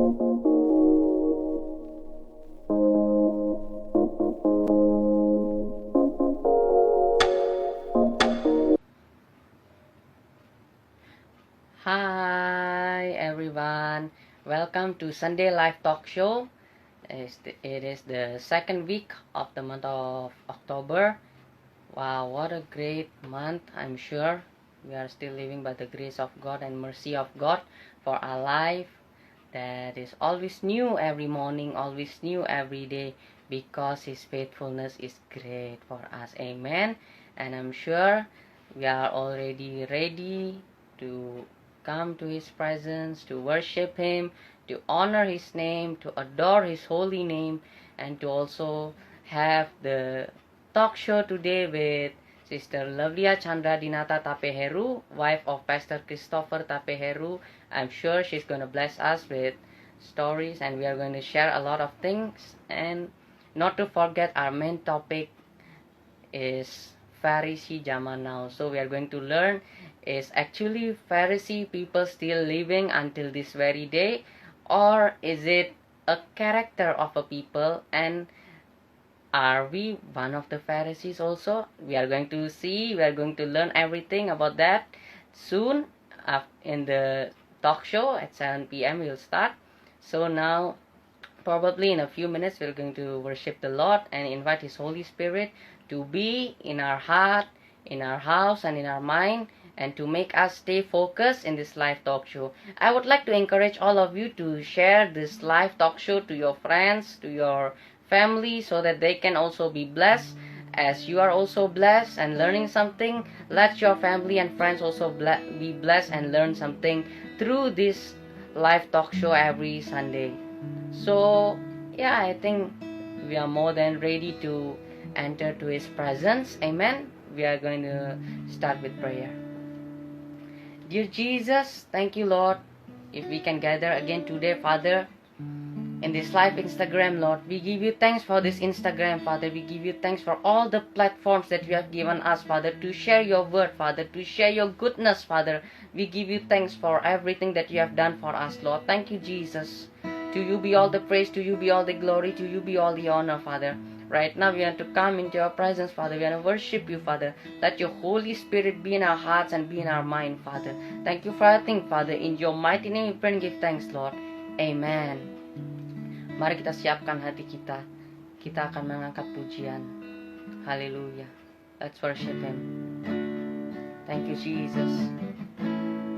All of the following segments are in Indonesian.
Hi everyone, welcome to Sunday Live Talk Show. It is the second week of the month of October. Wow, what a great month! I'm sure we are still living by the grace of God and mercy of God for our life. That is always new every morning, always new every day, because His faithfulness is great for us. Amen. And I'm sure we are already ready to come to His presence, to worship Him, to honor His name, to adore His holy name, and to also have the talk show today with Sister Lavlia Chandra Dinata Tapeheru, wife of Pastor Christopher Tapeheru. I'm sure she's going to bless us with stories, and we are going to share a lot of things. And not to forget, our main topic is Pharisee Zaman now. So we are going to learn, is actually Pharisee people still living until this very day, or is it a character of a people, and are we one of the Pharisees also? We are going to see, we are going to learn everything about that soon in the talk show at 7 p.m. we'll start. So now, probably in a few minutes, we're going to worship the Lord and invite His Holy Spirit to be in our heart, in our house, and in our mind, and to make us stay focused in this live talk show. I would like to encourage all of you to share this live talk show to your friends, to your family, so that they can also be blessed as you are also blessed and learning something. Let your family and friends also be blessed and learn something through this live talk show every Sunday. So, yeah, I think we are more than ready to enter to His presence. Amen. We are going to start with prayer. Dear Jesus, thank you, Lord, if we can gather again today, Father, in this live Instagram, Lord. We give you thanks for this Instagram, Father. We give you thanks for all the platforms that you have given us, Father, to share your word, Father, to share your goodness, Father. We give you thanks for everything that you have done for us, Lord. Thank you, Jesus. To you be all the praise, to you be all the glory, to you be all the honor, Father. Right now we want to come into your presence, Father. We want to worship you, Father. Let your Holy Spirit be in our hearts and be in our mind, Father. Thank you for everything, Father. In your mighty name we pray and give thanks, Lord. Amen. Mari kita siapkan hati kita. Kita akan mengangkat pujian. Haleluya. Let's worship Him. Thank you, Jesus.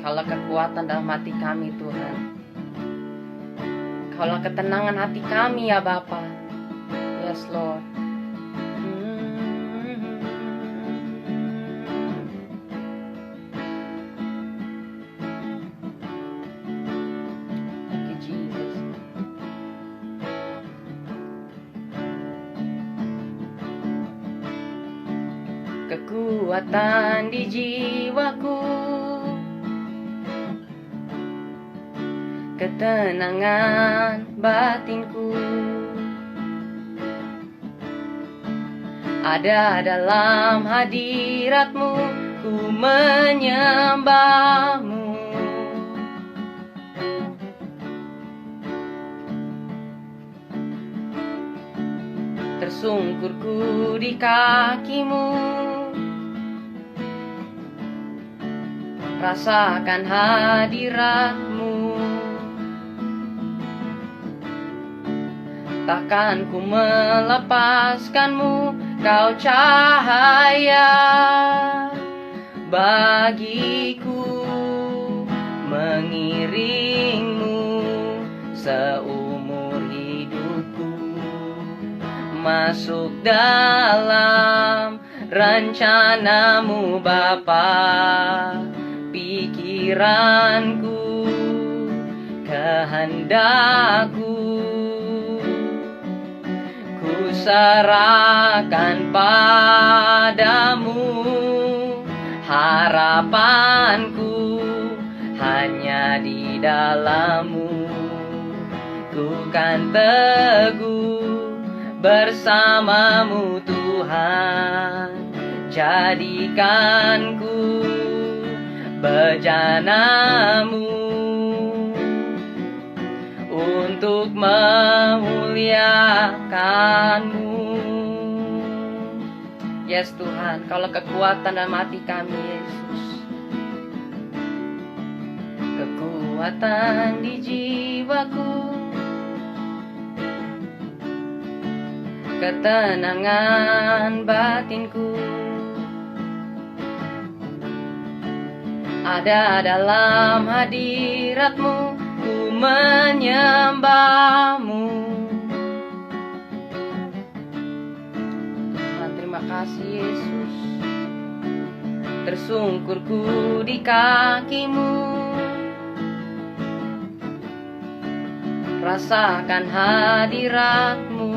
Kaulah kekuatan dalam hati kami, Tuhan. Kaulah ketenangan hati kami, ya Bapa. Yes, Lord. Thank you, Jesus. Kekuatan di jiwaku, ketenangan batinku, ada dalam hadirat-Mu, ku menyembah-Mu. Tersungkurku di kaki-Mu, rasakan hadirat-Mu. Takkan ku melepaskan-Mu, Kau cahaya bagiku, mengiring-Mu seumur hidupku, masuk dalam rencana-Mu Bapa. Pikiranku, kehendakku, ku serahkan padamu. Harapanku hanya di dalam-Mu, ku kan teguh bersama-Mu Tuhan. Jadikanku bejana-Mu untuk memuliakan-Mu. Yes Tuhan, Kaulah kekuatan dalam hati kami Yesus, kekuatan di jiwaku, ketenangan batinku, ada dalam hadirat-Mu, ku menyembah-Mu. Tuhan, terima kasih Yesus, tersungkurku di kaki-Mu, rasakan hadirat-Mu.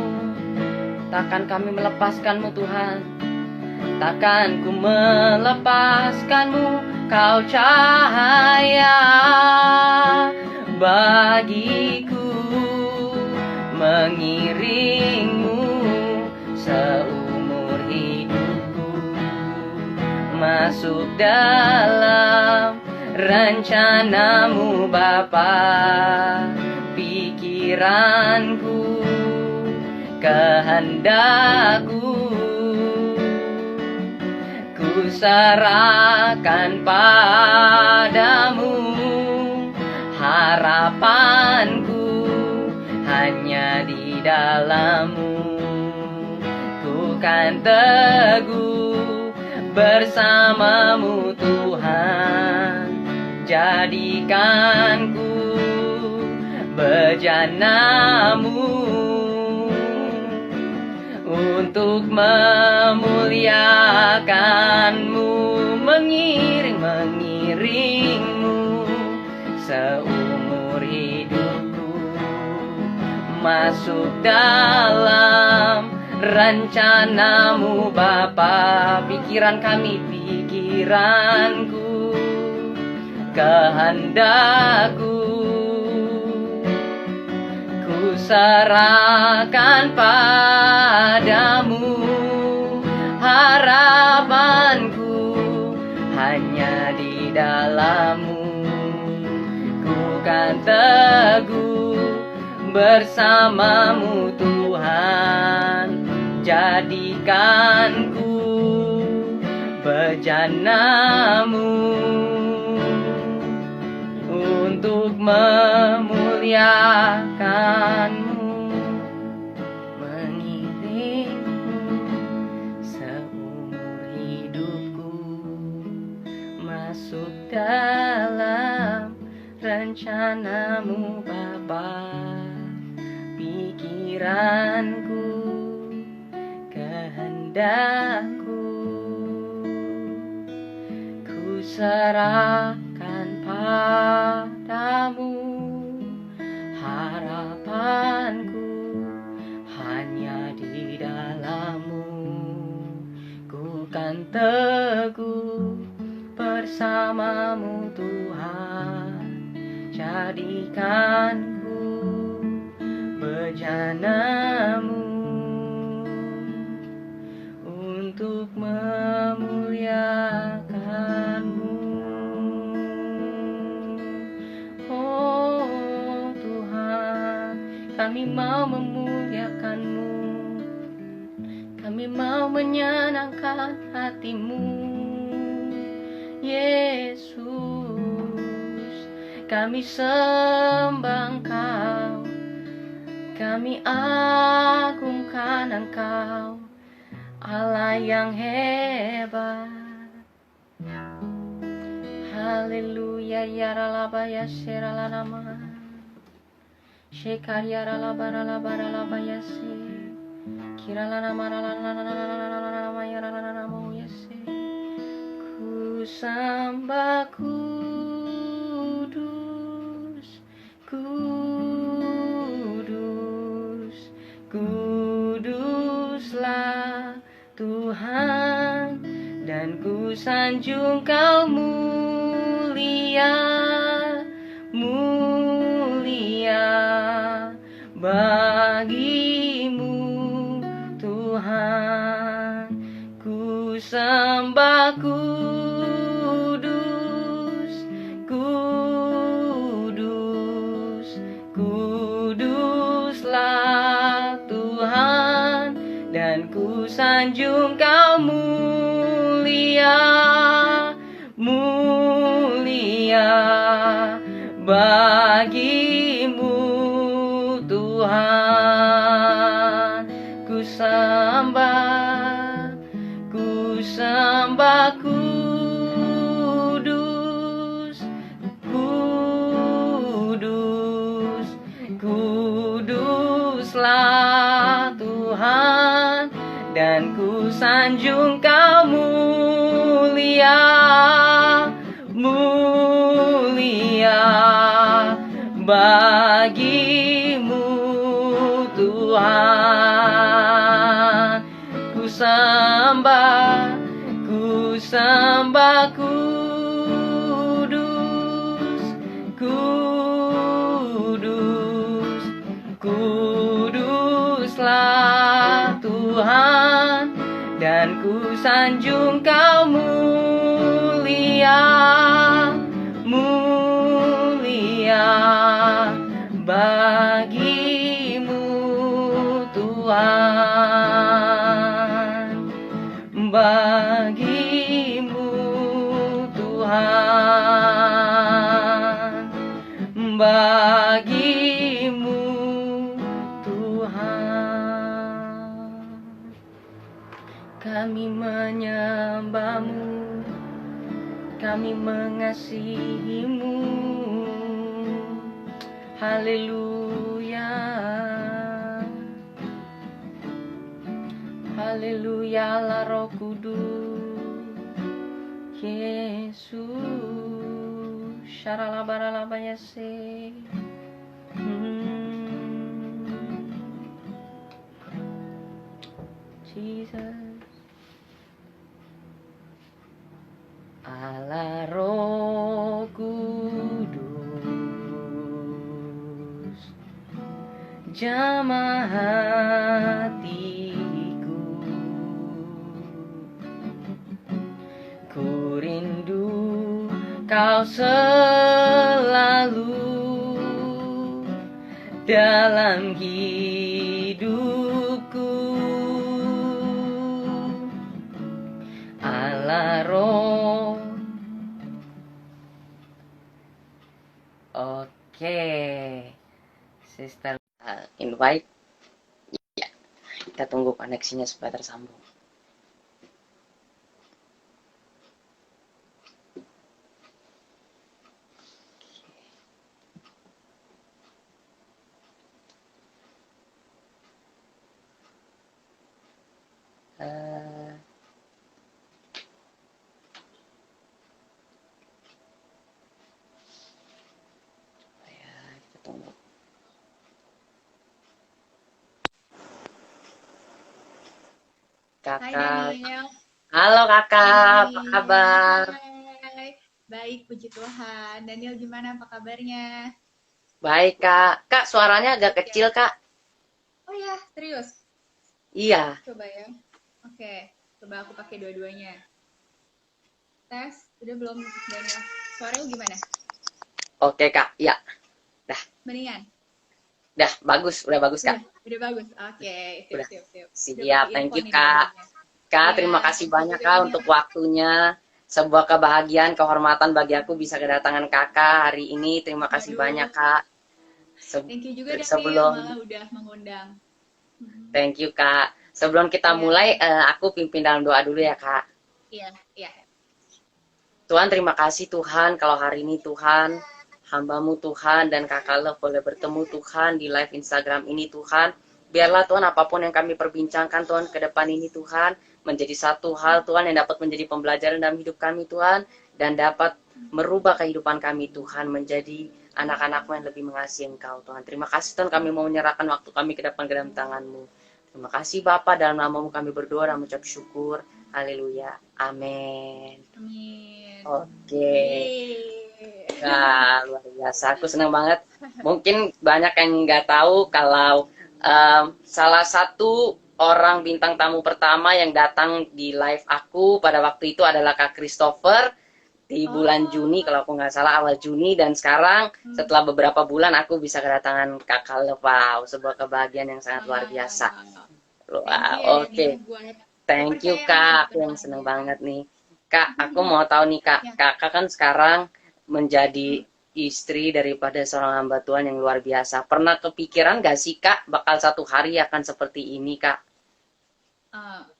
Takkan kami melepaskan-Mu Tuhan, takkan ku melepaskan-Mu. Kau cahaya bagiku, mengiring-Mu seumur hidupku, masuk dalam rencana-Mu Bapa. Pikiranku, kehendakku, ku serahkan padamu. Harapanku hanya di dalam-Mu, ku kan teguh bersama-Mu Tuhan. Jadikanku bejana-Mu untuk memuliakan-Mu, mengiring-Mu seumur hidupku, masuk dalam rencana-Mu Bapa. Pikiran kami, pikiranku, kehendakku, ku serahkan padamu. Harapanku hanya di dalam-Mu, ku kan teguh bersama-Mu Tuhan. Jadikanku bejana-Mu untuk memuliakan-Mu, mengiring-Mu seumur hidupku, masuk dalam rencana-Mu Bapa. Pikiranku, kehendakku, ku serahkan padamu. Harapanku hanya di dalam-Mu, ku kan teguh bersama-Mu Tuhan. Jadikanku bejana-Mu untuk memuliakan-Mu. Oh Tuhan, kami mau memuliakan-Mu, kami mau menyenangkan hati-Mu Yesus. Kami sembah Engkau, kami agungkan Engkau, Allah yang hebat. Haleluya, ya ralaba ya serala nama, shekar ya ralaba ralaba ralaba ya se, kirala nama ralala ya ralala nama ya se. Ku sembah kudus, kudus, kuduslah Tuhan, dan ku sanjung Kau mulia, mulia bagi-Mu Tuhan. Ku sembah kudus, kudus, kudus sanjung Kau mulia, mulia bagimu Tuhan. Ku sembah kudus, kudus, kuduslah Tuhan. Dan ku sanjung Kau mulia, mulia bagimu Tuhan. Ku sembah kudus, kudus, kuduslah Tuhan. Dan ku sanjung Kau mulia, mulia bagimu Tuhan, bagimu Tuhan, bagimu Tuhan. Kami menyembah-Mu, kami mengasihi-Mu. Haleluya, haleluya lah Roh Kudus Yesus. Syaralabaralabayase. Jesus. Allah Roh Kudus, jamah hatiku, ku rindu Kau selalu dalam hidupku. Allah Roh. Oke, Sister invite. Ya, kita tunggu koneksinya supaya tersambung. Tunggu. Kakak. Hai Daniel. Halo kakak, apa kabar? Hai. Baik, puji Tuhan. Daniel gimana, apa kabarnya? Baik kak. Kak, suaranya agak kecil kak. Oh ya, serius? Iya. Coba ya. Oke, coba aku pakai dua-duanya. Tes, udah belum Daniel? Suaranya gimana? Oke kak, ya. Dah. Mendingan? Dah, bagus, udah bagus kak. Udah bagus. Oke, Udah. siap. Siap, thank you kak. Kak, terima kasih banyak kak untuk waktunya. Sebuah kebahagiaan, kehormatan bagi aku bisa kedatangan kakak hari ini. Terima kasih banyak kak. Thank you juga sebelum malah udah mengundang. Thank you kak. Sebelum kita mulai, aku pimpin dalam doa dulu ya kak. Iya. Tuhan, terima kasih Tuhan kalau hari ini Tuhan hamba-Mu Tuhan dan kakak Love boleh bertemu Tuhan di live Instagram ini Tuhan. Biarlah Tuhan apapun yang kami perbincangkan Tuhan ke depan ini Tuhan menjadi satu hal Tuhan yang dapat menjadi pembelajaran dalam hidup kami Tuhan dan dapat merubah kehidupan kami Tuhan menjadi anak-anak-Mu yang lebih mengasihi Engkau Tuhan. Terima kasih Tuhan, kami mau menyerahkan waktu kami ke depan ke dalam tangan-Mu. Terima kasih Bapa, dalam nama-Mu kami berdoa dan mengucap syukur. Haleluya. Amin. Amin. Oke. Nah, luar biasa. Aku senang banget. Mungkin banyak yang nggak tahu kalau salah satu orang bintang tamu pertama yang datang di live aku pada waktu itu adalah Kak Christopher di bulan Juni, kalau aku nggak salah awal Juni. Dan sekarang setelah beberapa bulan aku bisa kedatangan Kakak Love. Wow, sebuah kebahagiaan yang sangat luar biasa. Thank Wah, you ya oke. Daniel buat Thank you, kepercayaannya di Kak. Aku yang seneng pendengarnya. banget nih. Kak, aku mau tahu nih, Kak. Ya. Kakak kan sekarang menjadi Mm. istri daripada seorang hamba Tuhan yang luar biasa. Pernah kepikiran gak sih, Kak, bakal satu hari akan seperti ini, Kak?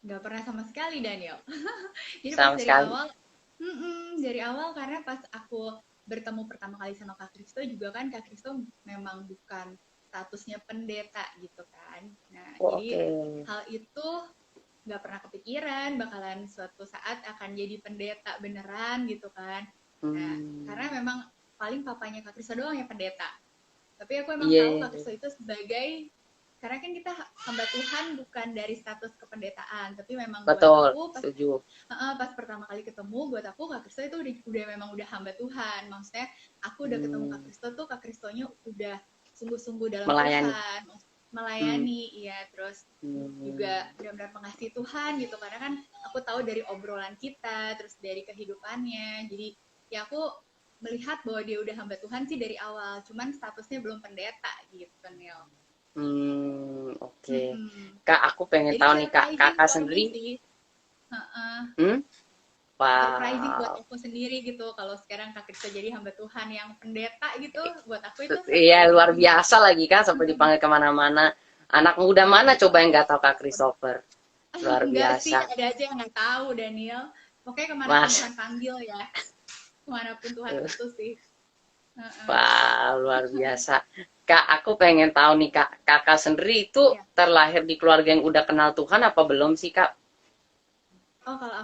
Nggak pernah sama sekali Daniel. Jadi pas Sama sekali. dari awal karena pas aku bertemu pertama kali sama Kak Kristo juga kan Kak Kristo memang bukan statusnya pendeta gitu kan. Nah, Oh, jadi oke. hal itu nggak pernah kepikiran bakalan suatu saat akan jadi pendeta beneran gitu kan. Nah, karena Hmm. memang paling papanya Kak Kristo doang yang pendeta. Tapi aku emang Iya, tahu iya, Kak iya. Kristo itu sebagai karena kan kita hamba Tuhan bukan dari status kependetaan, tapi memang buat Betul, aku setuju. pas pertama kali ketemu buat aku Kak Kristo itu udah memang udah hamba Tuhan. Maksudnya aku udah ketemu Kak Hmm. Kristo tuh Kak Kristonya udah sungguh-sungguh dalam Melayani. Tuhan, Hmm. melayani, iya terus Hmm. juga benar-benar mengasihi Tuhan gitu karena kan aku tahu dari obrolan kita terus dari kehidupannya jadi ya aku melihat bahwa dia udah hamba Tuhan sih dari awal cuman statusnya belum pendeta gitu Neil. Oke. Mm-mm. Kak, aku pengen Jadi tahu nih, Kak. surprising Kakak for me sendiri, sih. Uh-uh. hmm? Surprising buat Wow. aku sendiri gitu kalau sekarang Kak Krista jadi hamba Tuhan yang pendeta gitu buat aku itu Iya, surprising luar juga. biasa lagi, Kak. Sampai dipanggil kemana-mana. Anak muda mana coba yang nggak tahu Kak Christopher? Luar Enggak sih biasa. ada aja yang nggak tahu Daniel pokoknya kemanapun Mas, Tuhan panggil ya kemanapun Tuhan utus sih. Uh-uh. wah, luar biasa. Kak, aku pengen tahu nih, Kak. Kakak sendiri itu Ya. terlahir di keluarga yang udah kenal Tuhan apa belum sih, Kak? Oh kalau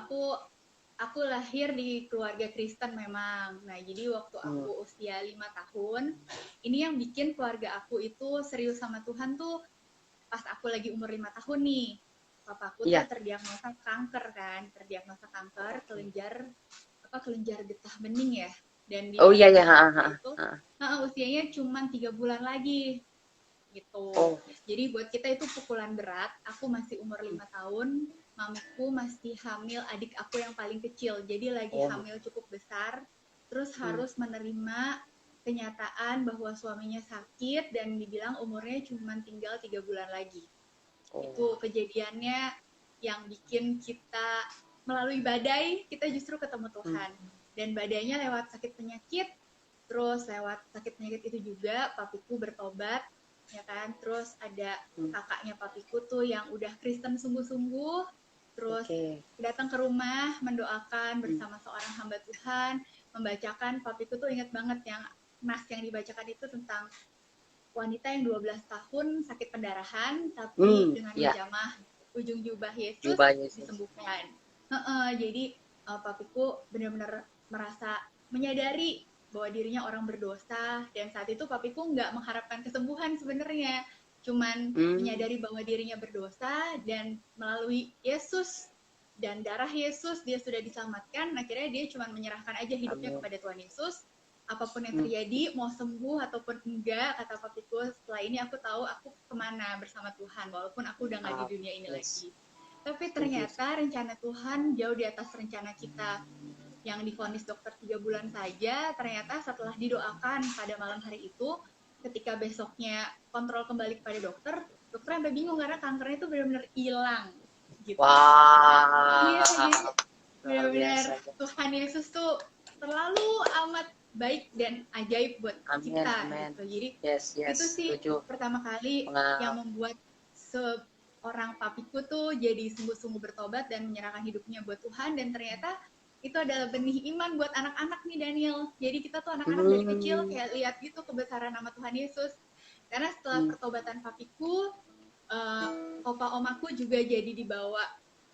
aku lahir di keluarga Kristen memang. Nah, jadi waktu Hmm. aku usia 5 tahun, ini yang bikin keluarga aku itu serius sama Tuhan tuh pas aku lagi umur 5 tahun nih. Papaku tuh Iya. terdiagnosa kanker kan, terdiagnosa kanker kelenjar kelenjar getah bening ya. Dan di Oh iya, masa iya. Ha, papaku ha, itu, ha. usianya cuma 3 bulan lagi gitu. Oh. Jadi buat kita itu pukulan berat. Aku masih umur 5 tahun, mamiku masih hamil adik aku yang paling kecil. Jadi lagi Oh. hamil cukup besar, terus Hmm. harus menerima kenyataan bahwa suaminya sakit dan dibilang umurnya cuma tinggal 3 bulan lagi. Oh. Itu kejadiannya yang bikin kita melalui badai, kita justru ketemu Hmm. Tuhan. Dan badainya lewat sakit penyakit, terus lewat sakit penyakit itu juga papiku bertobat, ya kan. Terus ada Hmm. kakaknya papiku tuh yang udah Kristen sungguh-sungguh, terus Oke. datang ke rumah mendoakan Hmm. bersama seorang hamba Tuhan, membacakan papiku tuh ingat banget yang nas yang dibacakan itu tentang wanita yang 12 tahun sakit pendarahan tapi dengan Ya. menjamah ujung jubah Yesus Jubah Yesus. disembuhkan. Jadi papiku benar-benar merasa menyadari bahwa dirinya orang berdosa dan saat itu papiku nggak mengharapkan kesembuhan sebenarnya, cuman Hmm. menyadari bahwa dirinya berdosa dan melalui Yesus dan darah Yesus dia sudah diselamatkan. Akhirnya dia cuma menyerahkan aja hidupnya Amin. kepada Tuhan Yesus apapun yang Hmm. terjadi, mau sembuh ataupun enggak, kata papiku, setelah ini aku tahu aku kemana bersama Tuhan, walaupun aku udah nggak di dunia ini Yes. lagi. Tapi Setuju. ternyata rencana Tuhan jauh di atas rencana kita. Yang divonis dokter 3 bulan saja, ternyata setelah didoakan pada malam hari itu, ketika besoknya kontrol kembali kepada dokter, dokter sampai bingung karena kankernya itu benar-benar hilang. Gitu. Iya, jadi Wah, luar benar-benar biasa. Tuhan Yesus tuh terlalu amat baik dan ajaib buat Amin, kita amin. gitu. Jadi Yes, itu yes, sih setuju. pertama kali yang Pengal. membuat seorang papiku tuh jadi sungguh-sungguh bertobat dan menyerahkan hidupnya buat Tuhan dan ternyata itu adalah benih iman buat anak-anak nih Daniel. Jadi kita tuh anak-anak dari kecil Hmm. kayak lihat gitu kebesaran nama Tuhan Yesus. Karena setelah Hmm. pertobatan papiku, opa omaku juga jadi dibawa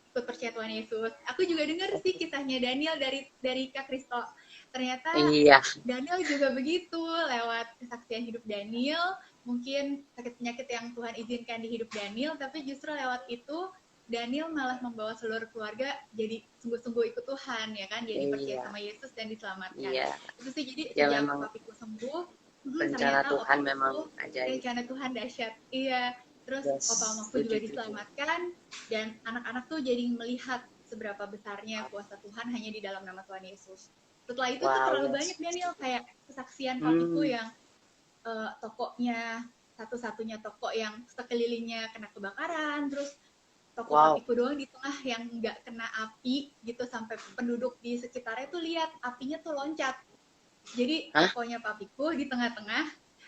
ikut percaya Tuhan Yesus. Aku juga dengar sih kisahnya Daniel dari Kak Kristo. Ternyata Iya. Daniel juga begitu lewat kesaksian hidup Daniel, mungkin sakit penyakit yang Tuhan izinkan di hidup Daniel, tapi justru lewat itu Daniel malah membawa seluruh keluarga jadi sungguh-sungguh ikut Tuhan ya kan, jadi percaya Iya. sama Yesus dan diselamatkan. Iya. Itu sih jadi Ya sejak memang papiku sembuh, rencana ternyata Tuhan memang opaku ajaib. rencana Tuhan dahsyat. Iya, terus Yes, opa omaku setuju, juga setuju. diselamatkan dan anak-anak tuh jadi melihat seberapa besarnya kuasa Tuhan hanya di dalam nama Tuhan Yesus. Setelah itu tuh Wow, terlalu yes. banyak Daniel kayak kesaksian papiku Hmm. yang tokonya satu-satunya toko yang sekelilingnya kena kebakaran, terus toko Wow. papiku doang di tengah yang nggak kena api gitu, sampai penduduk di sekitarnya tuh lihat apinya tuh loncat. Jadi Hah? tokonya papiku di tengah-tengah,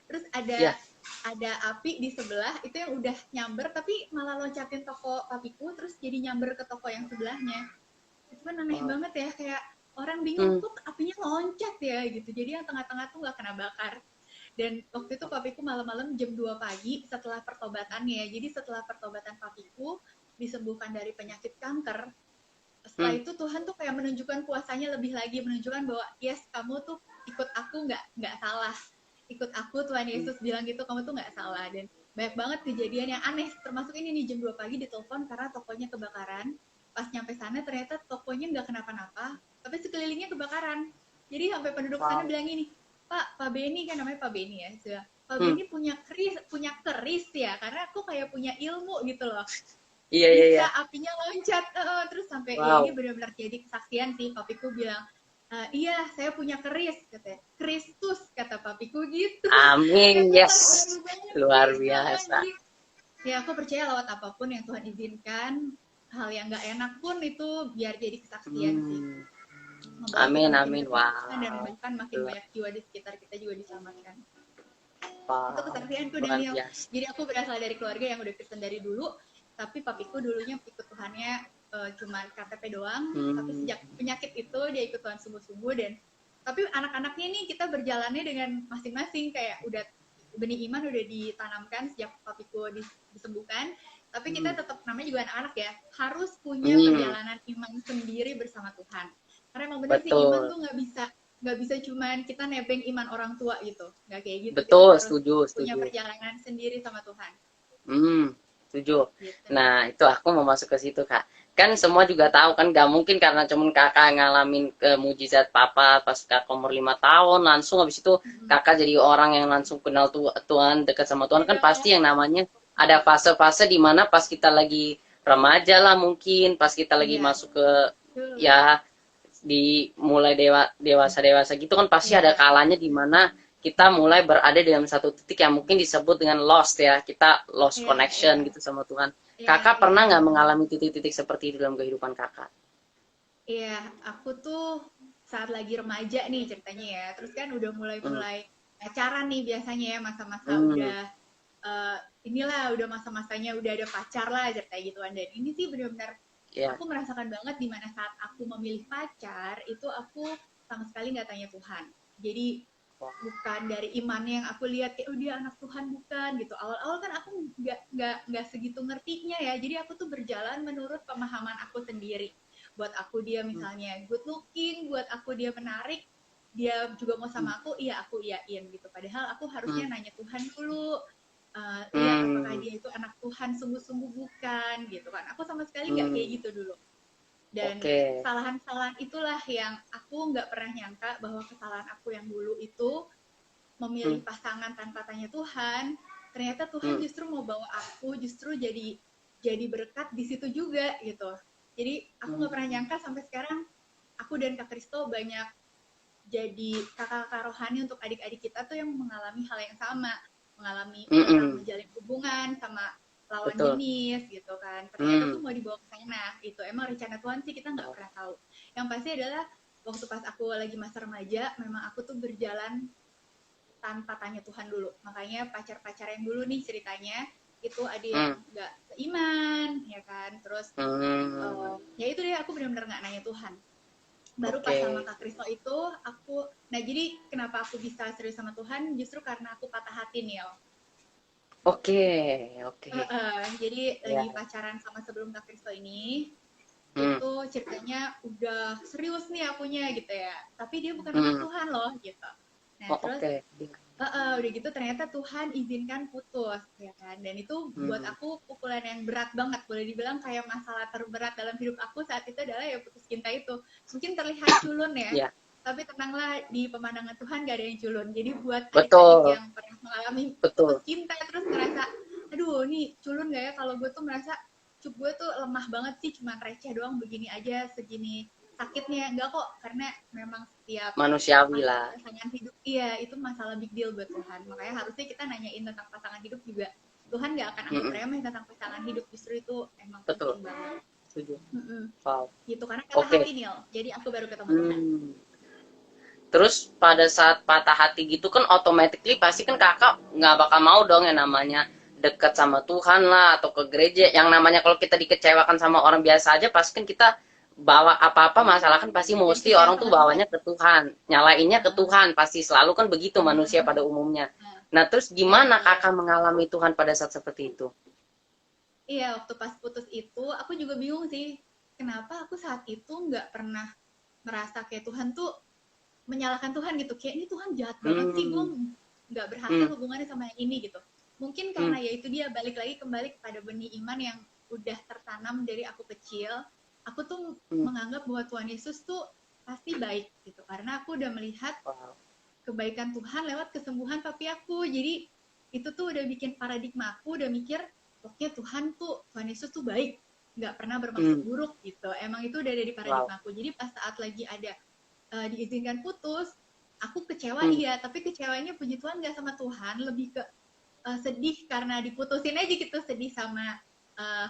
terus Ya. ada api di sebelah itu yang udah nyamber, tapi malah loncatin toko papiku terus jadi nyamber ke toko yang sebelahnya. Itu kan aneh Wow. banget ya, kayak orang bingung Hmm. tuh apinya loncat ya gitu. Jadi yang tengah-tengah tuh nggak kena bakar. Dan waktu itu papiku malam-malam jam 2 pagi setelah pertobatannya. Jadi setelah pertobatan papiku disembuhkan dari penyakit kanker, setelah Hmm. itu Tuhan tuh kayak menunjukkan kuasanya lebih lagi, menunjukkan bahwa yes, kamu tuh ikut aku, nggak salah, ikut aku. Tuhan Yesus bilang gitu, kamu tuh nggak salah. Dan banyak banget kejadian yang aneh, termasuk ini nih, jam 2 pagi ditelepon karena tokonya kebakaran. Pas nyampe sana ternyata tokonya nggak kenapa-napa, tapi sekelilingnya kebakaran. Jadi sampai penduduk sana Wow. bilang ini, Pak Beni, kan namanya Pak Beni ya, sudah, Pak Hmm. Beni punya keris ya, karena aku kayak punya ilmu gitu loh, Iya, iya, iya. bisa apinya loncat. Terus sampai ya ini Wow. benar-benar jadi kesaksian sih. Papiku bilang, iya saya punya keris, katanya Kristus, kata papiku gitu. Amin. Ternyata Yes. terharu banget sih. Luar biasa. Jadi ya aku percaya lewat apapun yang Tuhan izinkan, hal yang nggak enak pun itu biar jadi kesaksian sih, Hmm. membawa kita Amin, makin amin. dekat Tuhan, dan Wow. bahkan makin banyak jiwa di sekitar kita juga diselamatkan. Itu Wow. kesaksianku, Luar Daniel. biasa. Jadi aku berasal dari keluarga yang udah Kristen dari dulu, tapi papiku dulunya ikut Tuhannya cuman KTP doang, tapi Hmm. sejak penyakit itu dia ikut Tuhan sungguh-sungguh. Dan tapi anak-anaknya nih kita berjalannya dengan masing-masing, kayak udah benih iman udah ditanamkan sejak papiku disembuhkan, tapi kita tetap, namanya juga anak-anak ya, harus punya Hmm. perjalanan iman sendiri bersama Tuhan. Karena emang bener sih, iman Betul. tuh nggak bisa cuman kita nebeng iman orang tua gitu, nggak kayak gitu. Kita Betul, harus setuju, punya setuju. perjalanan sendiri sama Tuhan Setuju. gitu. Nah, itu aku mau masuk ke situ, Kak. Kan semua juga tahu kan gak mungkin karena cuman kakak ngalamin ke mujizat papa pas kakak umur 5 tahun langsung habis itu kakak jadi orang yang langsung kenal Tuhan, dekat sama Tuhan. Kan Beda pasti yang banget. namanya ada fase-fase di mana pas kita lagi remaja lah mungkin, pas kita lagi Iya, masuk ke betul. ya di mulai dewasa gitu kan pasti ada Iya, kalanya di mana kita mulai berada dalam satu titik yang mungkin disebut dengan lost ya, kita lost iya, iya, connection gitu sama Tuhan. iya, Kakak iya, pernah nggak mengalami titik-titik seperti itu dalam kehidupan kakak? iya. Aku tuh saat lagi remaja nih ceritanya ya. Terus kan udah Hmm. mulai-mulai pacaran nih biasanya ya, masa-masa Hmm. udah inilah, udah masa-masanya udah ada pacar lah ceritanya gitu kan. Dan ini sih benar-benar Ya. aku merasakan banget di mana saat aku memilih pacar itu aku sama sekali nggak tanya Tuhan. Jadi bukan dari imannya yang aku lihat kayak, oh dia anak Tuhan, bukan gitu. Awal-awal kan aku nggak segitu ngertinya ya. Jadi aku tuh berjalan menurut pemahaman aku sendiri. Buat aku dia misalnya good looking, buat aku dia menarik, dia juga mau sama aku, iya aku iyain gitu. Padahal aku harusnya Hmm. nanya Tuhan dulu, lihat apakah Hmm. dia itu anak Tuhan sungguh-sungguh bukan gitu kan. Aku sama sekali nggak kayak Hmm. gitu dulu. Dan Oke. kesalahan-kesalahan itulah yang aku nggak pernah nyangka bahwa kesalahan aku yang dulu itu Hmm. memilih pasangan tanpa tanya Tuhan, ternyata Tuhan Hmm. justru mau bawa aku justru jadi berkat di situ juga gitu. Jadi aku Hmm. nggak pernah nyangka sampai sekarang aku dan Kak Kristo banyak jadi kakak-kakak rohani untuk adik-adik kita tuh yang mengalami hal yang sama, mengalami orang Hmm. menjalin hubungan sama lawan Betul. jenis gitu kan. Ternyata tuh Hmm. mau dibawa ke sana. Itu emang rencana Tuhan sih, kita nggak pernah tahu. Yang pasti adalah waktu pas aku lagi masa remaja, memang aku tuh berjalan tanpa tanya Tuhan dulu. Makanya pacar-pacar yang dulu nih ceritanya itu ada yang Hmm. nggak seiman, ya kan. Terus Hmm. ya itu deh, aku benar-benar nggak nanya Tuhan. Baru pas sama Oke. Kak Kristo itu aku, nah jadi kenapa aku bisa serius sama Tuhan, justru karena aku patah hati nih ya. Oke. Oke. Jadi Ya. lagi pacaran sama sebelum Kak Kristo ini, Hmm. itu ceritanya udah serius nih akunya gitu ya, tapi dia bukan anak Hmm. Tuhan loh gitu. Nah Oh, terus oke. udah gitu ternyata Tuhan izinkan putus ya kan, dan itu buat Hmm. aku pukulan yang berat banget, boleh dibilang kayak masalah terberat dalam hidup aku saat itu adalah ya putus cinta itu. Mungkin terlihat culun ya, Ya. tapi tenanglah, di pemandangan Tuhan gak ada yang culun. Jadi buat adik-adik Betul. yang pernah mengalami putus Betul. cinta terus ngerasa, aduh nih culun gak ya, kalau gue tuh merasa cup gue tuh lemah banget sih, cuman receh doang begini aja, segini sakitnya, enggak kok, karena memang setiap Manusiawi masalah lah. pasangan hidup, iya itu masalah big deal buat Tuhan. Makanya harusnya kita nanyain tentang pasangan hidup juga Tuhan nggak akan anggap Mm-mm. remeh tentang pasangan hidup, justru itu emang Betul. penting banget. Setuju. Mm-mm. Wow. Gitu, karena patah Oke. hati Nil, jadi aku baru ketemu Tuhan. Hmm. Terus pada saat patah hati gitu kan automatically pasti kan kakak nggak bakal mau dong yang namanya deket sama Tuhan lah atau ke gereja. Yang namanya kalau kita dikecewakan sama orang biasa aja pasti kan kita bawa apa-apa masalah kan pasti Jadi mesti kecewa orang tuh sama Tuhan. bawanya ke Tuhan. Nyalainnya ke Nah, Tuhan pasti selalu kan begitu manusia pada nah, umumnya. nah, Nah terus ya gimana betul. kakak mengalami Tuhan pada saat seperti itu? Iya, waktu pas putus itu aku juga bingung sih, kenapa aku saat itu nggak pernah merasa kayak Tuhan tuh menyalahkan Tuhan gitu, kayak ini Tuhan jahat banget sih, gue Hmm. nggak berhasil Hmm. hubungannya sama yang ini gitu. Mungkin Hmm. karena ya itu dia, balik lagi kembali kepada benih iman yang udah tertanam dari aku kecil. Aku tuh Hmm. menganggap bahwa Tuhan Yesus tuh pasti baik gitu, karena aku udah melihat Wow. kebaikan Tuhan lewat kesembuhan papi aku. Jadi itu tuh udah bikin paradigma aku udah mikir, oke, Tuhan Yesus tuh baik, nggak pernah bermaksud Hmm. buruk gitu. Emang itu udah ada di Wow. paradigma aku. Jadi pas saat lagi ada diizinkan putus, aku kecewa Hmm. iya, tapi kecewanya puji Tuhan nggak sama Tuhan, lebih ke sedih karena diputusin aja gitu, sedih sama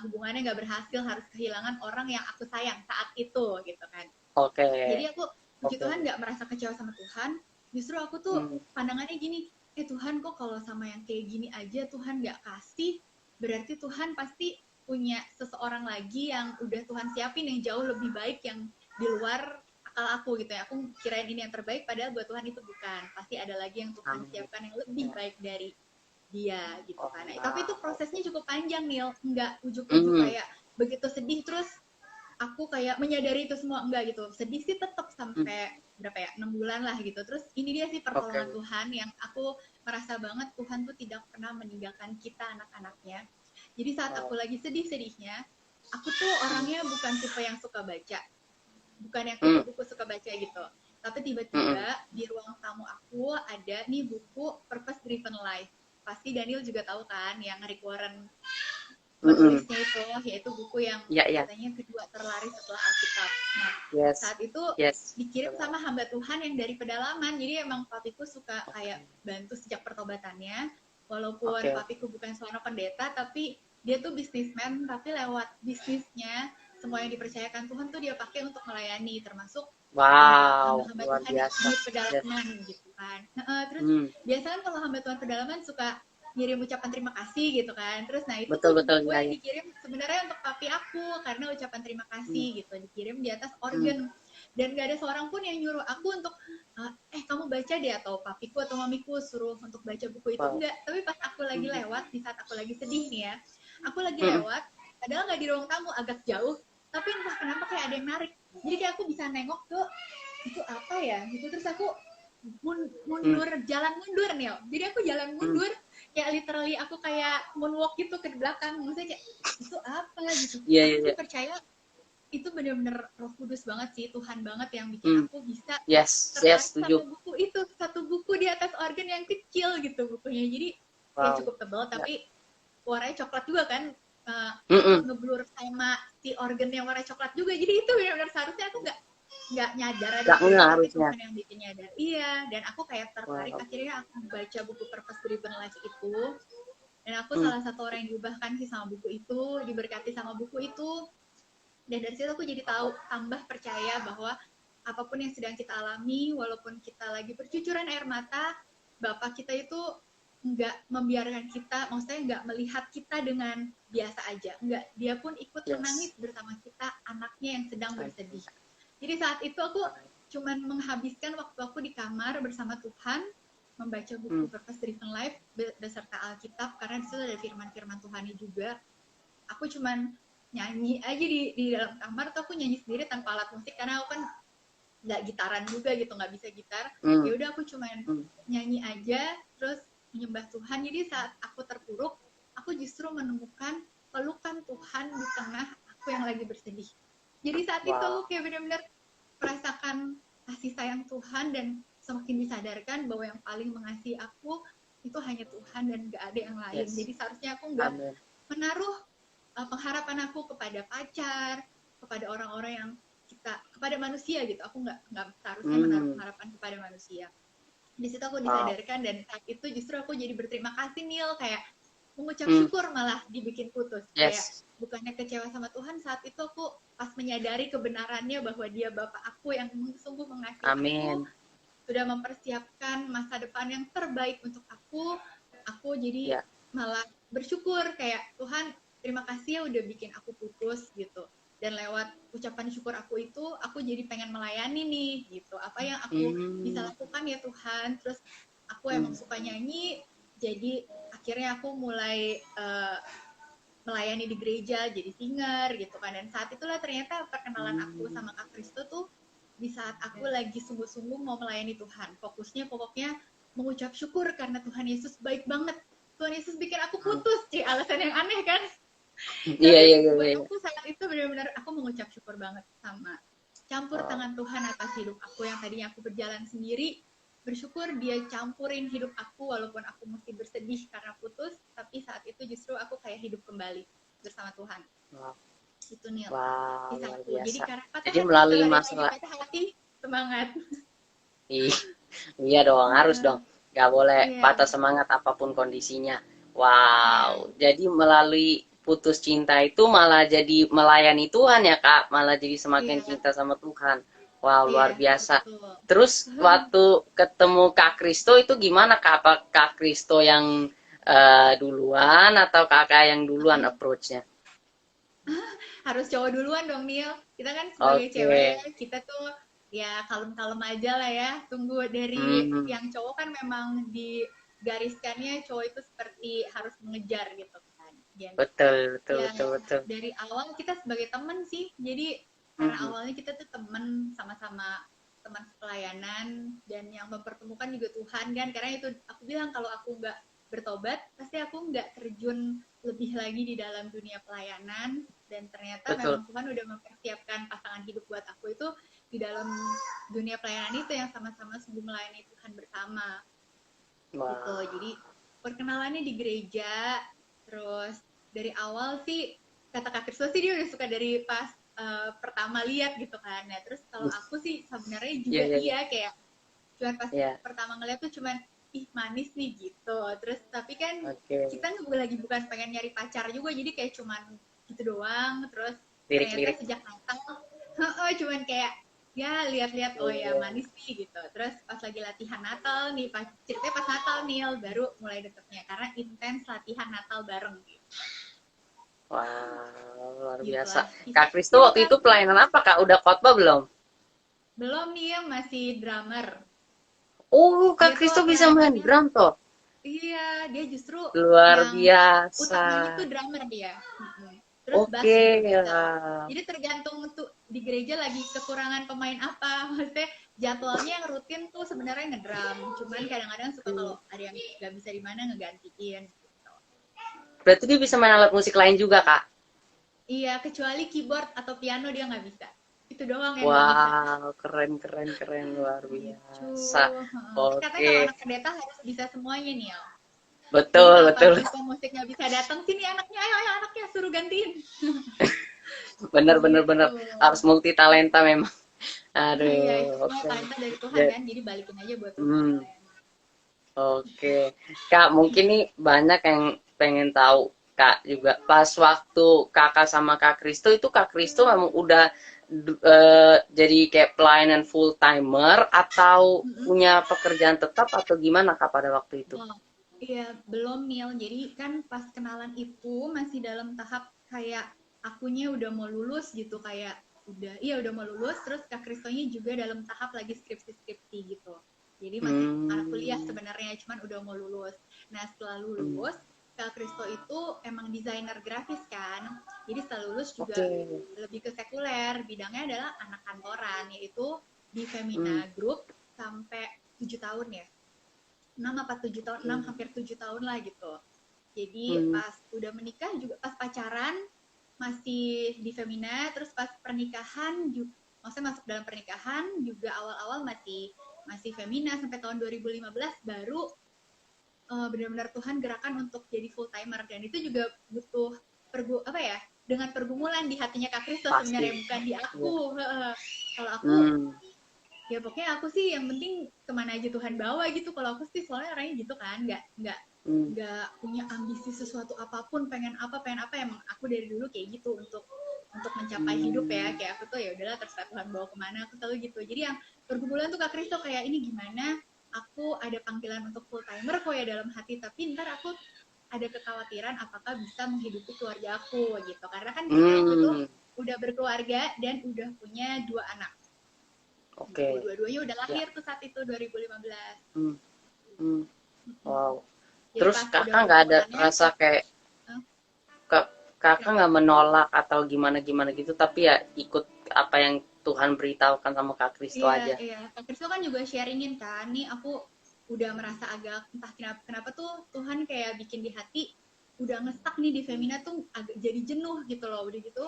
hubungannya nggak berhasil, harus kehilangan orang yang aku sayang saat itu gitu kan. Oke. Jadi aku puji Oke. Tuhan nggak merasa kecewa sama Tuhan, justru aku tuh Hmm. pandangannya gini, Tuhan kok kalau sama yang kayak gini aja Tuhan nggak kasih, berarti Tuhan pasti punya seseorang lagi yang udah Tuhan siapin yang jauh lebih baik, yang di luar akal aku gitu ya. Aku kirain ini yang terbaik, padahal buat Tuhan itu bukan, pasti ada lagi yang Tuhan Amin. siapkan yang lebih baik dari dia gitu Oh, kan. Nah, tapi itu wow. prosesnya cukup panjang Nil, nggak ujuk-ujuk Hmm. kayak begitu sedih terus aku kayak menyadari itu semua, enggak gitu. Sedih sih tetap Hmm. sampai berapa ya, 6 bulan lah gitu. Terus ini dia sih Oke. pertolongan Tuhan yang aku merasa banget, Tuhan tuh tidak pernah meninggalkan kita anak-anaknya. Jadi saat Wow. aku lagi sedih-sedihnya, aku tuh orangnya bukan tipe yang suka baca, bukan yang Hmm. kupu-kupu suka baca gitu. Tapi Hmm. tiba-tiba di ruang tamu aku ada nih buku Purpose Driven Life. Pasti Daniel juga tahu kan, yang Rick Warren Hmm. menulisnya itu, yaitu buku yang Ya, ya. katanya kedua terlaris setelah Alkitab. Nah, Yes. saat itu Yes. dikirim Wow. sama hamba Tuhan yang dari pedalaman, jadi emang papiku suka kayak Oke. bantu sejak pertobatannya, walaupun Oke. papiku bukan seorang pendeta, tapi dia tuh bisnismen, tapi lewat bisnisnya, semua yang dipercayakan Tuhan tuh dia pakai untuk melayani, termasuk Wow. hamba-hamba Luar Tuhan yang biasa. di Yes. pedalaman gitu kan. Terus Hmm. biasanya kalau hamba Tuhan pedalaman suka ngirim ucapan terima kasih gitu kan. Terus nah itu Betul, tuh betul. buku Ya, yang ya. dikirim sebenarnya untuk papi aku, karena ucapan terima Hmm. kasih gitu dikirim di atas Hmm. organ, dan gak ada seorang pun yang nyuruh aku untuk kamu baca deh, atau papiku atau mamiku suruh untuk baca buku itu, Wow. enggak. Tapi pas aku lagi Hmm. lewat, di saat aku lagi sedih nih ya, aku lagi Hmm. lewat, padahal nggak di ruang tamu, agak jauh, tapi entah kenapa kayak ada yang narik, jadi kayak aku bisa nengok ke itu apa ya gitu. Terus aku mundur, jalan mundur nih, jadi aku jalan Hmm. mundur, kayak literally aku kayak moonwalk gitu ke belakang, maksudnya kayak itu apa gitu. Iya, Aku iya, sih iya. percaya itu bener-bener Roh Kudus banget sih, Tuhan banget yang bikin Hmm. aku bisa Yes. Yes. tertarik sama Setuju. buku itu, satu buku di atas organ yang kecil gitu bukunya. Jadi ya Wow. cukup tebal, Ya. tapi warnanya coklat juga kan, Hmm. ngeblur sama si organ yang warna coklat juga. Jadi itu benar-benar seharusnya aku nggak nyadar ada Gak buku itu, ngeh tapi harusnya. Tuhan yang bikin nyadar. Iya, dan aku kayak tertarik, Wow. akhirnya aku baca buku Purpose Driven Life itu, dan aku Hmm. salah satu orang yang diubahkan sih sama buku itu, diberkati sama buku itu. Dan dari situ aku jadi tahu, tambah percaya bahwa apapun yang sedang kita alami, walaupun kita lagi bercucuran air mata, Bapak kita itu nggak membiarkan kita, maksudnya nggak melihat kita dengan biasa aja, nggak, dia pun ikut menangis Yes. bersama kita, anaknya yang sedang bersedih. Jadi saat itu aku cuman menghabiskan waktu aku di kamar bersama Tuhan, membaca buku Purpose Driven Life beserta Alkitab, karena di situ ada firman-firman Tuhannya juga. Aku cuman nyanyi aja di dalam kamar tuh, aku nyanyi sendiri tanpa alat musik, karena aku kan nggak gitaran juga gitu, nggak bisa gitar. Ya udah aku cuman nyanyi aja, terus menyembah Tuhan. Jadi saat aku terpuruk, aku justru menemukan pelukan Tuhan di tengah aku yang lagi bersedih. Jadi saat itu aku kayak benar-benar merasakan kasih sayang Tuhan, dan semakin disadarkan bahwa yang paling mengasihi aku itu hanya Tuhan dan gak ada yang lain. Jadi seharusnya aku nggak menaruh pengharapan aku kepada pacar, kepada orang-orang yang kepada manusia gitu. Aku nggak seharusnya menaruh pengharapan kepada manusia. Di situ aku disadarkan, dan saat itu justru aku jadi berterima kasih Neil, kayak mengucap Hmm, syukur malah dibikin putus. Kayak yes. bukannya kecewa sama Tuhan, saat itu aku pas menyadari kebenarannya bahwa dia Bapak aku yang sungguh mengasihi aku, Amin. sudah mempersiapkan masa depan yang terbaik untuk aku jadi Ya. malah bersyukur kayak Tuhan terima kasih ya udah bikin aku putus gitu, dan lewat ucapan syukur aku itu aku jadi pengen melayani nih gitu, apa yang aku bisa Hmm. lakukan ya Tuhan. Terus aku emang Hmm. suka nyanyi, jadi akhirnya aku mulai melayani di gereja jadi singer gitu kan. Dan saat itulah ternyata perkenalan aku Hmm. sama Kak Kristo tuh di saat aku lagi sungguh-sungguh mau melayani Tuhan, fokusnya pokoknya mengucap syukur karena Tuhan Yesus baik banget. Tuhan Yesus bikin aku Hmm. putus, sih alasan yang aneh kan. Iya, Tapi iya, iya, buat iya. aku saat itu benar-benar aku mengucap syukur banget sama campur Wow. tangan Tuhan atas hidup aku yang tadinya aku berjalan sendiri. Bersyukur dia campurin hidup aku walaupun aku mesti bersedih karena putus, tapi saat itu justru aku kayak hidup kembali bersama Tuhan. Wow. Itu Nil. Wow, Kisah luar aku. Jadi biasa. karena patah Jadi hati, melalui kalau ada yang lagi masalah, patah hati, semangat. ih, iya dong, harus dong. Gak boleh Iya, patah semangat apapun kondisinya. iya, Wow, jadi melalui putus cinta itu malah jadi melayani Tuhan ya Kak, malah jadi semakin iya, cinta sama Tuhan. Wow, luar iya, biasa. betul. Terus waktu ketemu Kak Kristo itu gimana Kak? Apa Kak Kristo yang duluan atau Kakak yang duluan approach-nya? Harus cowok duluan dong, Nil. Kita kan sebagai Oke. cewek, kita tuh ya kalem-kalem aja lah ya. Tunggu dari Hmm, yang cowok kan memang digariskannya cowok itu seperti harus mengejar gitu kan. Dan betul, betul, ya betul, betul. dari awal kita sebagai teman sih. Jadi karena Hmm, awalnya kita tuh teman, sama-sama teman pelayanan, dan yang mempertemukan juga Tuhan kan. Karena itu aku bilang kalau aku nggak bertobat pasti aku nggak terjun lebih lagi di dalam dunia pelayanan. Dan ternyata betul. memang Tuhan udah mempersiapkan pasangan hidup buat aku itu di dalam dunia pelayanan itu yang sama-sama sungguh melayani Tuhan bersama gitu. Wah. Jadi perkenalannya di gereja, terus dari awal sih kata Kak Kristus sih dia udah suka dari pas pertama lihat gitu kan. Nah terus kalau aku sih sebenarnya Iya, juga iya, iya. iya kayak cuman pas Iya, pertama ngeliat tuh cuman ih manis nih gitu. Terus tapi kan oke. kita lagi bukan pengen nyari pacar juga, jadi kayak cuman gitu doang. Terus ternyata Lirik-lirik. sejak Natal cuman kayak ya lihat-lihat oh ya Iya. manis nih gitu. Terus pas lagi latihan Natal nih, pas ceritanya pas Natal nih baru mulai deketnya karena intens latihan Natal bareng gitu. Wah, luar biasa. Gitulah Kak kisah Kristo waktu cinta itu pelayanan apa, Kak? Udah khotbah belum? belum nih, masih drummer. Oh, Kak Dia tuh Kristo bisa main pelayanannya drum toh. iya, dia justru Luar yang biasa. utamanya tuh drummer dia. Terus bass Oke. juga bisa. Wah. Jadi tergantung tuh di gereja lagi kekurangan pemain apa. Maksudnya jadwalnya yang rutin tuh sebenarnya ngedrum. Cuman kadang-kadang suka kalau ada yang nggak bisa di mana ngegantiin. Gitu. Berarti dia bisa main alat musik lain juga, Kak? Iya, kecuali keyboard atau piano dia nggak bisa. Itu doang yang nggak bisa. Wow, keren, keren, keren. Luar Gitu. biasa. Kan katanya kalau Oke. anak pendeta harus bisa semuanya nih ya. Jadi Betul, kalau betul. pagi pemusik nggak bisa datang, sini anaknya, ayo, ayo anaknya suruh gantiin. Bener, bener, bener. Gitu. Harus multi talenta memang. Iya, itu Aduh, semua oke. talenta dari Tuhan Ja- kan, jadi balikin aja buat Tuhan Hmm. pelayanan. Oke, Kak, mungkin nih banyak yang pengen tahu, Kak, juga pas waktu Kakak sama Kak Kristo itu Kak Kristo memang udah jadi kayak pelayanan full timer atau Mm-mm. punya pekerjaan tetap atau gimana Kak pada waktu itu? Oh, iya, belum Nil. Jadi kan pas kenalan itu masih dalam tahap kayak akunya udah mau lulus gitu, kayak udah mau lulus, terus Kak Kristonya juga dalam tahap lagi skripsi-skripsi gitu. Jadi masih anak kuliah Hmm, sebenarnya, cuman udah mau lulus. Nah, setelah hmm, lulus, Kak Kristo itu emang desainer grafis kan. Jadi setelah lulus juga oke, lebih ke sekuler, bidangnya adalah anak kantoran, yaitu di hmm, Femina Group sampai 7 tahun ya. 6 apa 7 tahun, 6 hmm, hampir 7 tahun lah gitu. Jadi hmm, pas udah menikah juga, pas pacaran masih di Femina, terus pas pernikahan juga, maksudnya masuk dalam pernikahan juga awal-awal masih masih Femina sampai tahun 2015 baru benar-benar Tuhan gerakan untuk jadi full timer. Dan itu juga butuh apa ya, dengan pergumulan di hatinya Kak Kristus pasti, sebenarnya, bukan di ya, aku. Kalau aku hmm, ya pokoknya aku sih yang penting kemana aja Tuhan bawa gitu. Kalau aku sih soalnya orangnya gitu kan, nggak nggak punya ambisi sesuatu apapun, pengen apa emang aku dari dulu kayak gitu untuk mencapai hidup ya, kayak aku tuh ya udahlah terserah Tuhan bawa kemana, aku selalu gitu. Jadi yang bergumulan tuh Kak Kristo kayak ini gimana aku ada panggilan untuk full timer kok ya dalam hati, tapi ntar aku ada kekhawatiran apakah bisa menghidupi keluarga aku gitu, karena kan kita waktu itu udah berkeluarga dan udah punya 2 anak. Oke. Dua-duanya udah lahir tuh saat itu 2015. Wow. Jadi Terus pas kakak udah nggak ada berkeluarga, rasa kayak kakak kenapa? nggak menolak atau gimana gimana gitu, tapi ya ikut apa yang Tuhan beritahukan sama Kak Kristo Iya, aja. iya. Kak Kristo kan juga sharingin kan, nih aku udah merasa agak entah kenapa tuh Tuhan kayak bikin di hati udah ngestak nih di Femina tuh agak jadi jenuh gitu loh. Udah gitu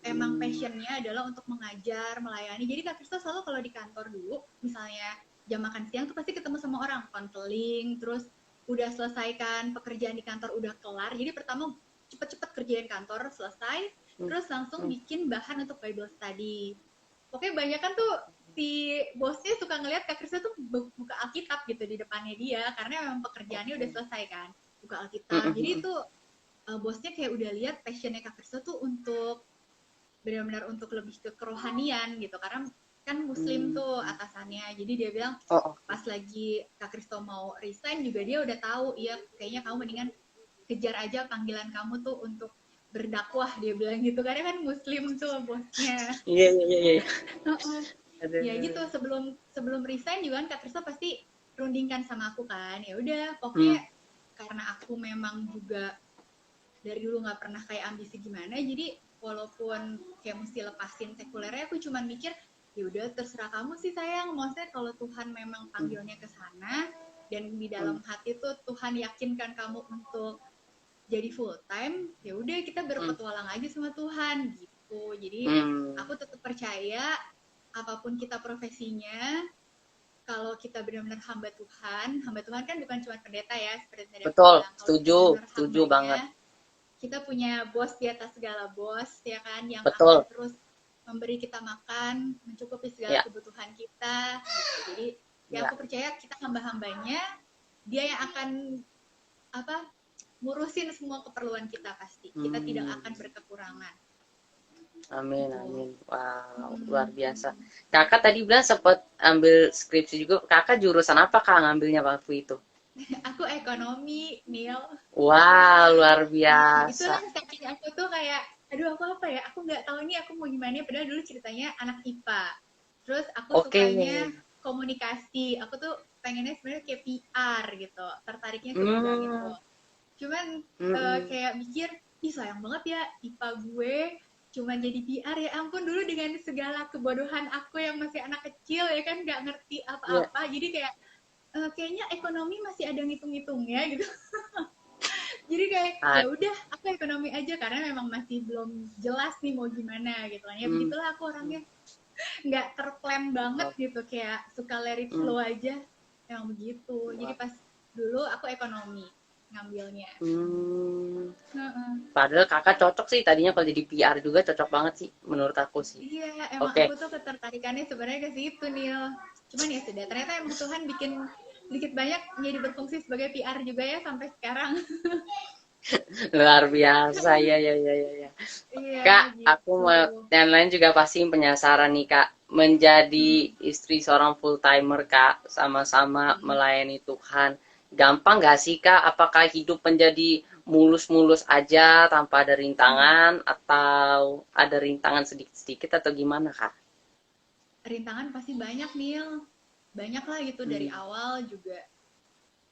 emang passionnya adalah untuk mengajar, melayani. Jadi Kak Kristo selalu kalau di kantor dulu, misalnya jam makan siang tuh pasti ketemu sama orang, konseling, terus udah selesaikan pekerjaan di kantor udah kelar. Jadi pertama cepet-cepet kerjain kantor selesai, terus langsung bikin bahan untuk Bible study. Pokoknya banyak kan tuh si bosnya suka ngeliat Kak Krisna tuh buka Alkitab gitu di depannya dia, karena memang pekerjaannya udah selesai kan, buka Alkitab. Jadi itu bosnya kayak udah lihat passionnya Kak Krisna tuh untuk benar-benar untuk lebih ke kerohanian gitu, karena kan Muslim tuh atasannya. Jadi dia bilang pas lagi Kak Kristo mau resign juga dia udah tahu, iya kayaknya kamu mendingan kejar aja panggilan kamu tuh untuk berdakwah, dia bilang gitu, karena kan Muslim tuh bosnya. Iya iya iya iya. Ya gitu, sebelum resign juga kan Kak Krisna pasti rundingkan sama aku kan, ya udah pokoknya karena aku memang juga dari dulu nggak pernah kayak ambisi gimana, jadi walaupun kayak mesti lepasin sekulernya, aku cuma mikir ya udah terserah kamu sih sayang, maksudnya kalau Tuhan memang panggilnya ke sana dan di dalam hati tuh Tuhan yakinkan kamu untuk jadi full time, ya udah kita berpetualang aja sama Tuhan gitu. Jadi aku tetap percaya apapun kita profesinya, kalau kita benar-benar hamba Tuhan kan bukan cuma pendeta ya, seperti tadi aku Betul, bilang, kalau kita setuju, benar-benar setuju hambanya, banget. kita punya bos di atas segala bos, ya kan, yang akan Betul. terus memberi kita makan, mencukupi segala Ya. kebutuhan kita, gitu. Jadi ya Ya. aku percaya kita hamba-hambanya, dia yang akan ngurusin semua keperluan kita pasti. Kita tidak akan berkekurangan. Amin, Gitu. amin. Wow, luar biasa. Kakak tadi bilang sempat ambil skripsi juga. Kakak jurusan apa Kak ngambilnya waktu itu? Aku ekonomi, Neil. Wow, luar Itulah biasa. saking aku tuh kayak, aduh aku apa ya, aku nggak tahu nih aku mau gimana, padahal dulu ceritanya anak IPA. Terus aku Oke. sukanya komunikasi, aku tuh pengennya sebenarnya kayak PR gitu, tertariknya ke bidang itu. Cuman kayak mikir, ih sayang banget ya IPA gue cuma jadi PR, ya ampun, dulu dengan segala kebodohan aku yang masih anak kecil ya kan, nggak ngerti Ya. apa-apa, jadi kayak kayaknya ekonomi masih ada ngitung-ngitungnya gitu. Jadi kayak ya udah aku ekonomi aja karena memang masih belum jelas nih mau gimana gitu kan. Ya begitulah aku orangnya, nggak terplan banget gitu, kayak suka let it flow aja, emang begitu. Jadi pas dulu aku ekonomi ngambilnya. Padahal kakak cocok sih tadinya kalau jadi PR juga cocok banget sih menurut aku sih. Iya, emang Oke. aku tuh ketertarikannya sebenarnya ke situ, Nil. Cuman ya sudah, ternyata emang Tuhan bikin sedikit banyak jadi berfungsi sebagai PR juga ya sampai sekarang. Luar biasa, ya ya ya ya ya. Iya, Kak, aku gitu. mau dan lain juga pasti penasaran nih Kak, menjadi istri seorang full timer Kak, sama-sama melayani Tuhan. Gampang gak sih Kak? Apakah hidup menjadi mulus-mulus aja tanpa ada rintangan atau ada rintangan sedikit-sedikit atau gimana Kak? Rintangan pasti banyak, Nil. Banyak lah gitu dari awal juga.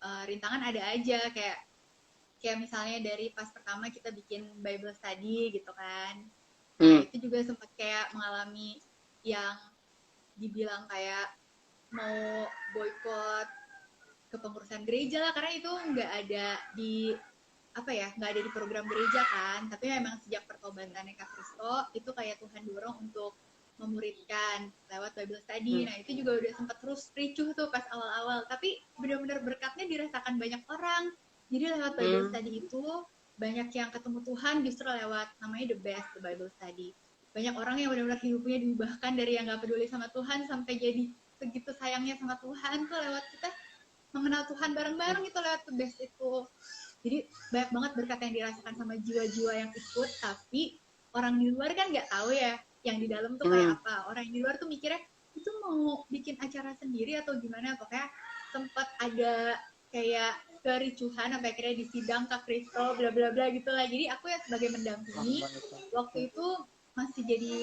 Rintangan ada aja, kayak misalnya dari pas pertama kita bikin Bible study gitu kan. Nah, itu juga sempat kayak mengalami yang dibilang kayak mau boykot kepengurusan gereja lah, karena itu nggak ada di nggak ada di program gereja kan, tapi memang sejak pertobatannya Kak Kristo itu kayak Tuhan dorong untuk memuridkan lewat Bible study. Nah itu juga udah sempat terus ricuh tuh pas awal-awal, tapi benar-benar berkatnya dirasakan banyak orang. Jadi lewat Bible study itu banyak yang ketemu Tuhan justru lewat namanya The Best, The Bible Study. Banyak orang yang benar-benar hidupnya diubahkan dari yang nggak peduli sama Tuhan sampai jadi segitu sayangnya sama Tuhan tuh lewat kita mengenal Tuhan bareng-bareng itu lewat The Best itu. Jadi banyak banget berkat yang dirasakan sama jiwa-jiwa yang ikut, tapi orang di luar kan nggak tahu ya yang di dalam tuh kayak apa. Orang di luar tuh mikirnya itu mau bikin acara sendiri atau gimana, pokoknya sempat ada kayak kericuhan sampai akhirnya disidang Kak Kristo bla bla bla gitu lah. Jadi aku ya sebagai mendampingi waktu itu masih jadi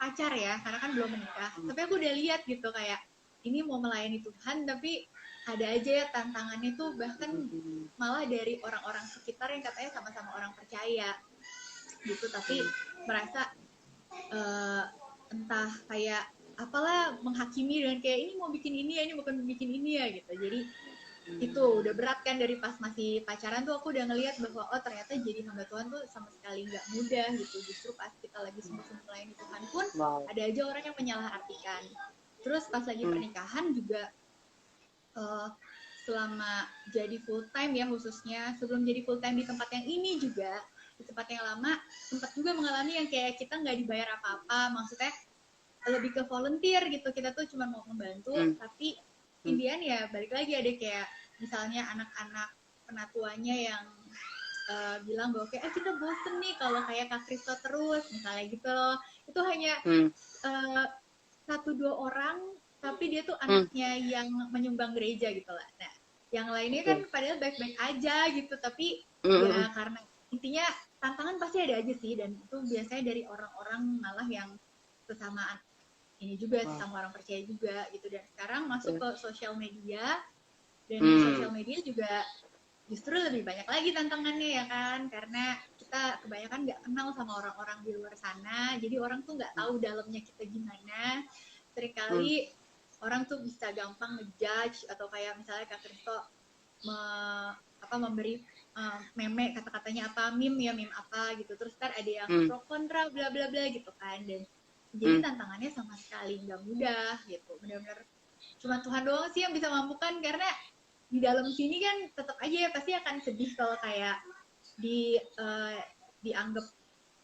pacar ya, karena kan belum menikah, tapi aku udah lihat gitu kayak ini mau melayani Tuhan tapi ada aja ya tantangannya tuh, bahkan malah dari orang-orang sekitar yang katanya sama-sama orang percaya gitu, tapi merasa entah kayak apalah menghakimi dengan kayak ini mau bikin ini ya, ini bukan bikin ini ya gitu. Jadi itu udah berat kan, dari pas masih pacaran tuh aku udah ngelihat bahwa oh ternyata jadi hamba Tuhan tuh sama sekali nggak mudah gitu. Justru pas kita lagi sungguh-sungguh melayani Tuhan pun ada aja orang yang menyalahartikan. Terus pas lagi pernikahan juga selama jadi full time ya, khususnya sebelum jadi full time di tempat yang ini juga, di tempat yang lama sempat juga mengalami yang kayak kita nggak dibayar apa-apa, maksudnya lebih ke volunteer gitu, kita tuh cuma mau membantu, tapi Indian ya balik lagi ada kayak misalnya anak-anak penatuannya yang bilang bahwa kayak kita bosen nih kalau kayak Kak Kristo terus misalnya gitu loh. Itu hanya 1-2 orang, tapi dia tuh anaknya yang menyumbang gereja gitu lah. Nah, yang lainnya kan padahal baik-baik aja gitu, tapi ya karena intinya tantangan pasti ada aja sih, dan itu biasanya dari orang-orang malah yang kesamaan ini juga, sesama orang percaya juga gitu. Dan sekarang masuk ke sosial media, dan di sosial media juga justru lebih banyak lagi tantangannya ya kan, karena kita kebanyakan nggak kenal sama orang-orang di luar sana, jadi orang tuh nggak tahu dalamnya kita gimana. Seringkali orang tuh bisa gampang ngejudge, atau kayak misalnya Kak Kristo memberi meme kata-katanya apa, meme ya meme apa gitu, terus kan ada yang pro kontra bla bla bla gitu kan. Dan jadi tantangannya sama sekali nggak mudah gitu, benar-benar cuma Tuhan doang sih yang bisa mampukan, karena di dalam sini kan tetap aja ya pasti akan sedih kalau kayak dianggap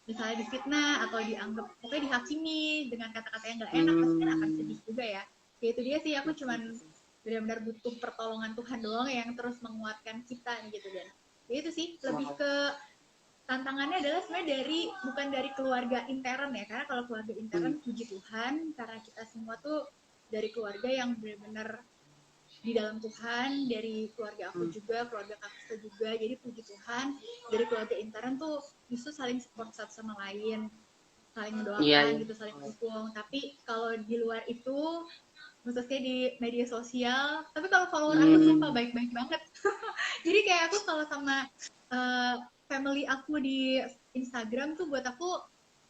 misalnya difitnah atau dianggap pokoknya dihakimi dengan kata-kata yang nggak enak, pasti kan akan sedih juga ya. Ya itu dia sih, aku cuman benar-benar butuh pertolongan Tuhan doang yang terus menguatkan kita nih gitu. Dan ya itu sih lebih ke tantangannya adalah sebenarnya bukan dari keluarga intern ya, karena kalau keluarga intern puji Tuhan karena kita semua tuh dari keluarga yang benar-benar di dalam Tuhan, dari keluarga aku juga, keluarga Kak Krista juga, jadi puji Tuhan dari keluarga intern tuh justru saling support satu sama lain, saling mendoakan gitu, saling mendukung. Tapi kalau di luar itu, khususnya di media sosial, tapi kalau follower aku sumpah baik-baik banget. Jadi kayak aku kalau sama family aku di Instagram tuh buat aku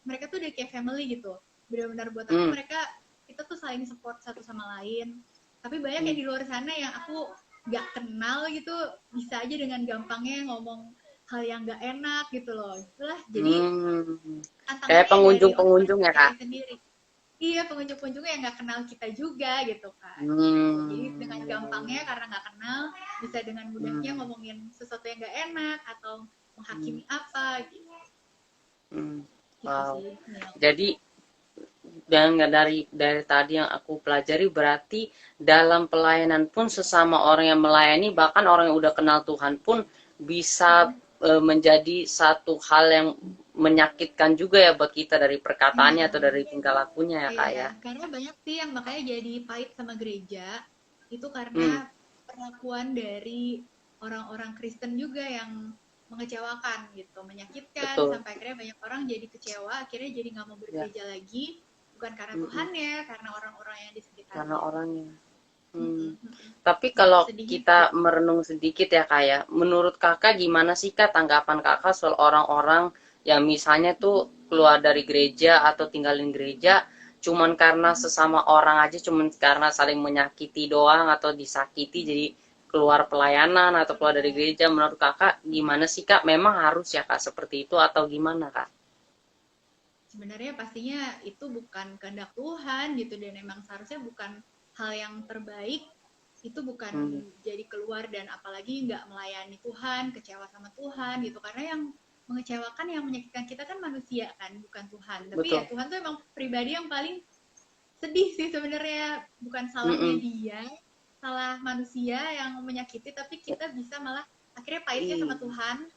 mereka tuh udah kayak family gitu, benar-benar buat aku mereka, kita tuh saling support satu sama lain. Tapi banyak yang di luar sana yang aku nggak kenal gitu, bisa aja dengan gampangnya ngomong hal yang nggak enak gitu loh. Itulah jadi kayak pengunjung-pengunjung ya Kak. Sendiri. Iya, pengunjung-pengunjungnya yang nggak kenal kita juga gitu kan. Jadi dengan gampangnya karena nggak kenal, bisa dengan mudahnya ngomongin sesuatu yang nggak enak atau menghakimi apa gitu. Wow. Jadi dan dari tadi yang aku pelajari, berarti dalam pelayanan pun sesama orang yang melayani, bahkan orang yang udah kenal Tuhan pun bisa menjadi satu hal yang menyakitkan juga ya buat kita dari perkataannya atau dari tingkah lakunya ya Kak ya. Karena banyak sih yang makanya jadi pahit sama gereja itu karena perlakuan dari orang-orang Kristen juga yang mengecewakan gitu, menyakitkan. Betul. Sampai akhirnya banyak orang jadi kecewa, akhirnya jadi nggak mau bergereja lagi, bukan karena Tuhannya, karena orang-orang yang di sekitarnya. Karena orangnya. Tapi kalau kita merenung sedikit ya Kak ya, menurut Kakak gimana sih Kak tanggapan Kakak soal orang-orang yang misalnya tuh keluar dari gereja atau tinggalin gereja cuman karena sesama orang aja, cuman karena saling menyakiti doang atau disakiti jadi keluar pelayanan atau keluar dari gereja. Menurut Kakak gimana sih Kak? Memang harus ya Kak seperti itu atau gimana Kak? Sebenarnya pastinya itu bukan kehendak Tuhan gitu, dan memang seharusnya bukan hal yang terbaik. Itu bukan jadi keluar dan apalagi nggak melayani Tuhan, kecewa sama Tuhan gitu. Karena yang mengecewakan, yang menyakitkan kita kan manusia kan, bukan Tuhan. Tapi ya Tuhan tuh emang pribadi yang paling sedih sih sebenarnya, bukan salahnya dia. salah manusia yang menyakiti, tapi kita bisa malah akhirnya pahitnya sama Tuhan,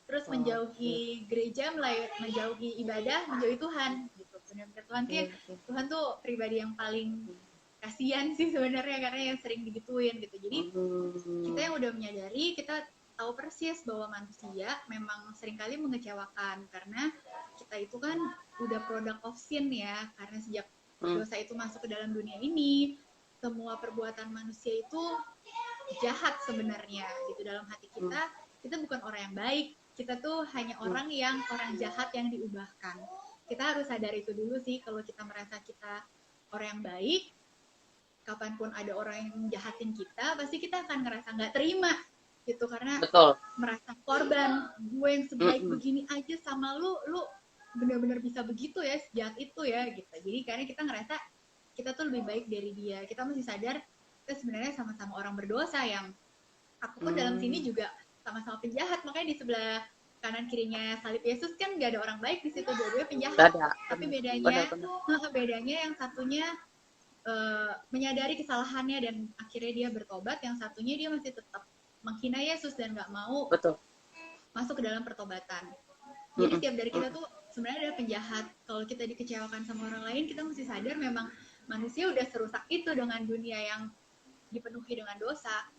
terus menjauhi gereja, menjauhi ibadah, menjauhi Tuhan gitu. Benar-benar Tuhan tuh pribadi yang paling kasihan sih sebenarnya, karena yang sering digituin gitu. Jadi kita yang udah menyadari, kita tahu persis bahwa manusia memang seringkali mengecewakan, karena kita itu kan udah produk of sin ya, karena sejak dosa itu masuk ke dalam dunia ini, semua perbuatan manusia itu jahat sebenarnya gitu. Dalam hati kita bukan orang yang baik, kita tuh hanya orang jahat yang diubahkan. Kita harus sadar itu dulu sih. Kalau kita merasa kita orang yang baik, kapanpun ada orang yang jahatin kita, pasti kita akan ngerasa nggak terima gitu, karena merasa korban. Gue yang sebaik begini aja sama lu benar-benar bisa begitu ya, sejahat itu ya gitu. Jadi karena kita ngerasa kita tuh lebih baik dari dia. Kita mesti sadar kita sebenarnya sama-sama orang berdosa, yang aku pun dalam sini juga sama-sama penjahat. Makanya di sebelah kanan kirinya salib Yesus kan nggak ada orang baik di situ, dua-duanya penjahat. Tapi bedanya yang satunya menyadari kesalahannya dan akhirnya dia bertobat, yang satunya dia masih tetap menghina Yesus dan nggak mau masuk ke dalam pertobatan. Jadi setiap dari kita tuh sebenarnya ada penjahat. Kalau kita dikecewakan sama orang lain, kita mesti sadar memang manusia udah serusak itu dengan dunia yang dipenuhi dengan dosa.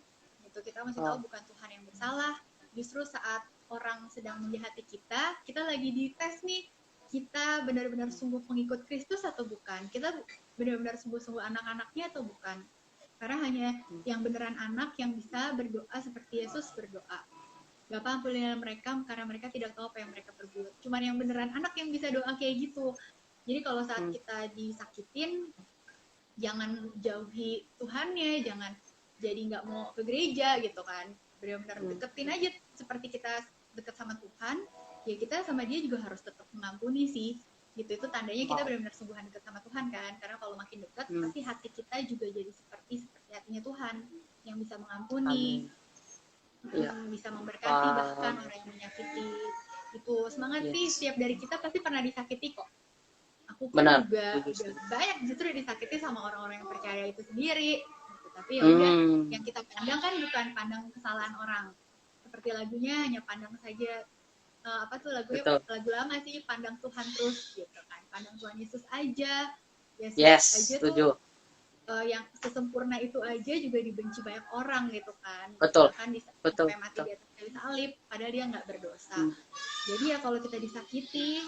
Gitu. Kita mesti tahu bukan Tuhan yang bersalah. Justru saat orang sedang menjahati kita lagi dites nih, kita benar-benar sungguh pengikut Kristus atau bukan? Kita benar-benar sungguh-sungguh anak-anaknya atau bukan? Karena hanya yang beneran anak yang bisa berdoa seperti Yesus berdoa. Bapa, ampunilah mereka karena mereka tidak tahu apa yang mereka perbuat. Cuman yang beneran anak yang bisa doa kayak gitu. Jadi kalau saat kita disakitin, jangan jauhi Tuhannya, jangan jadi nggak mau ke gereja gitu kan. Benar-benar deketin aja seperti kita dekat sama Tuhan, ya kita sama dia juga harus tetap mengampuni sih. Gitu, itu tandanya kita benar-benar sungguhan dekat sama Tuhan kan. Karena kalau makin dekat, pasti hati kita juga jadi seperti hatinya Tuhan, yang bisa mengampuni, bisa memberkati bahkan orang yang menyakiti. Itu semangat sih, setiap dari kita pasti pernah disakiti kok. Aku pun juga udah banyak justru disakiti sama orang-orang yang percaya itu sendiri gitu. Tapi ya udah, yang kita pandang kan bukan pandang kesalahan orang, seperti lagunya hanya pandang saja apa tuh lagunya, lagu lama sih, pandang Tuhan terus gitu kan, pandang Tuhan Yesus aja. Yesus aja tuh yang sesempurna itu aja juga dibenci banyak orang gitu kan, bahkan sampai mati di atas kayu salib padahal dia nggak berdosa. Jadi ya kalau kita disakiti,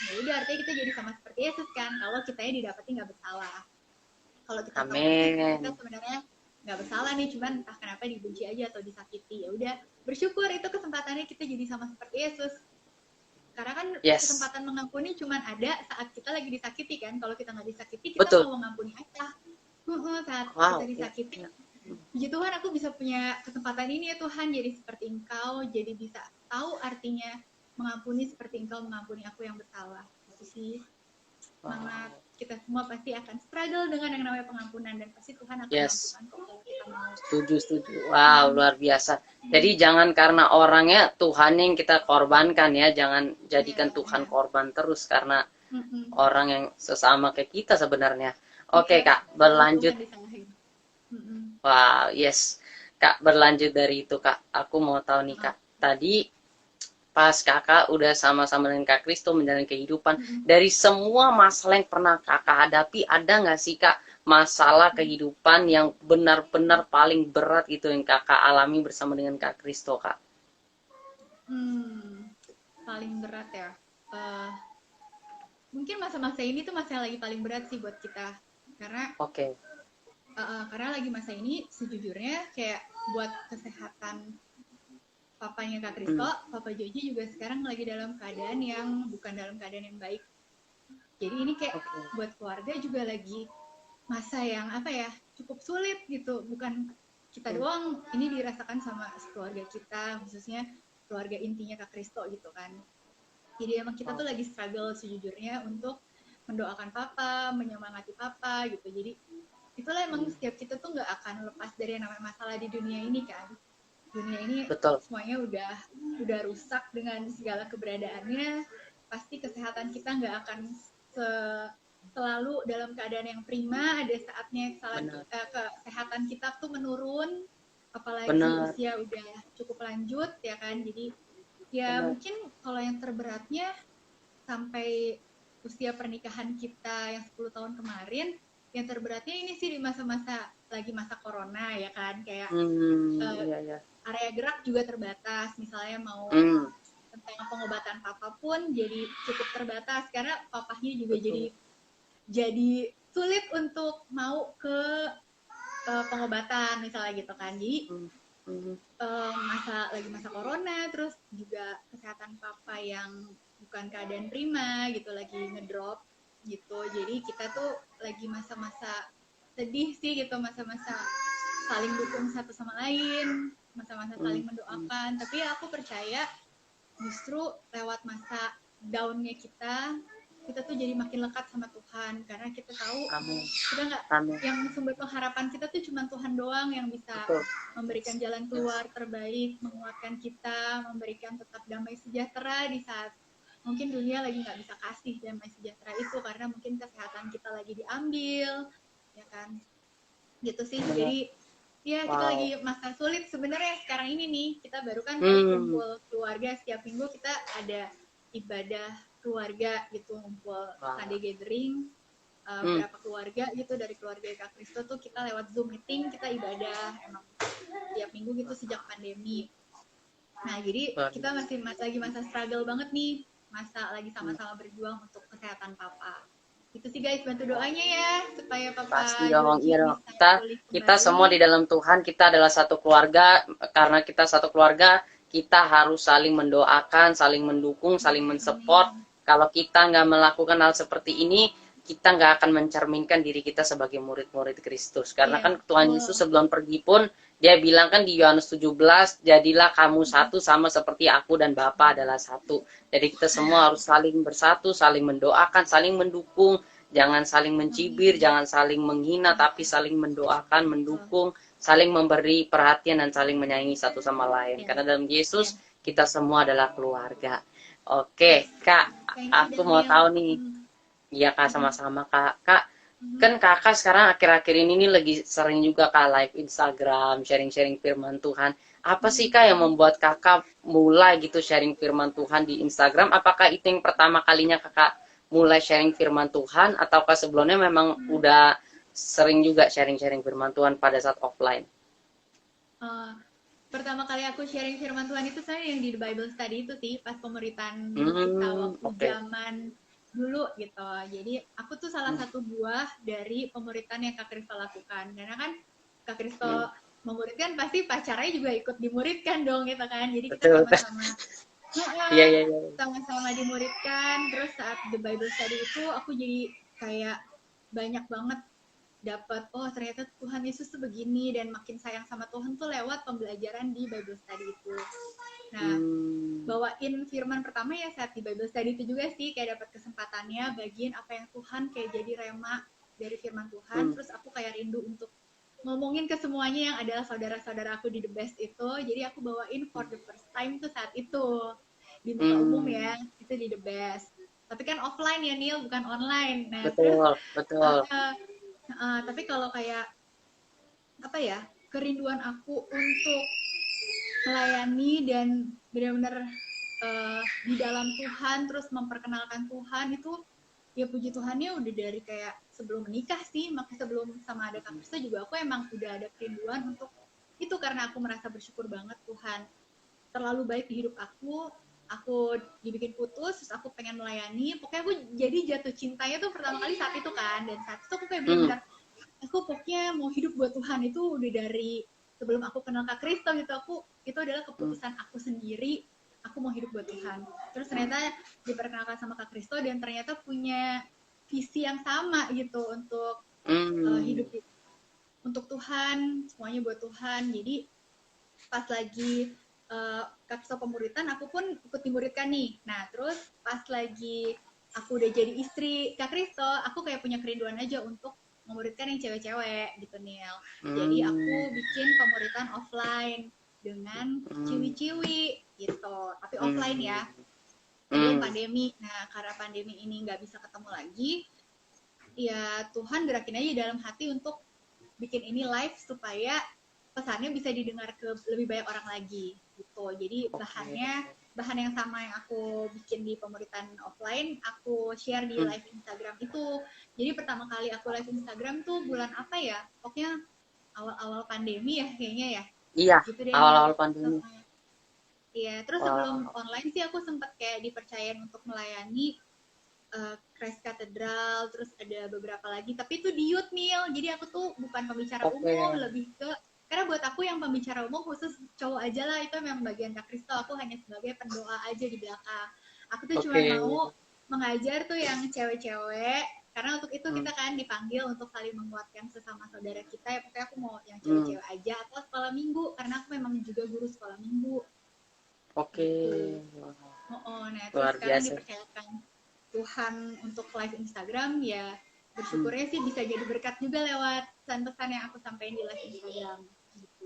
ya udah artinya kita jadi sama seperti Yesus kan, kalau kitanya didapati nggak bersalah. Kalau kita tahu kita sebenarnya nggak bersalah nih, cuman entah kenapa dibenci aja atau disakiti, ya udah bersyukur, itu kesempatannya kita jadi sama seperti Yesus. Karena kan kesempatan mengampuni cuman ada saat kita lagi disakiti kan. Kalau kita nggak disakiti, kita mau mengampuni aja. Saat kita disakiti, puji Tuhan aku bisa punya kesempatan ini ya Tuhan, jadi seperti Engkau, jadi bisa tahu artinya mengampuni seperti Engkau mengampuni aku yang bersalah. Itu sih semangat. Kita semua pasti akan struggle dengan yang namanya pengampunan, dan pasti Tuhan akan mengampunkan kalau kita mau. Setuju. Wow, luar biasa. Jadi jangan karena orangnya Tuhan yang kita korbankan ya, jangan jadikan Tuhan korban terus karena orang yang sesama kayak kita sebenarnya. Oke, Kak, berlanjut. Wow, yes. Kak, berlanjut dari itu, Kak. Aku mau tahu nih, Kak. Tadi pas kakak udah sama-sama dengan Kak Kristo menjalani kehidupan, dari semua masalah yang pernah kakak hadapi, ada nggak sih Kak masalah kehidupan yang benar-benar paling berat gitu yang kakak alami bersama dengan Kak Kristo, Kak? Paling berat ya, mungkin masa-masa ini tuh masa yang lagi paling berat sih buat kita, karena karena lagi masa ini sejujurnya kayak buat kesehatan papanya Kak Kristo, Papa Joji juga sekarang lagi dalam keadaan yang bukan dalam keadaan yang baik. Jadi ini kayak buat keluarga juga lagi masa yang apa ya, cukup sulit gitu. Bukan kita doang, ini dirasakan sama keluarga kita, khususnya keluarga intinya Kak Kristo gitu kan. Jadi emang kita tuh lagi struggle sejujurnya untuk mendoakan Papa, menyemangati Papa gitu. Jadi itulah emang setiap kita tuh nggak akan lepas dari yang namanya masalah di dunia ini kan. Dunia ini semuanya udah rusak dengan segala keberadaannya, pasti kesehatan kita nggak akan selalu dalam keadaan yang prima, ada saatnya benar, kesehatan kita tuh menurun, apalagi benar, usia udah cukup lanjut ya kan. Jadi ya benar. mungkin kalau yang terberatnya sampai usia pernikahan kita yang 10 tahun kemarin, yang terberatnya ini sih di masa-masa lagi masa corona ya kan, kayak Iya, iya. area gerak juga terbatas, misalnya mau Hmm, tentang pengobatan papa pun jadi cukup terbatas karena papahnya juga betul. jadi sulit untuk mau ke pengobatan misalnya gitu kan. Jadi Hmm, hmm, lagi masa corona, terus juga kesehatan papa yang bukan keadaan prima gitu, lagi ngedrop gitu. Jadi kita tuh lagi masa-masa sedih sih gitu, masa-masa saling dukung satu sama lain, masa-masa hmm, saling hmm. mendoakan. Tapi aku percaya justru lewat masa down-nya kita tuh jadi makin lekat sama Tuhan karena kita tahu Amin, kita nggak, amin, yang sumber pengharapan kita tuh cuma Tuhan doang yang bisa betul. memberikan jalan keluar terbaik, menguatkan kita, memberikan tetap damai sejahtera di saat mungkin dunia lagi nggak bisa kasih damai sejahtera itu karena mungkin kesehatan kita lagi diambil, ya kan? Gitu sih. Benar. Jadi ya kita Wow. lagi masa sulit sebenarnya sekarang ini nih. Kita baru kan tadi Hmm, kumpul keluarga, setiap minggu kita ada ibadah keluarga gitu, ngumpul wow. Sunday gathering, Hmm, berapa keluarga gitu dari keluarga Kak Kristo tuh kita lewat Zoom meeting, kita ibadah emang tiap minggu gitu sejak pandemi. Nah, jadi luar kita biasa. lagi masa struggle banget nih, masa lagi Hmm, sama-sama berjuang untuk kesehatan papa. Itu sih guys, bantu doanya ya supaya pasti papa dong, iya Georgie dong. bisa Kita pulih kita semua di kembali. dalam Tuhan, kita adalah satu keluarga. Karena kita satu keluarga, kita harus saling mendoakan, saling mendukung, saling mensupport. Amin. Kalau kita nggak melakukan hal seperti ini, kita nggak akan mencerminkan diri kita sebagai murid-murid Kristus. Karena Iya, kan Tuhan Yesus betul. sebelum pergi pun, dia bilang kan di Yohanes 17, jadilah kamu satu sama seperti aku dan Bapa adalah satu. Jadi kita semua harus saling bersatu, saling mendoakan, saling mendukung. Jangan saling mencibir, Amin. jangan saling menghina, Iya, tapi saling mendoakan, betul. mendukung, saling memberi perhatian dan saling menyayangi satu sama lain. Iya, Karena dalam iya. Yesus kita semua adalah keluarga. Yes. Oke, Kak, Thank you aku mau Daniel. tahu nih. Mm, Iya, Kak, mm, sama-sama, Kak. Kak, mm, kan Kakak sekarang akhir-akhir ini nih lagi sering juga Kak live Instagram, sharing-sharing firman Tuhan. Apa sih Kak yang mm. membuat Kakak mulai gitu sharing firman Tuhan di Instagram? Apakah itu yang pertama kalinya Kakak mulai sharing firman Tuhan ataukah sebelumnya memang udah sering juga sharing-sharing firman Tuhan pada saat offline? Uh, pertama kali aku sharing firman Tuhan itu saya yang di The Bible Study itu sih pas pemuritan kita waktu Oke. zaman dulu gitu. Jadi aku tuh salah Hmm, satu buah dari pemuritan yang Kak Kristo lakukan. Karena kan Kak Kristo hmm. memuridkan pasti pacarnya juga ikut dimuridkan dong gitu kan. Jadi kita Betul, betul. sama-sama Iya, iya, iya. sama-sama dimuridkan. Terus saat The Bible Study itu aku jadi kayak banyak banget dapat, oh ternyata Tuhan Yesus tuh begini, dan makin sayang sama Tuhan tuh lewat pembelajaran di Bible Study itu. Nah, Hmm, bawain firman pertama ya saat di Bible Study itu juga sih kayak dapat kesempatannya bagian apa yang Tuhan kayak jadi rema dari firman Tuhan. hmm, Terus aku kayak rindu untuk ngomongin ke semuanya yang adalah saudara-saudara aku di The Best itu. Jadi aku bawain for the first time tuh saat itu di muka umum hmm. ya, itu di The Best. Tapi kan offline ya Neil, bukan online. Nah, terus Betul, betul. uh, tapi kalau kayak apa ya, kerinduan aku untuk melayani dan benar-benar di dalam Tuhan terus memperkenalkan Tuhan itu, ya puji Tuhannya udah dari kayak sebelum menikah sih, maka sebelum sama ada Kak Krista juga aku emang udah ada kerinduan untuk itu karena aku merasa bersyukur banget Tuhan terlalu baik di hidup aku dibikin putus terus aku pengen melayani, pokoknya aku jadi jatuh cintanya tuh pertama kali saat itu kan, dan saat itu aku kayak Hmm, benar-benar aku pokoknya mau hidup buat Tuhan itu udah dari sebelum aku kenal Kak Kristo gitu. Aku itu adalah hmm, keputusan aku sendiri, aku mau hidup buat Tuhan. Terus ternyata diperkenalkan sama Kak Kristo dan ternyata punya visi yang sama gitu untuk hmm. hidup untuk Tuhan, semuanya buat Tuhan. Jadi pas lagi Kak Kristo pemuritan aku pun ikut dimuridkan nih. Nah terus pas lagi aku udah jadi istri Kak Kristo, aku kayak punya kerinduan aja untuk memuridkan yang cewek-cewek gitu Nil. Jadi aku Hmm, bikin pemuritan offline dengan hmm, ciwi-ciwi gitu, tapi offline ya hmm, sebelum hmm, pandemi. Nah karena pandemi ini nggak bisa ketemu lagi, ya Tuhan gerakin aja dalam hati untuk bikin ini live supaya pesannya bisa didengar ke lebih banyak orang lagi gitu. Jadi bahan yang sama yang aku bikin di pemuritan offline, aku share di live Instagram itu. Jadi pertama kali aku live Instagram tuh bulan apa ya? Pokoknya awal-awal pandemi ya kayaknya ya. Iya, Gitu deh. awal-awal pandemi. Iya, terus sebelum online sih aku sempat kayak dipercayain untuk melayani Christ Cathedral, terus ada beberapa lagi, tapi itu di youth meal, jadi aku tuh bukan pembicara umum, lebih ke, karena buat aku yang pembicara umum khusus cowok aja lah, itu memang bagian Kak Kristo, aku hanya sebagai pendoa aja di belakang. Aku tuh cuma mau mengajar tuh yang cewek-cewek, karena untuk itu kita kan dipanggil untuk saling menguatkan sesama saudara kita, ya pokoknya aku mau yang cewek-cewek aja, atau sekolah minggu, karena aku memang juga guru sekolah minggu. Nah terus sekarang dipercayakan Tuhan untuk live Instagram, ya bersyukurnya sih bisa jadi berkat juga lewat pesan-pesan yang aku sampaikan di live Instagram gitu.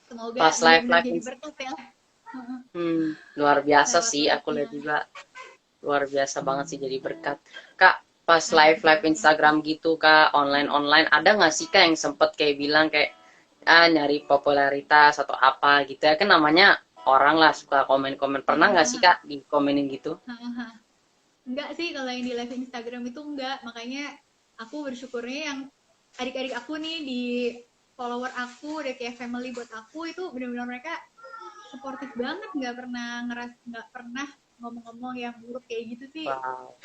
Semoga pas live jadi berkat ya. Luar biasa sih, aku lihat juga luar biasa banget sih jadi berkat. Kak, pas live Instagram gitu Kak, online ada nggak sih Kak yang sempet kayak bilang kayak nyari popularitas atau apa gitu ya, kan namanya orang lah suka komen-komen, pernah nggak sih Kak dikomenin gitu? Enggak sih, kalau yang di live Instagram itu enggak, makanya aku bersyukurnya yang adik-adik aku nih di follower aku, udah kayak family buat aku, itu benar-benar mereka suportif banget, nggak pernah ngomong-ngomong yang buruk kayak gitu sih.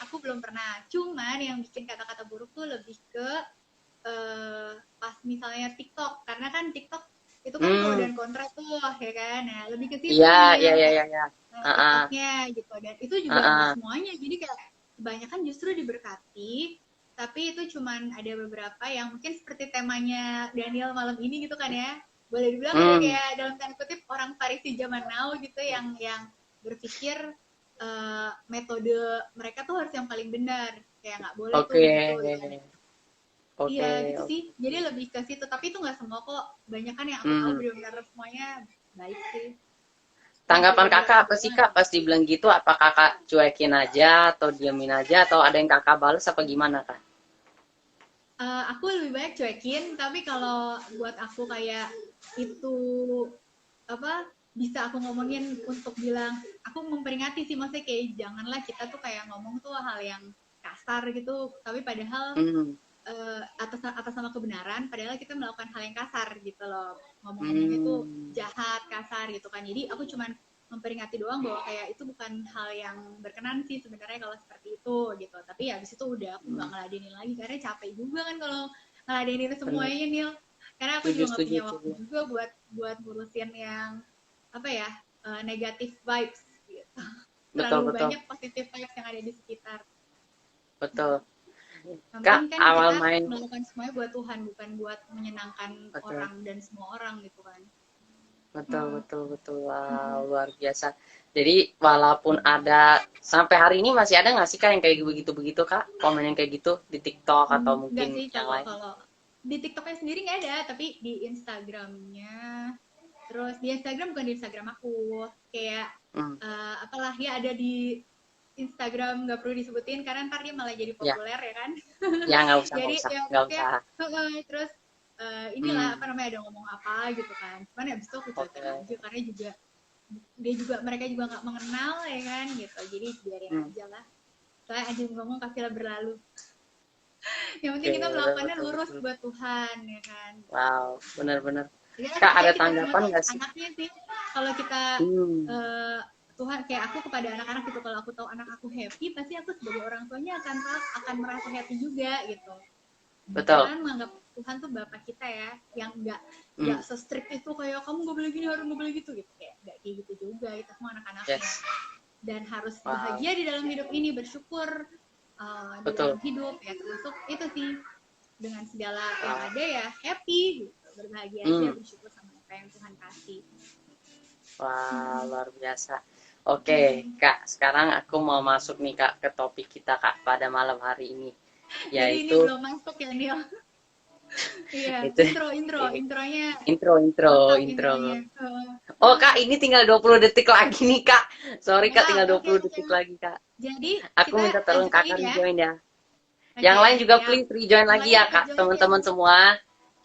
Aku belum pernah, cuman yang bikin kata-kata buruk tuh lebih ke pas misalnya TikTok, karena kan TikTok itu kan pro dan kontra tuh ya kan, nah lebih ke situ TikToknya gitu, dan itu juga nggak semuanya, jadi kayak kebanyakan justru diberkati, tapi itu cuman ada beberapa yang mungkin seperti temanya Daniel malam ini gitu kan ya, boleh dibilang udah kayak dalam tanda kutip orang Farisi zaman now gitu, yang berpikir metode mereka tuh harus yang paling benar, kayak nggak boleh tuh gitu. Iya gitu sih, jadi lebih ke situ, tapi itu nggak semua kok, banyak kan yang aku tahu benar-benar semuanya baik sih. Tanggapan kakak apa sih Kak pas dibilang gitu? Apa kakak cuekin aja atau diamin aja, atau ada yang kakak balas apa gimana Kak? Aku lebih banyak cuekin, tapi kalau buat aku kayak itu apa bisa aku ngomongin untuk bilang, aku memperingati sih, maksudnya kayak janganlah kita tuh kayak ngomong tuh hal yang kasar gitu, tapi padahal atas nama kebenaran, padahal kita melakukan hal yang kasar gitu loh, ngomong-ngomongnya itu jahat, kasar gitu kan. Jadi aku cuman memperingati doang bahwa kayak itu bukan hal yang berkenan sih sebenarnya kalau seperti itu gitu. Tapi ya abis itu udah aku nggak ngeladenin lagi, karena capek juga kan kalau ngeladenin semuanya Nil. Karena aku juga nggak punya waktu juga buat ngurusin yang apa ya, negatif vibes gitu. Terlalu banyak positif vibes yang ada di sekitar. Betul. Kak, kan awal kita main melakukan semuanya buat Tuhan, bukan buat menyenangkan orang dan semua orang gitu kan. Betul. Wow, luar biasa. Jadi walaupun ada, sampai hari ini masih ada nggak sih Kak yang kayak begitu-begitu Kak? Komen yang kayak gitu di TikTok atau mungkin sih, yang lain? Kalau di TikToknya sendiri nggak ada, tapi di Instagramnya. Terus di Instagram, bukan di Instagram aku. Kayak apalah ya, ada di Instagram, nggak perlu disebutin karena ntar dia malah jadi populer ya kan. Ya nggak usah. Jadi nggak usah. Terus inilah apa namanya, ada ngomong apa gitu kan. Cuman abis itu aku cuekin aja, karena juga mereka juga nggak mengenal ya kan gitu. Jadi biarin aja lah. Soalnya aja ngomong pastilah berlalu. Yang penting kita melakukannya lurus buat Tuhan ya kan. Wow, benar-benar. Kak, ada tanggapan nggak sih? Anaknya sih, kalau kita Tuhan, kayak aku kepada anak-anak gitu, kalau aku tahu anak aku happy, pasti aku sebagai orang tuanya akan merasa happy juga gitu. Betul. Karena menganggap Tuhan tuh Bapak kita ya, yang nggak se-strict itu kayak kamu nggak boleh gini, harus nggak boleh gitu, kayak nggak kayak gitu juga, itu semua anak-anaknya. Dan harus bahagia di dalam hidup ini, bersyukur di dalam hidup ya, termasuk itu sih, dengan segala yang ada ya happy gitu, berbahagia aja, bersyukur sama apa yang Tuhan kasih. Wah, luar biasa. Oke, Kak, sekarang aku mau masuk nih Kak ke topik kita Kak pada malam hari ini, yaitu. Jadi ini belum masuk ya Neil. Iya, intronya. Intro. Oh Kak, ini tinggal 20 detik lagi nih Kak. Sorry Kak, tinggal 20 detik lagi Kak. Jadi aku minta tolong Kakak join ya. Yang lain juga ya. please rejoin Yang lagi lain ya ikut Kak, join teman-teman ya. semua.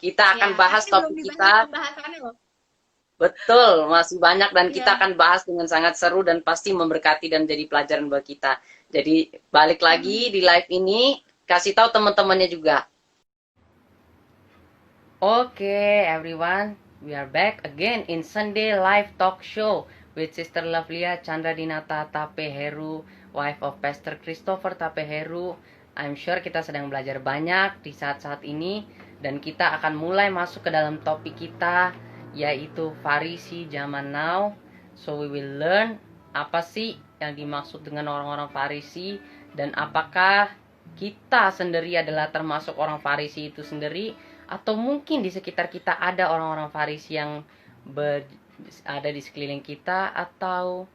Kita Ya, akan karena bahas ini belum topik dibahas kita. pembahasannya loh. Betul, masih banyak dan kita Iya. akan bahas dengan sangat seru dan pasti memberkati dan jadi pelajaran buat kita. Jadi balik lagi Amin. di live ini, kasih tahu teman-temannya juga. Okay, everyone, we are back again in Sunday Live Talk Show with Sister Lavlia Chandra Dinata Tapeheru, wife of Pastor Christopher Tapeheru. I'm sure kita sedang belajar banyak di saat-saat ini dan kita akan mulai masuk ke dalam topik kita, yaitu Farisi zaman now. So we will learn apa sih yang dimaksud dengan orang-orang Farisi dan apakah kita sendiri adalah termasuk orang Farisi itu sendiri, atau mungkin di sekitar kita ada orang-orang Farisi yang ada di sekeliling kita, atau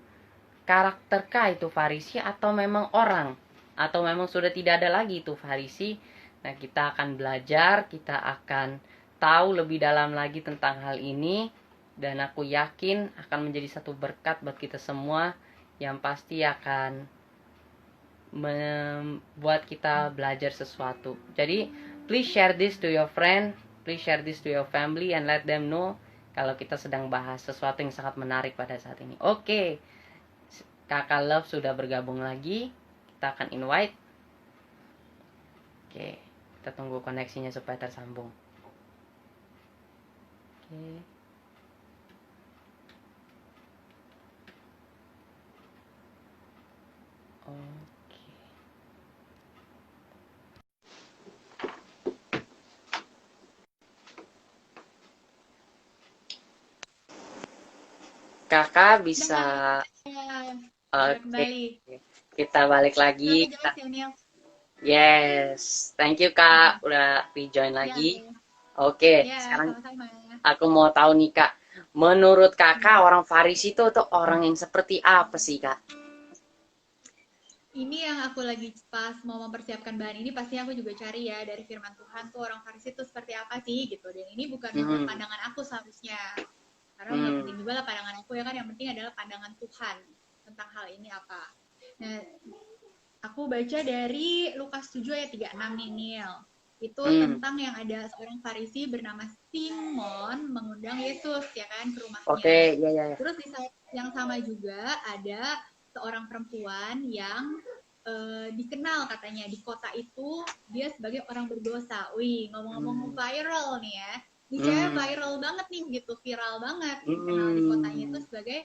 karakterkah itu Farisi, atau memang orang, atau memang sudah tidak ada lagi itu Farisi. Nah, kita akan belajar, kita akan tahu lebih dalam lagi tentang hal ini, dan aku yakin akan menjadi satu berkat buat kita semua yang pasti akan membuat kita belajar sesuatu. Jadi, please share this to your friend, please share this to your family, and let them know kalau kita sedang bahas sesuatu yang sangat menarik pada saat ini. Oke, Kakak Love sudah bergabung lagi. Kita akan invite. Oke, kita tunggu koneksinya supaya tersambung. Oke. Oke. Kakak bisa. Udah Oke, kembali. kita balik lagi. Suara jelas ya, Niel? Yes, thank you Kak udah rejoin lagi. Ya, Oke, ya, sekarang sama-sama. aku mau tahu nih Kak, menurut Kakak orang Farisi itu tuh orang yang seperti apa sih Kak? Ini yang aku lagi pas mau mempersiapkan bahan ini, pasti aku juga cari ya dari firman Tuhan tuh orang Farisi itu seperti apa sih gitu. Dan ini bukan menurut pandangan aku seharusnya, karena nggak penting juga lah pandangan aku ya kan, yang penting adalah pandangan Tuhan tentang hal ini apa. Nah, aku baca dari Lukas 7 ayat 36 nih, Niel. Itu tentang yang ada seorang Farisi bernama Simon mengundang Yesus ya kan ke rumahnya. Oke, ya. Terus di saat yang sama juga ada seorang perempuan yang dikenal katanya di kota itu dia sebagai orang berdosa. Wih, ngomong-ngomong viral nih ya. Di cewek viral banget nih gitu, viral banget. Dikenal di kotanya itu sebagai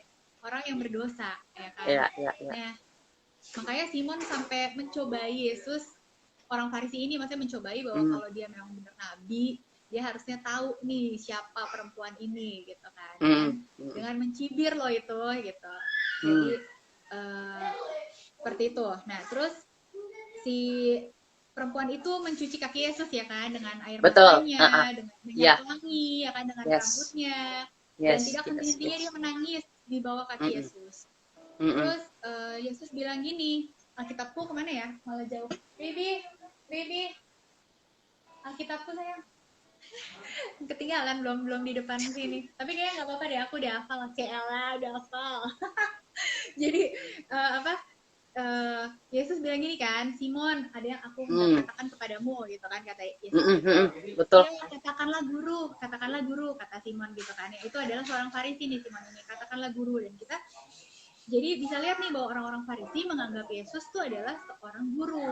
orang yang berdosa ya kan. Iya. Nah, makanya Simon sampai mencobai Yesus, orang Farisi ini maksudnya mencobai bahwa kalau dia memang benar nabi, dia harusnya tahu nih siapa perempuan ini gitu kan. Dengan mencibir loh itu gitu. Jadi seperti itu. Nah, terus si perempuan itu mencuci kaki Yesus ya kan dengan air matanya, dengan minyak wangi ya kan, dengan rambutnya. Dan tidak henti-hentinya dia menangis di bawah kaki Yesus. Terus Yesus bilang gini, Alkitabku kemana ya? Malah jauh. Baby, Alkitabku sayang. Ketinggalan belum di depan sini. Tapi kayaknya nggak apa-apa deh, aku udah hafal. Cela udah hafal. Jadi Yesus bilang gini kan, Simon, ada yang aku katakan kepadamu gitu kan, kata Yesus. Betul. Ya, katakanlah guru, kata Simon gitu kan. Ya, itu adalah seorang Farisi nih Simon ini, katakanlah guru. Dan kita jadi bisa lihat nih bahwa orang-orang Farisi menganggap Yesus itu adalah seorang guru.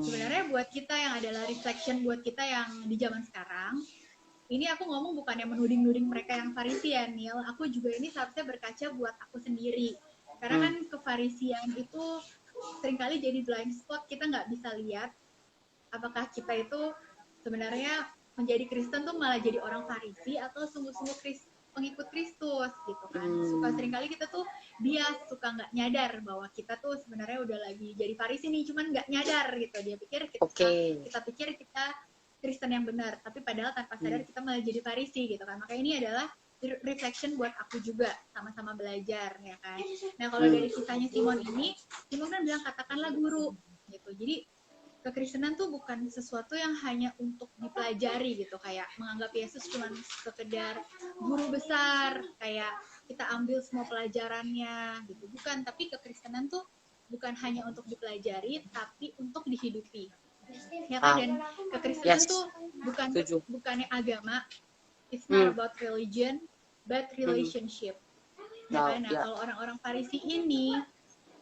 Sebenarnya buat kita yang adalah reflection buat kita yang di zaman sekarang, ini aku ngomong bukannya menuding-nuding mereka yang Farisi ya, Neil. Aku juga ini seharusnya berkaca buat aku sendiri. Karena kan kefarisian itu seringkali jadi blind spot, kita nggak bisa lihat apakah kita itu sebenarnya menjadi Kristen tuh malah jadi orang Farisi atau sungguh-sungguh pengikut Kristus gitu kan. Suka seringkali kita tuh bias, suka nggak nyadar bahwa kita tuh sebenarnya udah lagi jadi Farisi nih, cuman nggak nyadar gitu. Dia pikir kita pikir kita Kristen yang benar, tapi padahal tanpa sadar kita malah jadi Farisi gitu kan. Maka ini adalah reflection buat aku juga, sama-sama belajar ya kan. Nah, kalau dari kisahnya Simon ini, Simon kan bilang katakanlah guru gitu. Jadi kekristenan tuh bukan sesuatu yang hanya untuk dipelajari gitu, kayak menganggap Yesus cuma sekedar guru besar, kayak kita ambil semua pelajarannya gitu. Bukan, tapi kekristenan tuh bukan hanya untuk dipelajari, tapi untuk dihidupi. ya kan? Ah, Dan kekristenan yes, tuh setuju. bukannya agama, it's not Hmm, about religion but hmm, relationship, ya nah, kan? Nah, ya, kalau orang-orang Farisi ini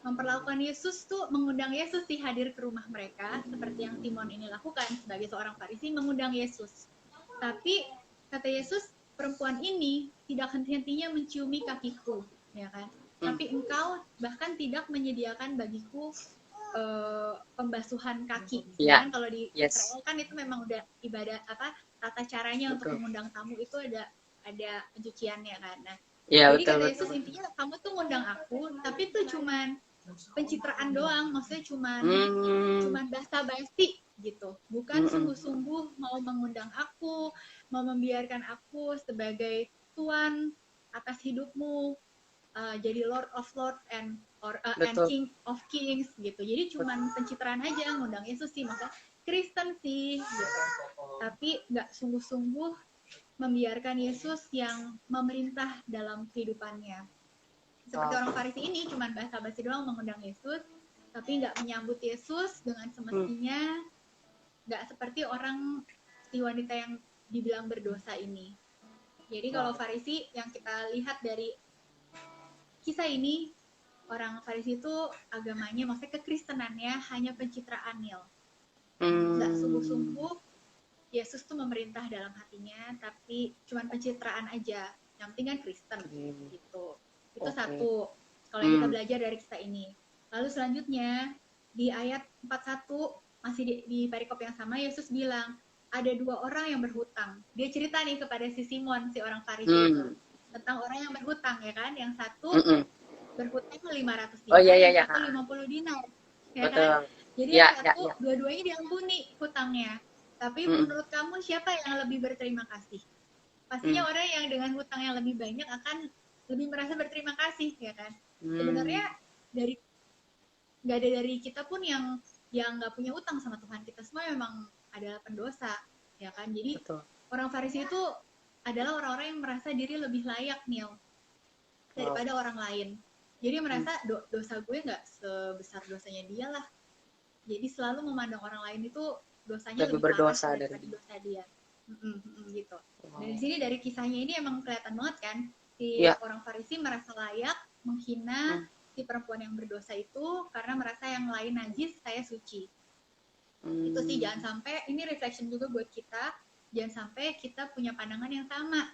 memperlakukan Yesus tuh, mengundang Yesus sih hadir ke rumah mereka seperti yang Simon ini lakukan sebagai seorang Farisi, mengundang Yesus. Tapi kata Yesus, perempuan ini tidak henti-hentinya menciumi kakiku, ya kan? hmm, Tapi engkau bahkan tidak menyediakan bagiku pembasuhan kaki, ya, sedangkan kalau di yes, Israel kan itu memang udah ibadah apa, tata caranya untuk betul. mengundang tamu itu ada pencuciannya kan. Nah, Iya, jadi betul, kata betul, Yesus, betul. intinya kamu tuh ngundang aku tapi itu cuman pencitraan doang, maksudnya cuman Hmm, cuman basa-basi gitu, bukan hmm, hmm, sungguh-sungguh mau mengundang aku, mau membiarkan aku sebagai tuan atas hidupmu, jadi Lord of Lords and betul, King of Kings gitu. Jadi cuman pencitraan aja ngundang Yesus sih, maka Kristen sih gitu. Tapi nggak sungguh-sungguh membiarkan Yesus yang memerintah dalam kehidupannya. Seperti wow. orang Farisi ini cuman basa-basi doang mengundang Yesus, tapi nggak menyambut Yesus dengan Hmm, semestinya, nggak seperti orang si wanita yang dibilang berdosa ini. Jadi kalau wow. Farisi yang kita lihat dari kisah ini, orang Farisi itu agamanya, maksudnya kekristenannya hanya pencitraan, Nil. Nggak Hmm, sungguh-sungguh Yesus tuh memerintah dalam hatinya, tapi cuman pencitraan aja. Yang penting kan Kristen oke, gitu. Itu oke. satu. Kalau yang kita Hmm, belajar dari kisah ini. Lalu selanjutnya di ayat 41 masih di perikop yang sama, Yesus bilang ada dua orang yang berhutang. Dia cerita nih kepada si Simon, si orang Farisi itu, hmm, tentang orang yang berhutang, ya kan? Yang hmm, satu hmm. berhutang 500 Oh, iya, dinar, iya, yang iya. satu 50 dinar, ya kan? Betul. Jadi Ya, yang ya, satu ya. dua-duanya diampuni hutangnya. Tapi Hmm, menurut kamu siapa yang lebih berterima kasih? hmm, Pastinya orang yang dengan hutang yang lebih banyak akan lebih merasa berterima kasih, ya kan? Sebenarnya hmm, dari nggak ada dari kita pun yang nggak punya utang sama Tuhan, kita semua memang adalah pendosa, ya kan? Jadi betul. orang Farisi itu adalah orang-orang yang merasa diri lebih layak, Neil, Wow. daripada orang lain. Jadi Hmm. merasa dosa gue nggak sebesar dosanya dia lah. Jadi selalu memandang orang lain itu dosanya Lebih lebih parah berdosa dari daripada dia. dosa dia. Gitu. Dan di Wow. sini dari kisahnya ini emang kelihatan banget kan, si Ya. orang Farisi merasa layak menghina Hmm, si perempuan yang berdosa itu karena merasa yang lain najis, saya suci. Itu sih, hmm, jangan sampai, ini reflection juga buat kita, jangan sampai kita punya pandangan yang sama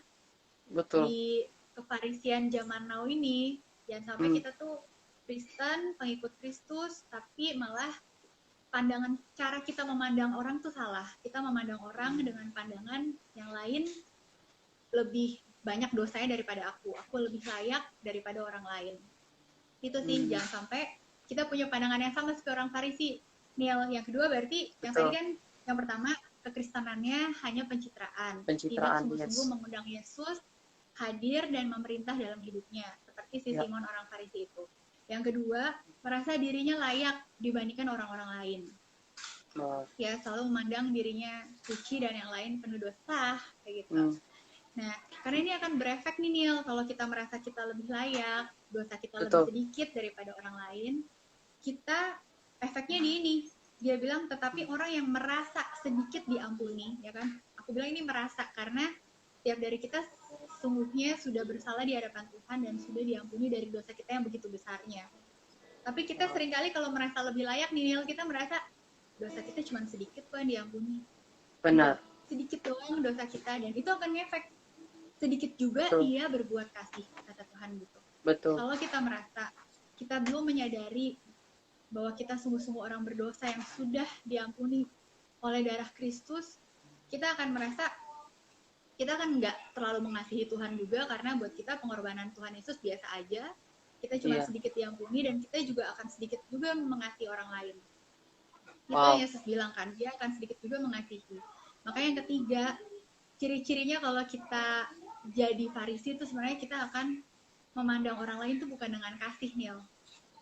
betul. di kefarisian zaman now ini. Jangan sampai Hmm, kita tuh Kristen, pengikut Kristus, tapi malah pandangan, cara kita memandang orang tuh salah. Kita memandang orang dengan pandangan yang lain, lebih banyak dosanya daripada aku lebih layak daripada orang lain. Itu sih, hmm, jangan sampai kita punya pandangan yang sama seperti orang Farisi. Neil, yang kedua berarti yang tadi betul. kan, yang pertama kekristenannya hanya pencitraan, tidak Pencitraan, sungguh-sungguh yes. mengundang Yesus hadir dan memerintah dalam hidupnya, seperti si Ya. Simon orang Farisi itu. Yang kedua, merasa dirinya layak dibandingkan orang-orang lain, Wow. ya selalu memandang dirinya suci dan yang lain penuh dosa, kayak gitu. Hmm, Nah, karena ini akan berefek nih, Nil, kalau kita merasa kita lebih layak, dosa kita lebih betul. sedikit daripada orang lain, kita efeknya di ini. Dia bilang, tetapi orang yang merasa sedikit diampuni, ya kan? Aku bilang ini merasa karena tiap dari kita sungguhnya sudah bersalah di hadapan Tuhan dan sudah diampuni dari dosa kita yang begitu besarnya. Tapi kita Wow. seringkali kalau merasa lebih layak nih, Nil, kita merasa dosa kita cuma sedikit kok yang diampuni. Enggak, Benar. sedikit doang dosa kita, dan itu akan ngefek. Sedikit juga Betul. ia berbuat kasih, kata Tuhan gitu. Betul. Kalau kita merasa kita belum menyadari bahwa kita sungguh-sungguh orang berdosa yang sudah diampuni oleh darah Kristus, kita akan merasa kita kan nggak terlalu mengasihi Tuhan juga, karena buat kita pengorbanan Tuhan Yesus biasa aja. Kita cuma Iya. sedikit diampuni dan kita juga akan sedikit juga mengasihi orang lain. Itu yang Wow. Yesus bilang kan, dia akan sedikit juga mengasihi. Makanya yang ketiga, ciri-cirinya kalau kita jadi Farisi itu sebenarnya kita akan memandang orang lain tuh bukan dengan kasih, Nil,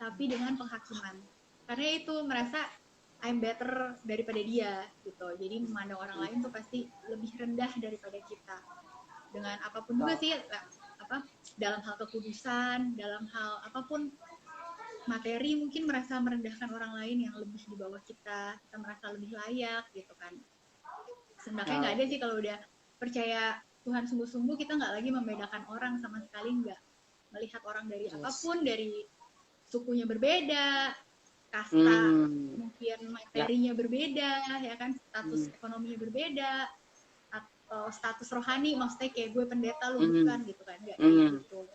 tapi dengan penghakiman. Karena itu merasa I'm better daripada dia gitu. Jadi memandang orang lain tuh pasti lebih rendah daripada kita. Dengan apapun juga Wow. sih, apa, dalam hal kekudusan, dalam hal apapun, materi mungkin merasa merendahkan orang lain yang lebih di bawah kita merasa lebih layak gitu kan. Sebenarnya nggak ada sih kalau udah percaya Tuhan sungguh-sungguh, kita nggak lagi membedakan orang sama sekali, nggak melihat orang dari apapun, dari sukunya berbeda, kasta mungkin materinya berbeda, ya kan, status ekonominya berbeda, atau status rohani, maksudnya kayak gue pendeta lu bukan gitu kan, nggak kayak gitu.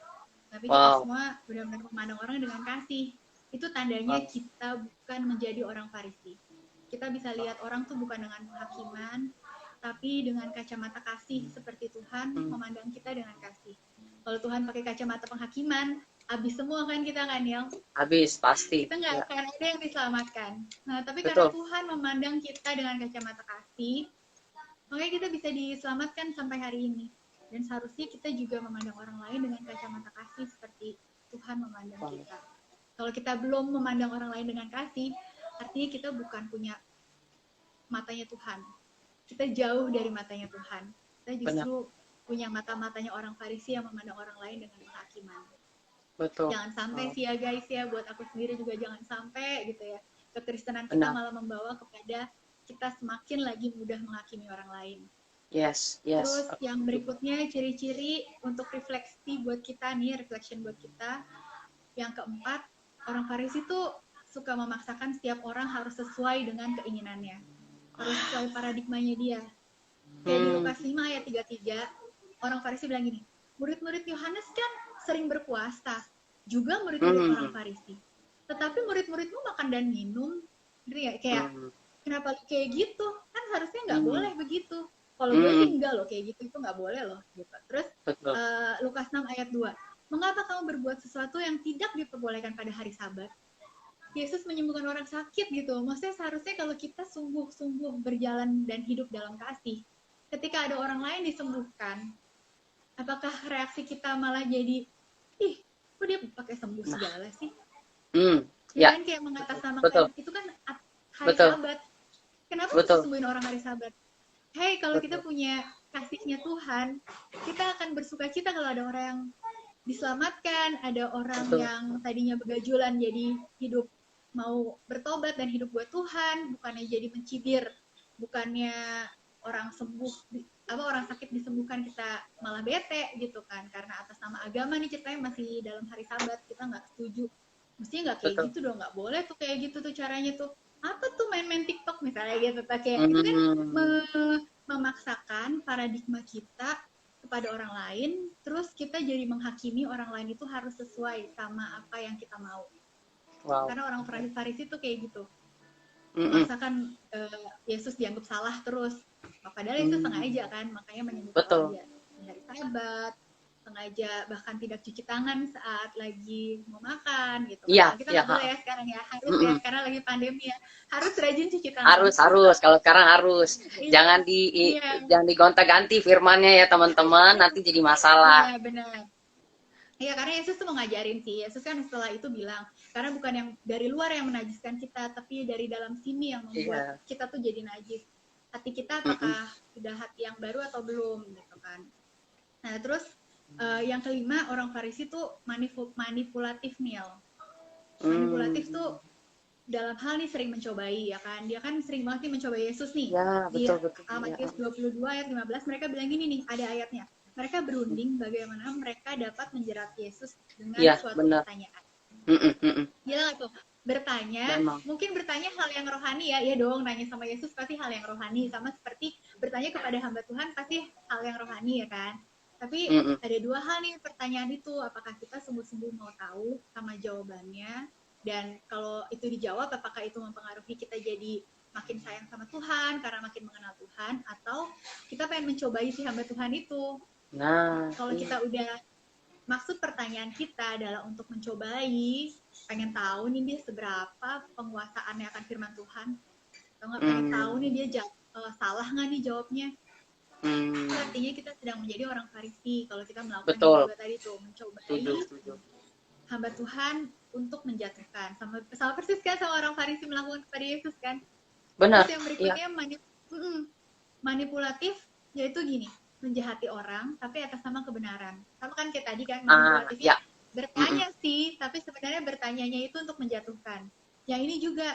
Tapi kita semua benar-benar memandang orang dengan kasih. Itu tandanya kita bukan menjadi orang Farisi. Kita bisa lihat orang tuh bukan dengan penghakiman, tapi dengan kacamata kasih, seperti Tuhan memandang kita dengan kasih. Kalau Tuhan pakai kacamata penghakiman, habis semua kan kita kan, yang habis pasti. Kita nggak akan ada yang diselamatkan. Nah, tapi karena Tuhan memandang kita dengan kacamata kasih, makanya kita bisa diselamatkan sampai hari ini. Dan seharusnya kita juga memandang orang lain dengan kacamata kasih seperti Tuhan memandang kita. Kalau kita belum memandang orang lain dengan kasih, artinya kita bukan punya matanya Tuhan. Kita jauh dari matanya Tuhan. Kita justru punya mata-matanya orang Farisi yang memandang orang lain dengan penghakiman. Betul. Jangan sampai sih ya guys ya, buat aku sendiri juga jangan sampai gitu ya. Kekristenan kita malah membawa kepada kita semakin lagi mudah menghakimi orang lain. Yes. Terus yang berikutnya, ciri-ciri untuk refleksi buat kita nih, reflection buat kita. Yang keempat, orang Farisi tuh suka memaksakan setiap orang harus sesuai dengan keinginannya. Harus sesuai paradigmanya dia. Kayak di Lukas 5 ayat 33, orang Farisi bilang gini, murid-murid Yohanes kan sering berpuasa, juga murid-murid orang Farisi. Tetapi murid-muridmu makan dan minum, kayak kenapa kayak gitu? Kan harusnya nggak boleh begitu. Kalau gue sih enggak loh, kayak gitu itu nggak boleh loh. Gitu. Terus Lukas 6 ayat 2, mengapa kamu berbuat sesuatu yang tidak diperbolehkan pada hari Sabat? Yesus menyembuhkan orang sakit gitu. Maksudnya seharusnya kalau kita sungguh-sungguh berjalan dan hidup dalam kasih, ketika ada orang lain disembuhkan, apakah reaksi kita malah jadi, ih, kok dia pakai sembuh segala sih? Ya kan, kayak mengatasnamakan, itu kan hari Sabat. Kenapa harus sembuhin orang hari Sabat? Hey, kalau kita punya kasihnya Tuhan, kita akan bersuka cita kalau ada orang yang diselamatkan, ada orang yang tadinya begajulan jadi hidup, mau bertobat dan hidup buat Tuhan, bukannya jadi mencibir, bukannya orang orang sakit disembuhkan kita malah bete gitu kan, karena atas nama agama nih ceritanya masih dalam hari Sabat, kita nggak setuju. Mestinya nggak kayak gitu dong, nggak boleh tuh kayak gitu tuh caranya tuh. Apa tuh main-main TikTok misalnya gitu, kayak itu kan memaksakan paradigma kita kepada orang lain, terus kita jadi menghakimi orang lain itu harus sesuai sama apa yang kita mau. Karena orang Farisi itu kayak gitu, memaksakan Yesus dianggap salah terus, padahal Yesus sengaja kan, makanya menyebutkan dia di hari Sabat, sengaja bahkan tidak cuci tangan saat lagi mau makan gitu. Kita nggak boleh ya sekarang ya, harus ya, karena lagi pandemi ya, harus rajin cuci tangan. Harus kalau sekarang harus. Jangan digonta-ganti firmannya ya teman-teman, nanti jadi masalah. Iya benar. Iya, karena Yesus tuh mau ngajarin sih. Yesus kan setelah itu bilang, karena bukan yang dari luar yang menajiskan kita, tapi dari dalam sini yang membuat kita tuh jadi najis. Hati kita apakah sudah hati yang baru atau belum gitu kan. Nah terus yang kelima, orang Farisi tuh manipulatif nih. Manipulatif tuh dalam hal nih sering mencobai, ya kan. Dia kan sering banget nih mencobai Yesus nih. Di Matius 22 ayat 15 mereka bilang gini nih, ada ayatnya. Mereka berunding bagaimana mereka dapat menjerat Yesus dengan suatu pertanyaan. Gila gak tuh? Bertanya, mungkin bertanya hal yang rohani ya. Iya dong, nanya sama Yesus pasti hal yang rohani. Sama seperti bertanya kepada hamba Tuhan pasti hal yang rohani ya kan. Tapi ada dua hal nih pertanyaan itu. Apakah kita sungguh-sungguh mau tahu sama jawabannya? Dan kalau itu dijawab, apakah itu mempengaruhi kita jadi makin sayang sama Tuhan karena makin mengenal Tuhan? Atau kita pengen mencobai si hamba Tuhan itu? Nah, kalau kita udah, maksud pertanyaan kita adalah untuk mencobai, pengen tahu nih dia seberapa penguasaannya akan firman Tuhan, atau nggak pengen tahu nih dia salah nggak nih jawabnya. Artinya kita sedang menjadi orang Farisi kalau kita melakukan juga tadi tuh, mencobai hamba Tuhan untuk menjatuhkan, sama persis kan sama orang Farisi melakukan kepada Yesus kan. Benar. Terus yang berikutnya manipulatif, yaitu gini, menjahati orang tapi atas nama kebenaran. Sama kan kayak tadi kan, manipulatifnya bertanya sih, tapi sebenarnya bertanyanya itu untuk menjatuhkan. Yang ini juga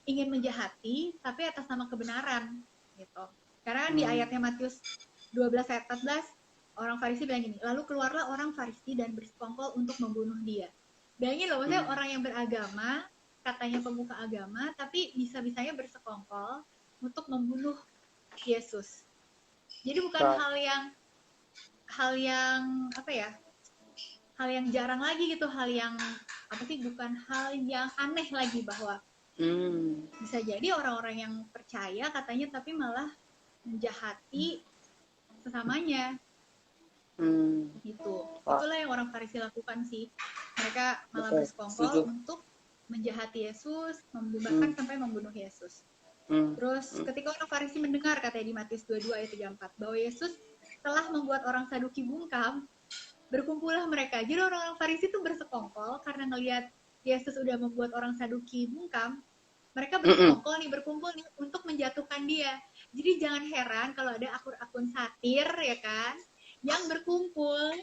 ingin menjahati, tapi atas nama kebenaran, gitu. Karena di ayatnya Matius 12 ayat 14, orang Farisi bilang gini, lalu keluarlah orang Farisi dan bersekongkol untuk membunuh dia. Bayangin loh, maksudnya orang yang beragama, katanya pemuka agama, tapi bisa-bisanya bersekongkol untuk membunuh Yesus. Jadi bukan hal yang apa ya? Hal yang jarang lagi gitu, hal yang apa sih? Bukan hal yang aneh lagi bahwa bisa jadi orang-orang yang percaya katanya tapi malah menjahati sesamanya. Gitu. Itulah yang orang Farisi lakukan sih. Mereka malah bersekongkol untuk menjahati Yesus, bahkan sampai membunuh Yesus. Terus ketika orang Farisi mendengar, katanya di Matius 22 ayat 34, bahwa Yesus telah membuat orang Saduki bungkam, berkumpullah mereka. Jadi orang-orang Farisi itu bersekongkol karena ngelihat Yesus udah membuat orang Saduki bungkam, mereka berkumpul nih untuk menjatuhkan dia. Jadi jangan heran kalau ada akun-akun satir ya kan, yang berkumpul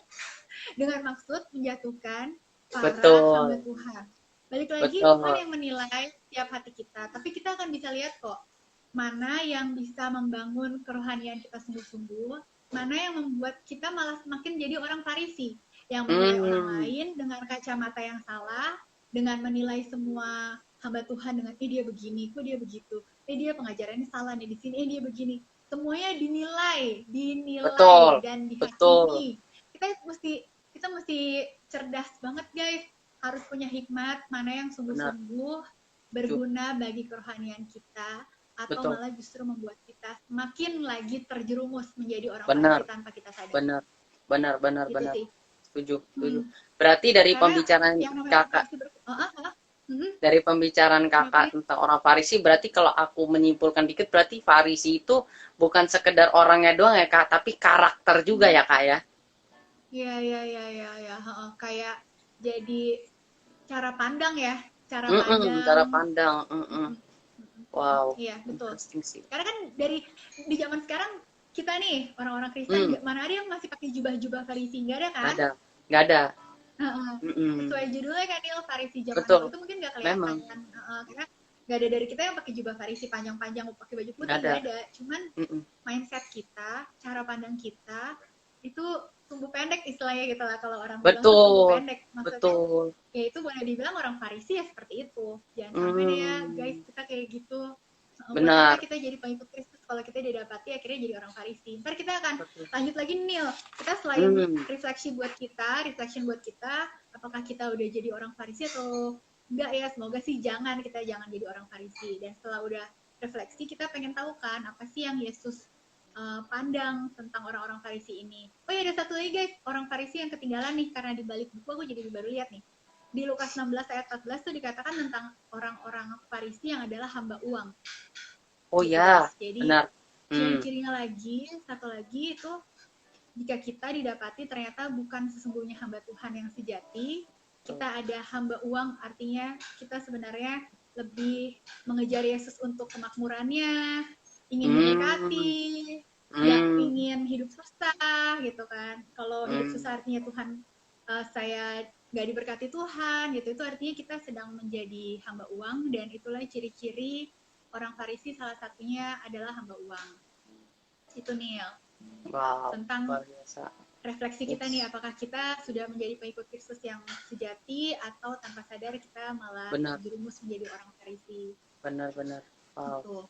dengan maksud menjatuhkan para hamba Tuhan. Balik lagi, bukan yang menilai tiap hati kita, tapi kita akan bisa lihat kok mana yang bisa membangun kerohanian kita sungguh-sungguh, mana yang membuat kita malah semakin jadi orang Farisi yang menilai orang lain dengan kacamata yang salah, dengan menilai semua hamba Tuhan dengan dia begini, kok dia begitu, dia pengajarannya salah nih di sini, dia begini. Semuanya dinilai dan dihakimi. Kita mesti cerdas banget guys, harus punya hikmat mana yang sungguh-sungguh berguna bagi kerohanian kita, atau malah justru membuat kita semakin lagi terjerumus menjadi orang Farisi tanpa kita sadar. Benar. Gitu setuju. Berarti dari pembicaraan kakak dari pembicaraan kakak tentang orang Farisi, berarti kalau aku menyimpulkan dikit, berarti Farisi itu bukan sekedar orangnya doang ya kak, tapi karakter juga ya kak ya? Iya. Kayak jadi cara pandang ya, cara pandang. Wow. Iya betul. Karena kan di zaman sekarang kita nih orang-orang Kristen, mana ada yang masih pakai jubah-jubah Farisi? Nggak ada kan? Nggak ada. Sesuai judulnya kan, Farisi zaman dulu itu mungkin nggak kelihatan kan, karena nggak ada dari kita yang pakai jubah Farisi panjang-panjang, pakai baju putih, nggak ada. Cuman mindset kita, cara pandang kita itu tumbuh pendek istilahnya gitu lah, kalau orang bilang tumbuh pendek, maksudnya ya itu boleh dibilang orang Farisi ya seperti itu. Jangan sampai deh ya guys kita kayak gitu. Benar. Kita jadi pengikut Kristus kalau kita didapati akhirnya jadi orang Farisi. Ntar kita akan lanjut lagi Nil. Kita selain reflection buat kita, apakah kita udah jadi orang Farisi atau enggak ya? Semoga sih kita jangan jadi orang Farisi. Dan setelah udah refleksi, kita pengen tahu kan apa sih yang Yesus pandang tentang orang-orang Farisi ini. Oh ya, ada satu lagi guys, orang Farisi yang ketinggalan nih, karena di balik buku aku jadi baru lihat nih. Di Lukas 16 ayat 14 tuh dikatakan tentang orang-orang Farisi yang adalah hamba uang. Oh ya, jadi, benar. Ciri-cirinya satu lagi itu, jika kita didapati ternyata bukan sesungguhnya hamba Tuhan yang sejati, kita ada hamba uang, artinya kita sebenarnya lebih mengejar Yesus untuk kemakmurannya, ingin mendekati, ingin hidup susah gitu kan. Kalau hidup susah artinya Tuhan, saya nggak diberkati Tuhan gitu, itu artinya kita sedang menjadi hamba uang, dan itulah ciri-ciri orang Farisi, salah satunya adalah hamba uang. Itu Neil. Wow, tentang refleksi kita nih, apakah kita sudah menjadi pengikut Kristus yang sejati atau tanpa sadar kita malah terjerumus menjadi orang Farisi. Benar. Wow.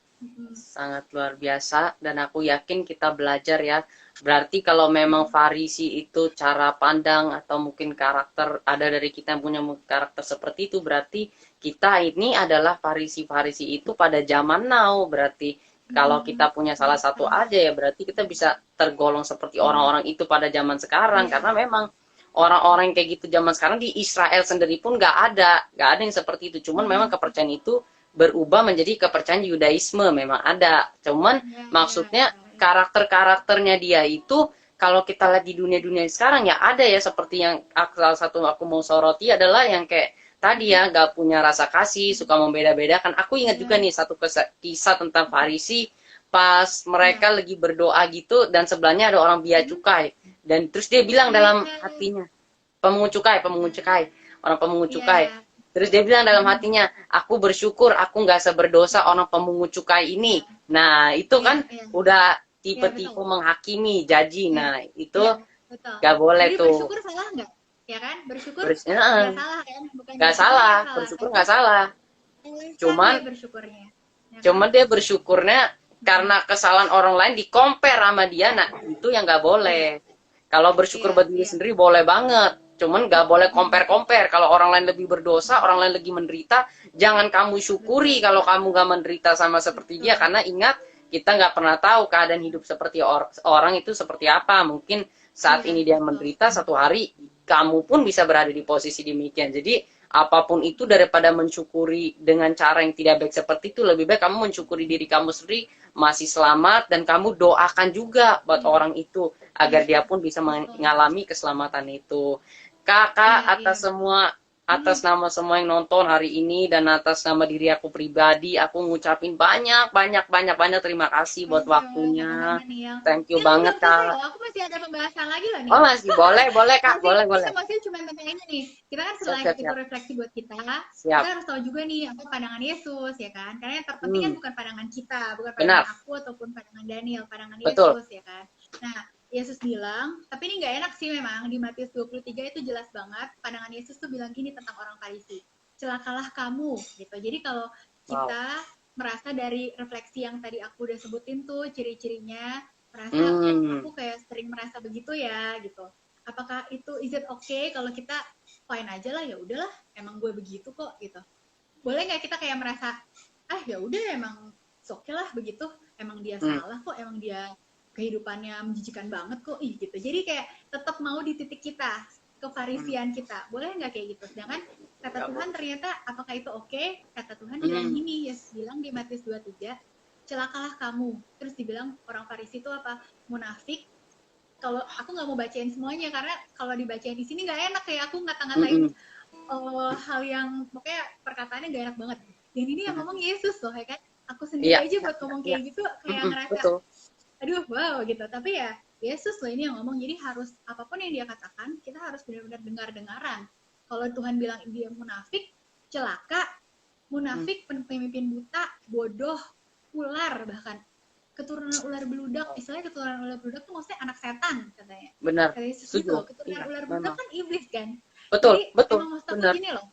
Sangat luar biasa, dan aku yakin kita belajar ya. Berarti kalau memang Farisi itu cara pandang atau mungkin karakter, ada dari kita yang punya karakter seperti itu, berarti kita ini adalah Farisi itu pada zaman now. Berarti kalau kita punya salah satu aja ya, berarti kita bisa tergolong seperti orang-orang itu pada zaman sekarang. Karena memang orang-orang kayak gitu zaman sekarang di Israel sendiri pun nggak ada yang seperti itu. Cuman memang kepercayaan itu berubah menjadi kepercayaan Yudaisme, memang ada. Cuman maksudnya karakternya dia itu, kalau kita lihat di dunia sekarang ya ada ya, seperti yang salah satu aku mau soroti adalah yang kayak tadi ya, gak punya rasa kasih, suka membeda-bedakan. Aku ingat juga nih satu kisah tentang Farisi, pas mereka lagi berdoa gitu, dan sebelahnya ada orang bea cukai, dan terus dia bilang dalam hatinya, pemungut cukai, orang pemungut cukai. Iya. Terus dia bilang dalam Mm-mm. hatinya, aku bersyukur aku nggak seberdosa orang pemungut cukai ini. Iya, Nah, itu iya, kan iya. udah Iya, betul. tipe-tipe menghakimi, jaji. Iya, Nah, itu iya, betul. nggak boleh Jadi tuh. bersyukur salah nggak? Ya kan? Bersyukur nggak Heeh, salah kan? Bukan nggak bersyukur salah, yang salah, bersyukur tapi nggak salah. olehkan Cuman dia bersyukurnya. Ya kan? Cuman dia bersyukurnya Mm-mm. karena kesalahan orang lain di compare sama dia, nah itu yang nggak boleh. Iya, Kalau bersyukur iya, buat diri iya. sendiri boleh banget. Cuman nggak boleh Mm-mm. compare-compare. Kalau orang lain lebih berdosa, orang lain lagi menderita, jangan kamu syukuri Betul, kalau kamu nggak menderita sama seperti dia. betul. Karena ingat, kita nggak pernah tahu keadaan hidup seperti orang itu seperti apa. Mungkin saat Iya, ini dia betul. menderita, satu hari kamu pun bisa berada di posisi demikian. Jadi apapun itu, daripada mensyukuri dengan cara yang tidak baik seperti itu, lebih baik kamu mensyukuri diri kamu sendiri masih selamat, dan kamu doakan juga buat Iya, orang itu agar iya, dia pun bisa betul. mengalami keselamatan itu. Kakak, Iya, iya. atas Mm. nama semua yang nonton hari ini dan atas nama diri aku pribadi, aku ngucapin banyak banyak banyak banyak terima kasih buat Thank you, waktunya. sama-sama nih yang. Thank you Ini aku banget, belum selesai Kak. loh. Aku masih ada pembahasan lagi loh Oh, nih. masih boleh, boleh, Kak. Masih Boleh, ini boleh. masih cuma tentang ini nih. Kita kan Siap, selain siap, itu siap. refleksi buat kita Siap. harus tahu juga nih apa pandangan Yesus ya kan. Karena yang terpenting kan Hmm, bukan pandangan kita, bukan pandangan benar. aku ataupun pandangan Daniel, pandangan Betul. Yesus ya kan. Nah, Yesus bilang, tapi ini nggak enak sih memang di Matius 23 itu jelas banget pandangan Yesus tuh bilang gini tentang orang Farisi. Celakalah kamu gitu. Jadi kalau Wow. kita merasa dari refleksi yang tadi aku udah sebutin tuh ciri-cirinya merasa Hmm, aku kayak sering merasa begitu ya gitu. Apakah itu is it okay kalau kita fine aja lah ya udahlah emang gue begitu kok gitu. Boleh nggak kita kayak merasa ah ya udah emang oke lah begitu emang dia hmm. salah kok emang dia kehidupannya menjijikan banget kok ih gitu. Jadi kayak tetap mau di titik kita kefarisian kita. Boleh nggak kayak gitu? Sedangkan kata Nggak Tuhan boleh. ternyata apakah itu oke? Kata Tuhan bilang Hmm, gini, Yesus bilang di Matius 23, celakalah kamu. Terus dibilang orang Farisi itu apa? Munafik. Kalau aku nggak mau bacain semuanya karena kalau dibacain di sini nggak enak kayak aku ngata-ngatain hmm, hal yang pokoknya perkataannya gak enak banget. Dan ini yang ngomong Yesus loh ya kan. Aku sendiri iya, aja iya, buat iya, ngomong iya. kayak gitu kayak Hmm, ngerasa betul. aduh wow gitu. Tapi ya Yesus loh ini yang ngomong. Jadi harus apapun yang dia katakan kita harus benar-benar dengar-dengaran. Kalau Tuhan bilang dia munafik, celaka, Hmm. munafik, pemimpin buta, bodoh, ular bahkan keturunan ular beludak, istilahnya keturunan ular beludak tuh maksudnya anak setan katanya. Benar. Kata Yesus gitu Setuju. loh, keturunan Iya, ular beludak memang. kan iblis kan. Betul, Jadi betul, emang maksud aku benar. gini loh,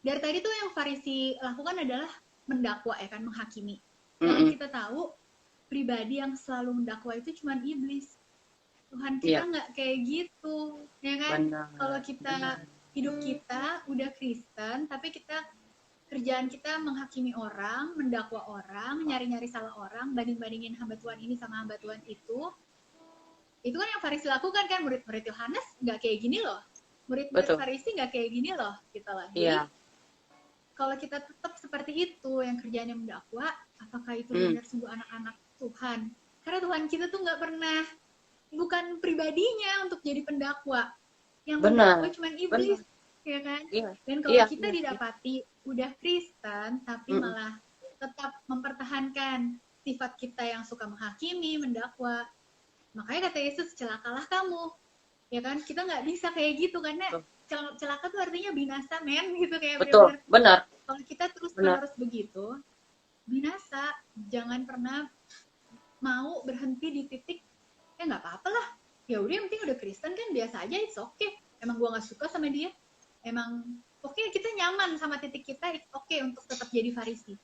dari tadi tuh yang Farisi lakukan adalah mendakwa ya kan, menghakimi. Sedangkan Hmm, kita tahu pribadi yang selalu mendakwa itu cuma iblis. Tuhan kita iya, nggak kayak gitu, ya kan? Kalau benar, kita benar. hidup kita udah Kristen, tapi kita kerjaan kita menghakimi orang, mendakwa orang, nyari-nyari salah orang, banding-bandingin hamba Tuhan ini sama hamba Tuhan itu kan yang Farisi lakukan kan, murid-murid Yohanes nggak kayak gini loh, murid-murid Betul. Farisi nggak kayak gini loh, gitu lah. Jadi Iya. kalau kita tetap seperti itu, yang kerjanya mendakwa, apakah itu Hmm, benar sungguh anak-anak Tuhan? Karena Tuhan kita tuh nggak pernah, bukan pribadinya untuk jadi pendakwa. Yang mendakwa benar, cuma benar. iblis, ya kan? Iya, Dan kalau iya, kita iya, iya. didapati udah Kristen, tapi Hmm, malah tetap mempertahankan sifat kita yang suka menghakimi, mendakwa, makanya kata Yesus, celakalah kamu. Ya kan? Kita nggak bisa kayak gitu, karena betul, celaka tuh artinya binasa, men. Gitu, kayak betul, bener-bener benar, kalau kita benar. terus-menerus begitu, binasa. Jangan pernah mau berhenti di titik, ya nggak apa-apa lah. Ya udah, yang penting udah Kristen kan biasa aja, it's okay. Emang gua nggak suka sama dia, emang oke kita nyaman sama titik kita, it's okay untuk tetap jadi Farisi.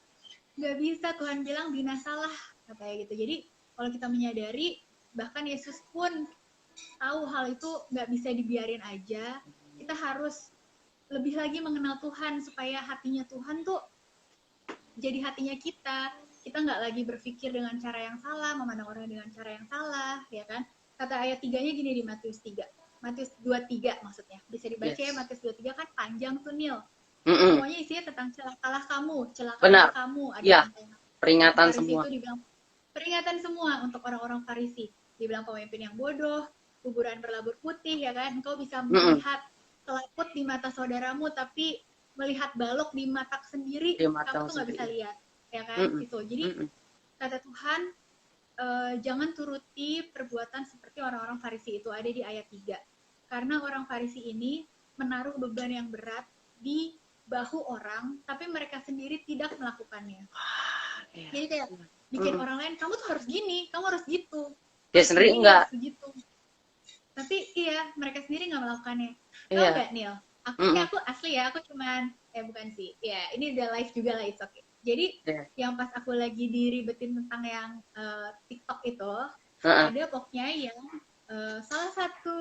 Nggak bisa, Tuhan bilang binasalah katanya gitu. Jadi kalau kita menyadari, bahkan Yesus pun tahu hal itu nggak bisa dibiarin aja. Kita harus lebih lagi mengenal Tuhan supaya hatinya Tuhan tuh jadi hatinya kita. Kita nggak lagi berpikir dengan cara yang salah, memandang orang dengan cara yang salah, ya kan? Kata ayat 3-nya gini di Matius 3. Matius 23 maksudnya. Bisa dibaca ya, Yes. Matius 23 kan panjang tuh, Nil. Hmm, Semuanya isinya tentang celakalah kamu, celakalah benar. kamu. Ada Iya, tentang peringatan Farisi semua. itu dibilang peringatan semua untuk orang-orang Farisi. Dibilang pemimpin yang bodoh, kuburan berlabur putih, ya kan? Engkau bisa Hmm, melihat selaput di mata saudaramu, tapi melihat balok di mata sendiri, di kamu mata tuh nggak bisa sendiri. lihat, ya kan? Hmm, Gitu. Jadi hmm, kata Tuhan, jangan turuti perbuatan seperti orang-orang Farisi itu, ada di ayat 3. karena orang Farisi ini menaruh beban yang berat di bahu orang, tapi mereka sendiri tidak melakukannya. Iya. Jadi kayak bikin orang lain, kamu tuh harus gini, kamu harus gitu, Dia harus sendiri begini, enggak. harus begitu. Tapi iya, mereka sendiri nggak melakukannya. Tahu Iya. nggak, Neil? Aku asli ya, aku cuman, bukan sih, ya ini udah live juga lah, it's okay. Jadi Iya. yang pas aku lagi diribetin tentang yang TikTok itu, Heeh. ada pokoknya yang salah satu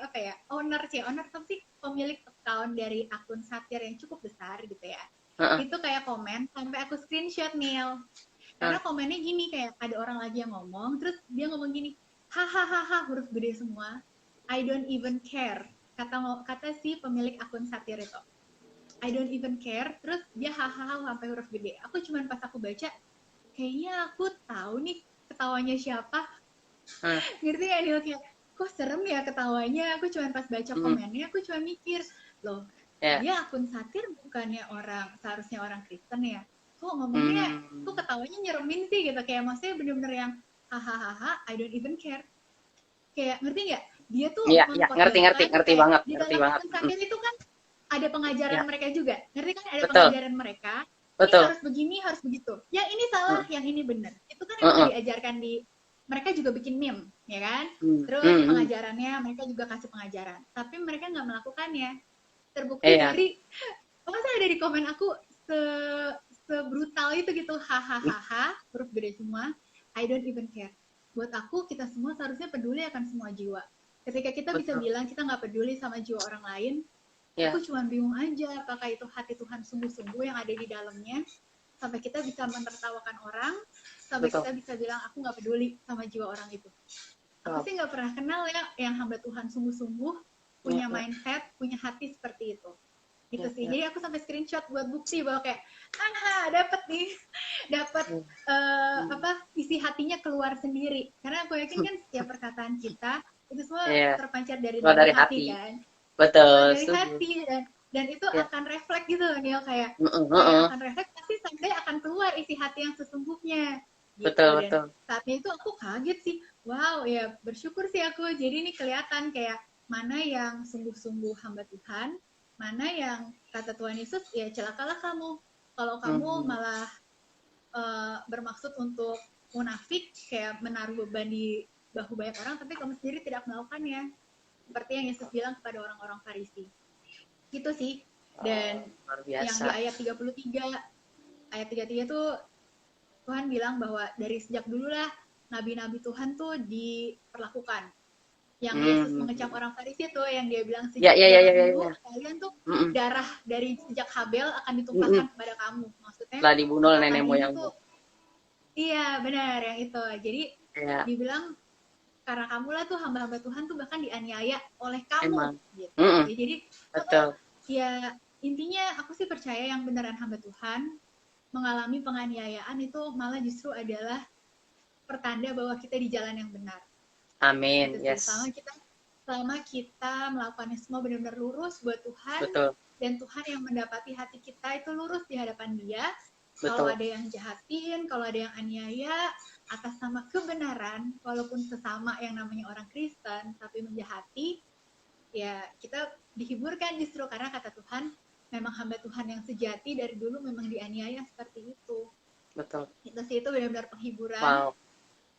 apa ya, owner apa sih, pemilik account dari akun satir yang cukup besar gitu ya. Heeh. Itu kayak komen sampai aku screenshot, Neil. Karena komennya gini, kayak ada orang lagi yang ngomong, terus dia ngomong gini, hahaha, huruf gede semua, I don't even care, kata si pemilik akun satir itu, I don't even care, terus dia hahaha sampai huruf gede. Aku cuman pas aku baca, kayaknya aku tahu nih ketawanya siapa. Ngerti gak nih, kayak kok serem ya ketawanya. Aku cuman pas baca komennya, aku cuma mikir, loh, dia akun satir bukannya seharusnya orang Kristen ya, kok ngomongnya kok ketawanya nyeremin sih gitu, kayak maksudnya bener-bener yang hahaha, I don't even care. Kayak ngerti nggak? Dia tuh ngerti banget. Di dalam akun satir itu kan ada pengajaran mereka juga. Ngerti kan, ada pengajaran mereka. Ini harus begini, harus begitu. Yang ini salah, yang ini benar. Itu kan yang diajarkan di, mereka juga bikin meme, ya kan? Terus pengajarannya mereka juga kasih pengajaran. Tapi mereka nggak melakukannya. Terbukti dari, masa ada di komen aku sebrutal itu gitu, hahaha, huruf gede semua, I don't even care. Buat aku, kita semua seharusnya peduli akan semua jiwa. Ketika kita bisa bilang kita nggak peduli sama jiwa orang lain, aku cuma bingung aja apakah itu hati Tuhan sungguh-sungguh yang ada di dalamnya, sampai kita bisa menertawakan orang, sampai kita bisa bilang aku nggak peduli sama jiwa orang itu. Aku sih nggak pernah kenal ya yang hamba Tuhan sungguh-sungguh, punya mindset, punya hati seperti itu. Gitu sih. Jadi aku sampai screenshot buat bukti bahwa kayak, dapet nih, isi hatinya keluar sendiri. Karena aku yakin kan setiap perkataan kita itu semua terpancar dari dalam hati kan. Betul. Dari hati, dan itu akan refleks gitu loh, Neil, kayak akan refleks, pasti sampai akan keluar isi hati yang sesungguhnya. Gitu. Betul. Saatnya itu aku kaget sih. Wow, ya bersyukur sih aku. Jadi ini kelihatan kayak mana yang sungguh-sungguh hamba Tuhan, mana yang kata Tuhan Yesus, ya celakalah kamu kalau kamu malah bermaksud untuk munafik, kayak menaruh beban di bahu banyak orang, tapi kamu sendiri tidak melakukannya, seperti yang Yesus bilang kepada orang-orang Farisi. Gitu sih. Dan yang di ayat 33 tuh Tuhan bilang bahwa dari sejak dululah nabi-nabi Tuhan tuh diperlakukan. Yang Yesus mengecam orang Farisi tuh, yang dia bilang sejak dulu kalian tuh darah dari sejak Habel akan ditumpahkan kepada kamu. Maksudnya setelah dibunuh nenek moyangmu. Iya, benar yang itu. Jadi dibilang karena kamulah tuh hamba-hamba Tuhan tuh bahkan dianiaya oleh kamu. Gitu. Jadi ya intinya aku sih percaya yang beneran hamba Tuhan mengalami penganiayaan itu malah justru adalah pertanda bahwa kita di jalan yang benar. Amin. Gitu. Yes. Selama kita melakukannya semua benar-benar lurus buat Tuhan. Betul. Dan Tuhan yang mendapati hati kita itu lurus di hadapan Dia. Kalau ada yang jahatin, kalau ada yang aniaya atas nama kebenaran, walaupun sesama yang namanya orang Kristen tapi menjahati, ya kita dihiburkan justru karena kata Tuhan, memang hamba Tuhan yang sejati dari dulu memang dianiaya seperti itu. Betul. Itu benar-benar penghiburan. Wow.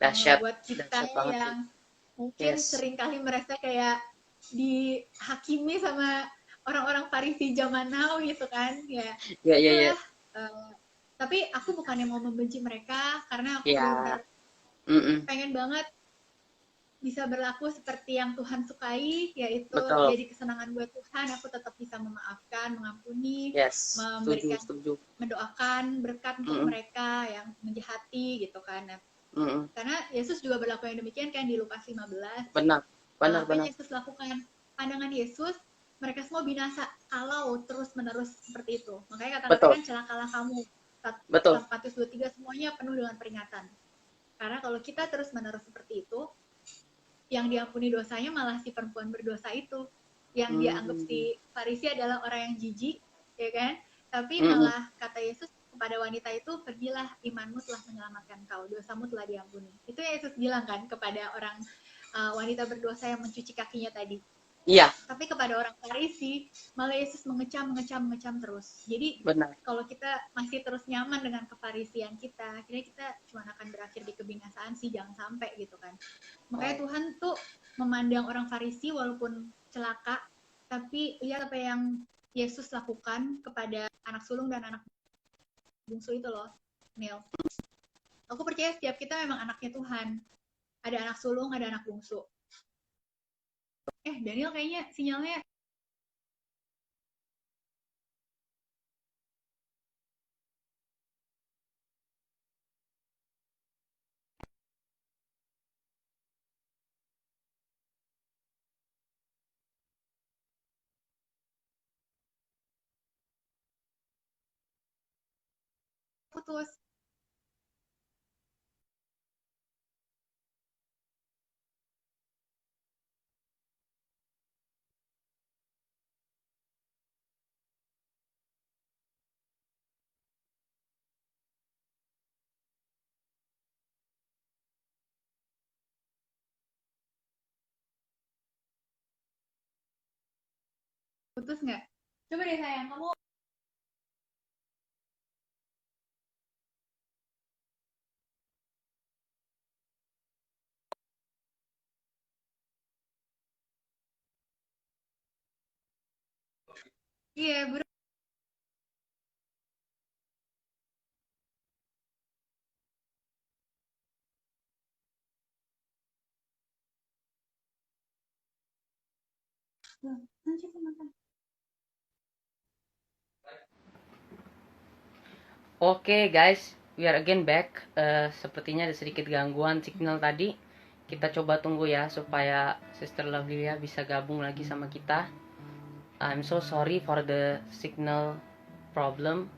Dahsyat. Buat kita yang mungkin seringkali merasa kayak dihakimi sama orang-orang Farisi zaman now gitu kan, ya. Iya. Tapi aku bukannya mau membenci mereka, karena aku benar-benar pengen banget bisa berlaku seperti yang Tuhan sukai, yaitu jadi kesenangan buat Tuhan. Aku tetap bisa memaafkan, mengampuni, memberikan, mendoakan berkat untuk mereka yang menjahati gitu kan. Karena Yesus juga berlaku yang demikian kan di Lukas 15. Benar. Apa yang Yesus lakukan? Pandangan Yesus, mereka semua binasa kalau terus-menerus seperti itu. Makanya kata-kata kan celakalah kamu. Matius 23 semuanya penuh dengan peringatan. Karena kalau kita terus-menerus seperti itu, yang diampuni dosanya malah si perempuan berdosa itu. Yang dia anggap si Farisi adalah orang yang jijik, ya kan? Tapi malah kata Yesus kepada wanita itu, pergilah, imanmu telah menyelamatkan kau, dosamu telah diampuni. Itu yang Yesus bilang kan kepada orang wanita berdosa yang mencuci kakinya tadi. Iya, Tapi kepada orang Farisi, malah Yesus mengecam terus. Jadi benar. kalau kita masih terus nyaman dengan kefarisian kita, akhirnya kita cuma akan berakhir di kebinasaan sih, jangan sampai gitu kan. Makanya Tuhan tuh memandang orang Farisi walaupun celaka, tapi lihat apa yang Yesus lakukan kepada anak sulung dan anak bungsu itu loh, Neil. Aku percaya setiap kita memang anaknya Tuhan. Ada anak sulung, ada anak bungsu. Daniel kayaknya sinyalnya putus. Putus nggak? Coba deh sayang, kamu. Iya, bro. Nanti aku makan. Oke guys, we are again back. Sepertinya ada sedikit gangguan signal tadi. Kita coba tunggu ya supaya Sister Lovely bisa gabung lagi sama kita. I'm so sorry for the signal problem.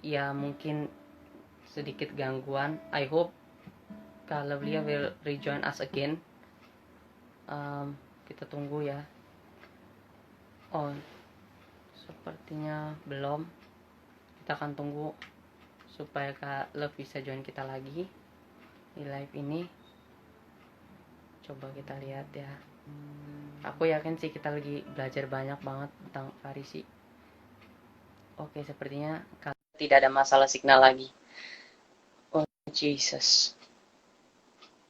Ya mungkin sedikit gangguan. I hope Kak Lovely will rejoin us again. Kita tunggu ya. Oh, sepertinya belum. Kita akan tunggu supaya Kak Love bisa join kita lagi di live ini. Coba kita lihat ya. Aku yakin sih kita lagi belajar banyak banget tentang Farisi. Oke, sepertinya tidak ada masalah signal lagi. Oh Jesus.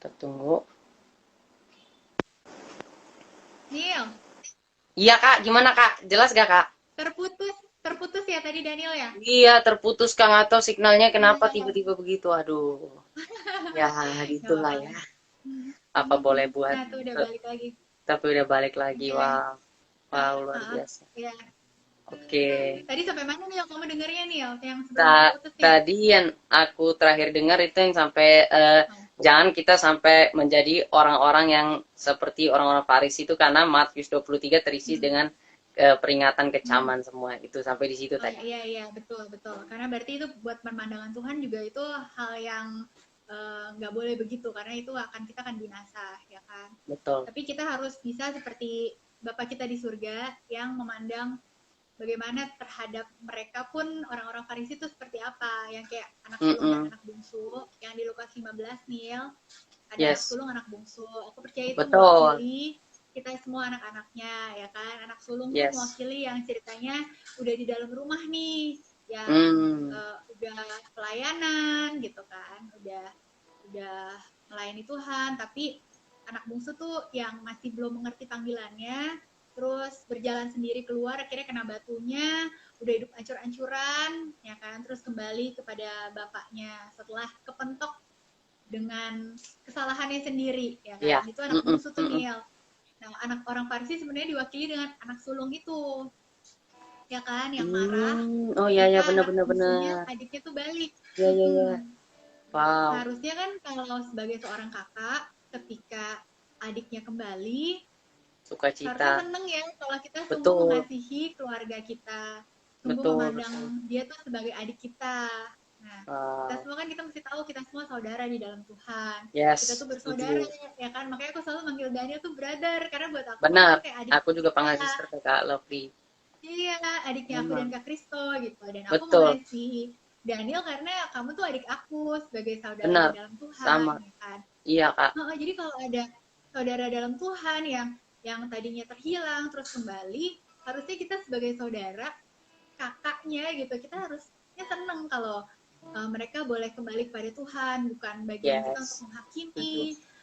Kita tunggu. Neil. Iya Kak, gimana Kak? Jelas gak Kak? Terputus ya tadi Daniel ya? Iya, terputus Kang, atau signalnya kenapa tiba-tiba begitu. Aduh. Ya, gitulah ya. Apa boleh buat. Nah, tuh udah balik lagi. Tapi udah balik lagi. Yeah. Wow, luar biasa. Yeah. Oke. Tadi sampai mana nih yang kamu dengarnya nih yang sebelum putus nih? Tadi yang aku terakhir dengar itu yang sampai jangan kita sampai menjadi orang-orang yang seperti orang-orang Farisi itu, karena Matius 23 terisi dengan peringatan kecaman semua. Itu sampai di situ tadi. Iya, betul. Karena berarti itu buat pemandangan Tuhan juga itu hal yang nggak boleh begitu, karena itu kita akan binasa, ya kan? Betul. Tapi kita harus bisa seperti Bapa kita di surga yang memandang bagaimana terhadap mereka pun orang-orang Farisi itu seperti apa, yang kayak anak sulung dan anak bungsu, yang di Lukas 15 nih, ada anak sulung, anak bungsu. Aku percaya itu mewakili kita semua anak-anaknya, ya kan? Anak sulung tuh mewakili yang ceritanya udah di dalam rumah nih, yang udah pelayanan gitu kan, udah melayani Tuhan, tapi anak bungsu tuh yang masih belum mengerti panggilannya, terus berjalan sendiri keluar, akhirnya kena batunya, udah hidup ancur-ancuran, ya kan, terus kembali kepada bapaknya setelah kepentok dengan kesalahannya sendiri, ya kan. Itu anak bungsu tuh Neil. Nah, anak orang Farisi sebenarnya diwakili dengan anak sulung itu, ya kan, yang marah. Oh iya, benar. Adiknya tuh balik. Iya. Wow. Harusnya kan kalau sebagai seorang kakak, ketika adiknya kembali, sukacita. Harusnya seneng ya kalau kita sungguh mengasihi keluarga kita, sungguh memandang dia tuh sebagai adik kita. Nah, kita semua kan kita mesti tahu kita semua saudara di dalam Tuhan. Kita tuh bersaudara, ya kan? Makanya aku selalu manggil Daniel tuh brother, karena buat aku benar. Kayak adik aku juga panggil sister ke Kak Lovely. Iya, adiknya aku dan Kak Kristo gitu. Dan aku mengasihi Daniel karena kamu tuh adik aku sebagai saudara di dalam Tuhan. Sama. Ya kan? Iya Kak. Jadi kalau ada saudara dalam Tuhan yang tadinya terhilang terus kembali, harusnya kita sebagai saudara, kakaknya gitu, kita harusnya seneng kalau mereka boleh kembali kepada Tuhan, bukan bagian kita untuk Yes. menghakimi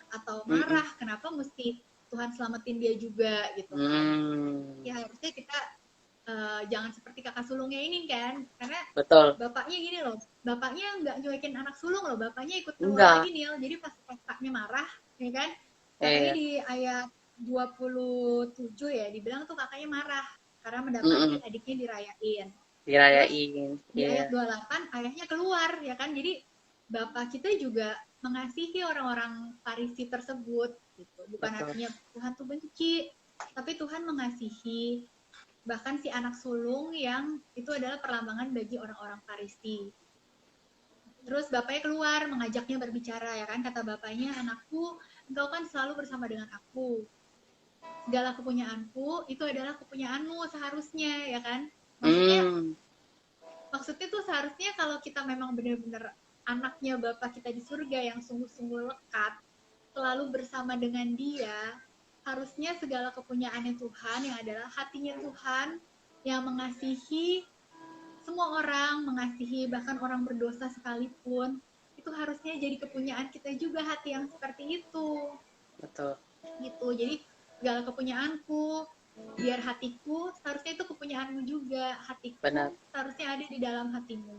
atau Mm-mm. marah kenapa mesti Tuhan selamatin dia juga gitu kan. Ya harusnya kita jangan seperti kakak sulungnya ini kan, karena Betul. bapaknya gini loh, bapaknya nggak nyuekin anak sulung loh, bapaknya ikut kawal Enggak. lagi Nil. Jadi pas kakaknya marah ya kan, kakaknya Eh. di ayat 27 ya dibilang tuh kakaknya marah karena mendapati Mm-mm. adiknya dirayain. Terus Dirayain. di Iya. ayat 28 ayahnya keluar ya kan, jadi bapak kita juga mengasihi orang-orang Farisi tersebut gitu. Bukan Betul. artinya Tuhan tuh benci, tapi Tuhan mengasihi bahkan si anak sulung yang itu adalah perlambangan bagi orang-orang Farisi. Terus bapaknya keluar mengajaknya berbicara ya kan, kata bapaknya, anakku, engkau kan selalu bersama dengan aku, segala kepunyaanku itu adalah kepunyaanmu seharusnya ya kan. Hmm. Maksudnya tuh seharusnya kalau kita memang benar-benar anaknya Bapa kita di surga yang sungguh-sungguh lekat, selalu bersama dengan dia, harusnya segala kepunyaannya Tuhan yang adalah hatinya Tuhan yang mengasihi semua orang, mengasihi bahkan orang berdosa sekalipun, itu harusnya jadi kepunyaan kita juga, hati yang seperti itu. Betul. Gitu. Jadi segala kepunyaanku, biar hatiku, seharusnya itu kepunyaanmu juga. Benar. Hatiku seharusnya ada di dalam hatimu.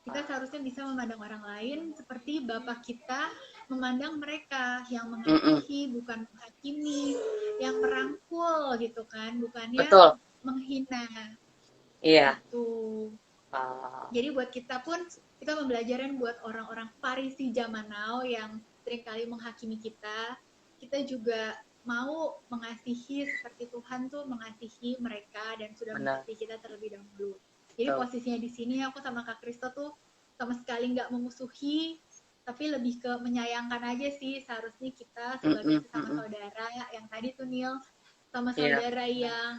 Kita seharusnya bisa memandang orang lain seperti Bapa kita memandang mereka, yang Mm-mm. mengasihi, bukan menghakimi, yang merangkul gitu kan, bukan yang Betul. menghina. Iya. Gitu. Ah, Jadi buat kita pun, kita pembelajaran buat orang-orang Farisi zaman now yang seringkali menghakimi kita juga mau mengasihi seperti Tuhan tuh mengasihi mereka dan sudah benar. mengasihi kita terlebih dahulu. Jadi Betul. posisinya di sini aku sama Kak Kristo tuh sama sekali nggak memusuhi, tapi lebih ke menyayangkan aja sih. Seharusnya kita sebagai Mm-mm. sesama Mm-mm. saudara yang tadi tuh Neil, sama Iya. saudara yang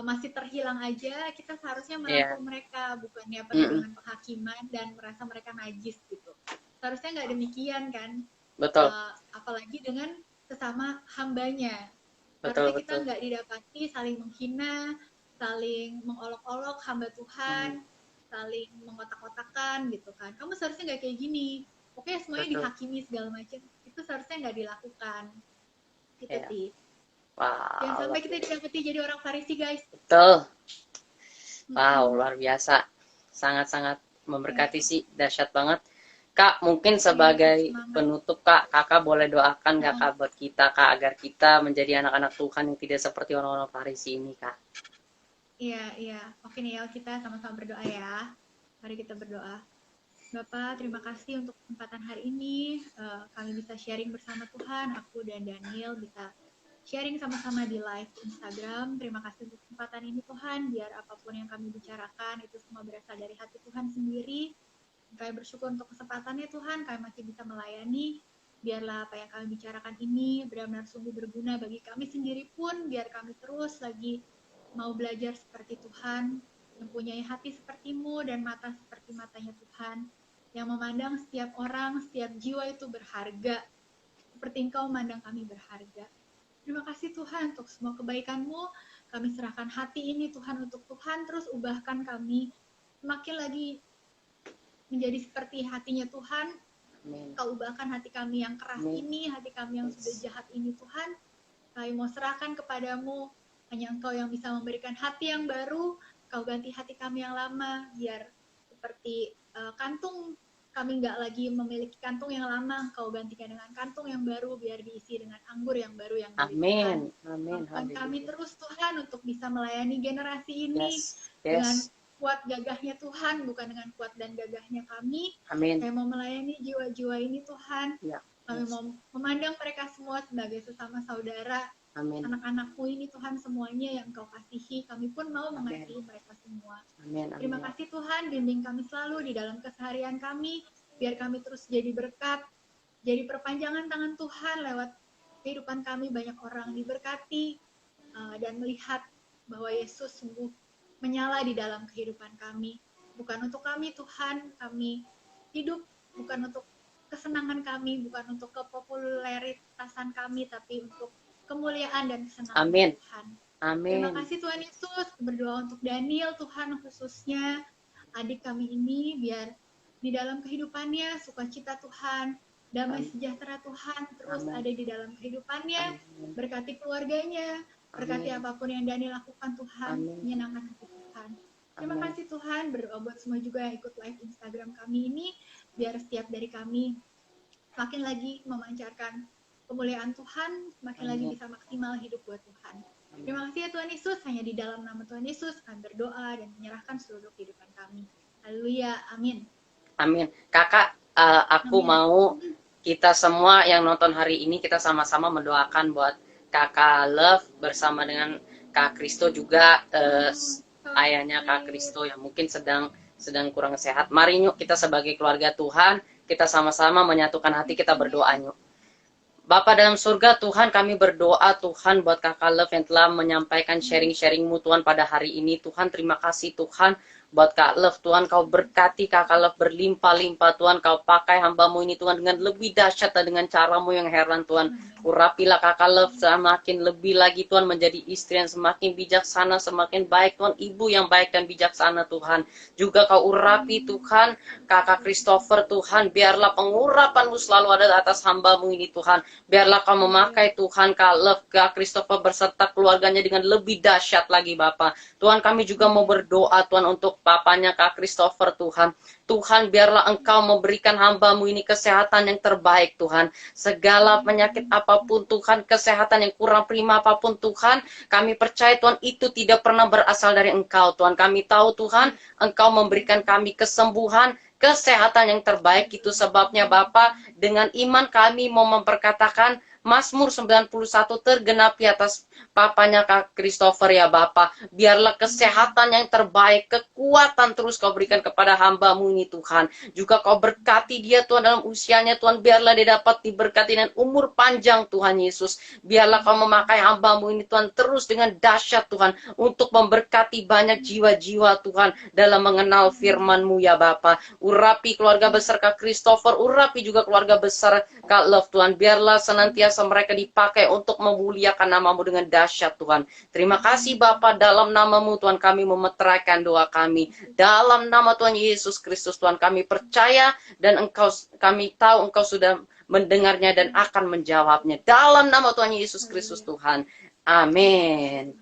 masih terhilang aja, kita seharusnya Iya. merangkul mereka, bukannya penuh Mm-mm. dengan penghakiman dan merasa mereka najis gitu. Seharusnya nggak demikian kan, Betul. apalagi dengan sesama hambanya. Betul. Harusnya kita Betul. nggak didapati saling menghina, saling mengolok-olok hamba Hmm. Tuhan, saling mengotak-otakan gitu kan. Kamu seharusnya nggak kayak gini. Oke, semuanya Betul. dihakimi segala macam. Itu seharusnya nggak dilakukan. Gitu Iya. sih. Jangan Wow. sampai kita didapati jadi orang Farisi, guys. Betul. Wow, Mm-mm. luar biasa. Sangat-sangat Ya, memberkati sih, dahsyat banget. Kak, mungkin ya, sebagai tetap semangat. penutup Kak, Kakak boleh doakan nggak Uh-uh. Kak buat kita Kak agar kita menjadi anak-anak Tuhan yang tidak seperti orang-orang Farisi ini Kak. Iya, iya. Oke nih, kita sama-sama berdoa ya. Mari kita berdoa. Bapak, terima kasih untuk kesempatan hari ini. Kami bisa sharing bersama Tuhan. Aku dan Daniel bisa sharing sama-sama di live Instagram. Terima kasih untuk kesempatan ini Tuhan. Biar apapun yang kami bicarakan itu semua berasal dari hati Tuhan sendiri. Kami bersyukur untuk kesempatannya Tuhan. Kami masih bisa melayani. Biarlah apa yang kami bicarakan ini benar-benar sungguh berguna bagi kami sendiri pun. Biar kami terus lagi mau belajar seperti Tuhan, mempunyai hati sepertimu dan mata seperti matanya Tuhan, yang memandang setiap orang, setiap jiwa itu berharga, seperti Engkau memandang kami berharga. Terima kasih Tuhan untuk semua kebaikan-Mu. Kami serahkan hati ini Tuhan untuk Tuhan, terus ubahkan kami semakin lagi menjadi seperti hatinya Tuhan. Amin. Kau ubahkan hati kami yang keras Amin. ini, hati kami yang sudah jahat ini Tuhan. Kami mau serahkan kepadamu, hanya Engkau yang bisa memberikan hati yang baru. Kau ganti hati kami yang lama, biar seperti kantung kami nggak lagi memiliki kantung yang lama, Kau gantikan dengan kantung yang baru, biar diisi dengan anggur yang baru yang dari Tuhan. Amin. Amin. Mampukan kami Haleluya. terus Tuhan untuk bisa melayani generasi ini Yes. dengan Yes. kuat gagahnya Tuhan, bukan dengan kuat dan gagahnya kami. Amin. Kami mau melayani jiwa-jiwa ini Tuhan. Ya. Kami Yes. mau memandang mereka semua sebagai sesama saudara. Amin. Anak-anakmu ini Tuhan semuanya yang Kau kasihi. Kami pun mau mengasihi mereka semua. Amin. Terima kasih Tuhan, bimbing kami selalu di dalam keseharian kami. Biar kami terus jadi berkat, jadi perpanjangan tangan Tuhan lewat kehidupan kami. Banyak orang diberkati dan melihat bahwa Yesus sungguh menyala di dalam kehidupan kami. Bukan untuk kami Tuhan, kami hidup bukan untuk kesenangan kami, bukan untuk kepopuleritasan kami, tapi untuk kemuliaan dan kesenangan Amin. Tuhan. Amin. Terima kasih Tuhan Yesus. Berdoa untuk Daniel, Tuhan, khususnya adik kami ini, biar di dalam kehidupannya sukacita Tuhan, damai sejahtera Tuhan terus Amin. ada di dalam kehidupannya. Amin. Berkati keluarganya, berkati Amin. apapun yang Daniel lakukan Tuhan, Amin. menyenangkan hati Tuhan. Terima Amin. kasih Tuhan, berdoa buat semua juga yang ikut live Instagram kami ini, biar setiap dari kami semakin lagi memancarkan kemuliaan Tuhan, semakin lagi bisa maksimal hidup buat Tuhan. Terima kasih ya Tuhan Yesus, hanya di dalam nama Tuhan Yesus kami berdoa dan menyerahkan seluruh kehidupan kami. Haleluya, amin. Amin. Kakak, aku Amin. mau kita semua yang nonton hari ini, kita sama-sama mendoakan buat Kakak Love bersama dengan Kak Kristo juga, ayahnya Kak Kristo yang mungkin sedang kurang sehat. Mari yuk kita sebagai keluarga Tuhan, kita sama-sama menyatukan hati, kita berdoa yuk. Bapa dalam surga, Tuhan kami berdoa Tuhan buat Kakak Love yang telah menyampaikan sharing-sharingmu Tuhan pada hari ini. Tuhan terima kasih Tuhan buat Kak Love. Tuhan kau berkati Kakak Love berlimpah-limpah Tuhan. Kau pakai hambamu ini Tuhan dengan lebih dahsyat dan dengan caramu yang heran Tuhan. Urapilah Kakak Love semakin lebih lagi Tuhan menjadi istri yang semakin bijaksana, semakin baik Tuhan. Ibu yang baik dan bijaksana Tuhan. Juga kau urapi Tuhan Kakak Christopher Tuhan. Biarlah pengurapanmu selalu ada di atas hambamu ini Tuhan. Biarlah kau memakai Tuhan Kak Love, Kak Christopher beserta keluarganya dengan lebih dahsyat lagi Bapak. Tuhan kami juga mau berdoa Tuhan untuk papanya Kak Christopher Tuhan. Tuhan biarlah engkau memberikan hambamu ini kesehatan yang terbaik Tuhan. Segala penyakit apapun Tuhan, kesehatan yang kurang prima apapun Tuhan, kami percaya Tuhan itu tidak pernah berasal dari engkau Tuhan. Kami tahu Tuhan engkau memberikan kami kesembuhan, kesehatan yang terbaik. Itu sebabnya Bapa, dengan iman kami mau memperkatakan Mazmur 91 tergenapi atas papanya Kak Christopher ya Bapa. Biarlah kesehatan yang terbaik, kekuatan terus kau berikan kepada hambamu ini Tuhan. Juga kau berkati dia Tuhan dalam usianya Tuhan. Biarlah dia dapat diberkati dengan umur panjang Tuhan Yesus. Biarlah kau memakai hambamu ini Tuhan terus dengan dahsyat Tuhan. Untuk memberkati banyak jiwa-jiwa Tuhan dalam mengenal firman-Mu ya Bapa. Urapi keluarga besar Kak Christopher, urapi juga keluarga besar Kak Love Tuhan. Biarlah senantiasa mereka dipakai untuk memuliakan nama-Mu dengan dahsyat Tuhan. Terima kasih Bapa, dalam nama-Mu Tuhan kami memeteraikan doa kami. Dalam nama Tuhan Yesus Kristus Tuhan kami percaya dan kami tahu Engkau sudah mendengarnya dan akan menjawabnya. Dalam nama Tuhan Yesus Kristus Tuhan. Amin.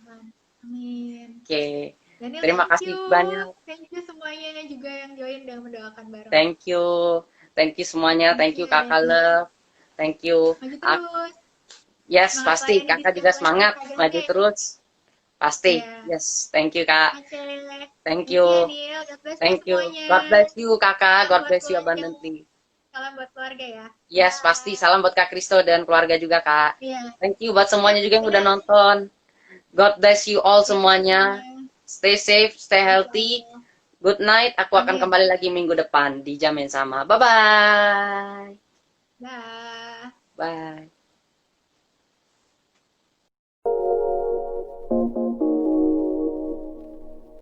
Amin. Oke. Daniel, Terima kasih banyak. Thank you semuanya juga yang join dan mendoakan bareng. Thank you. Thank you semuanya. Thank you Kakak Love. Thank you. Maju terus. Yes, Semangat pasti. Kakak juga semangat. Maju terus. Pasti. Yeah. Yes. Thank you, Kak. Okay. Thank you. Thank you. God bless you, Kakak. God bless you abundantly. Salam buat keluarga ya. Yes, pasti. Salam buat Kak Kristo dan keluarga juga, Kak. Yeah. Thank you buat semuanya juga yang udah nonton. God bless you all semuanya. Stay safe, stay healthy. Good night. Aku akan kembali lagi minggu depan di jam yang sama. Bye-bye. Dah. Bye.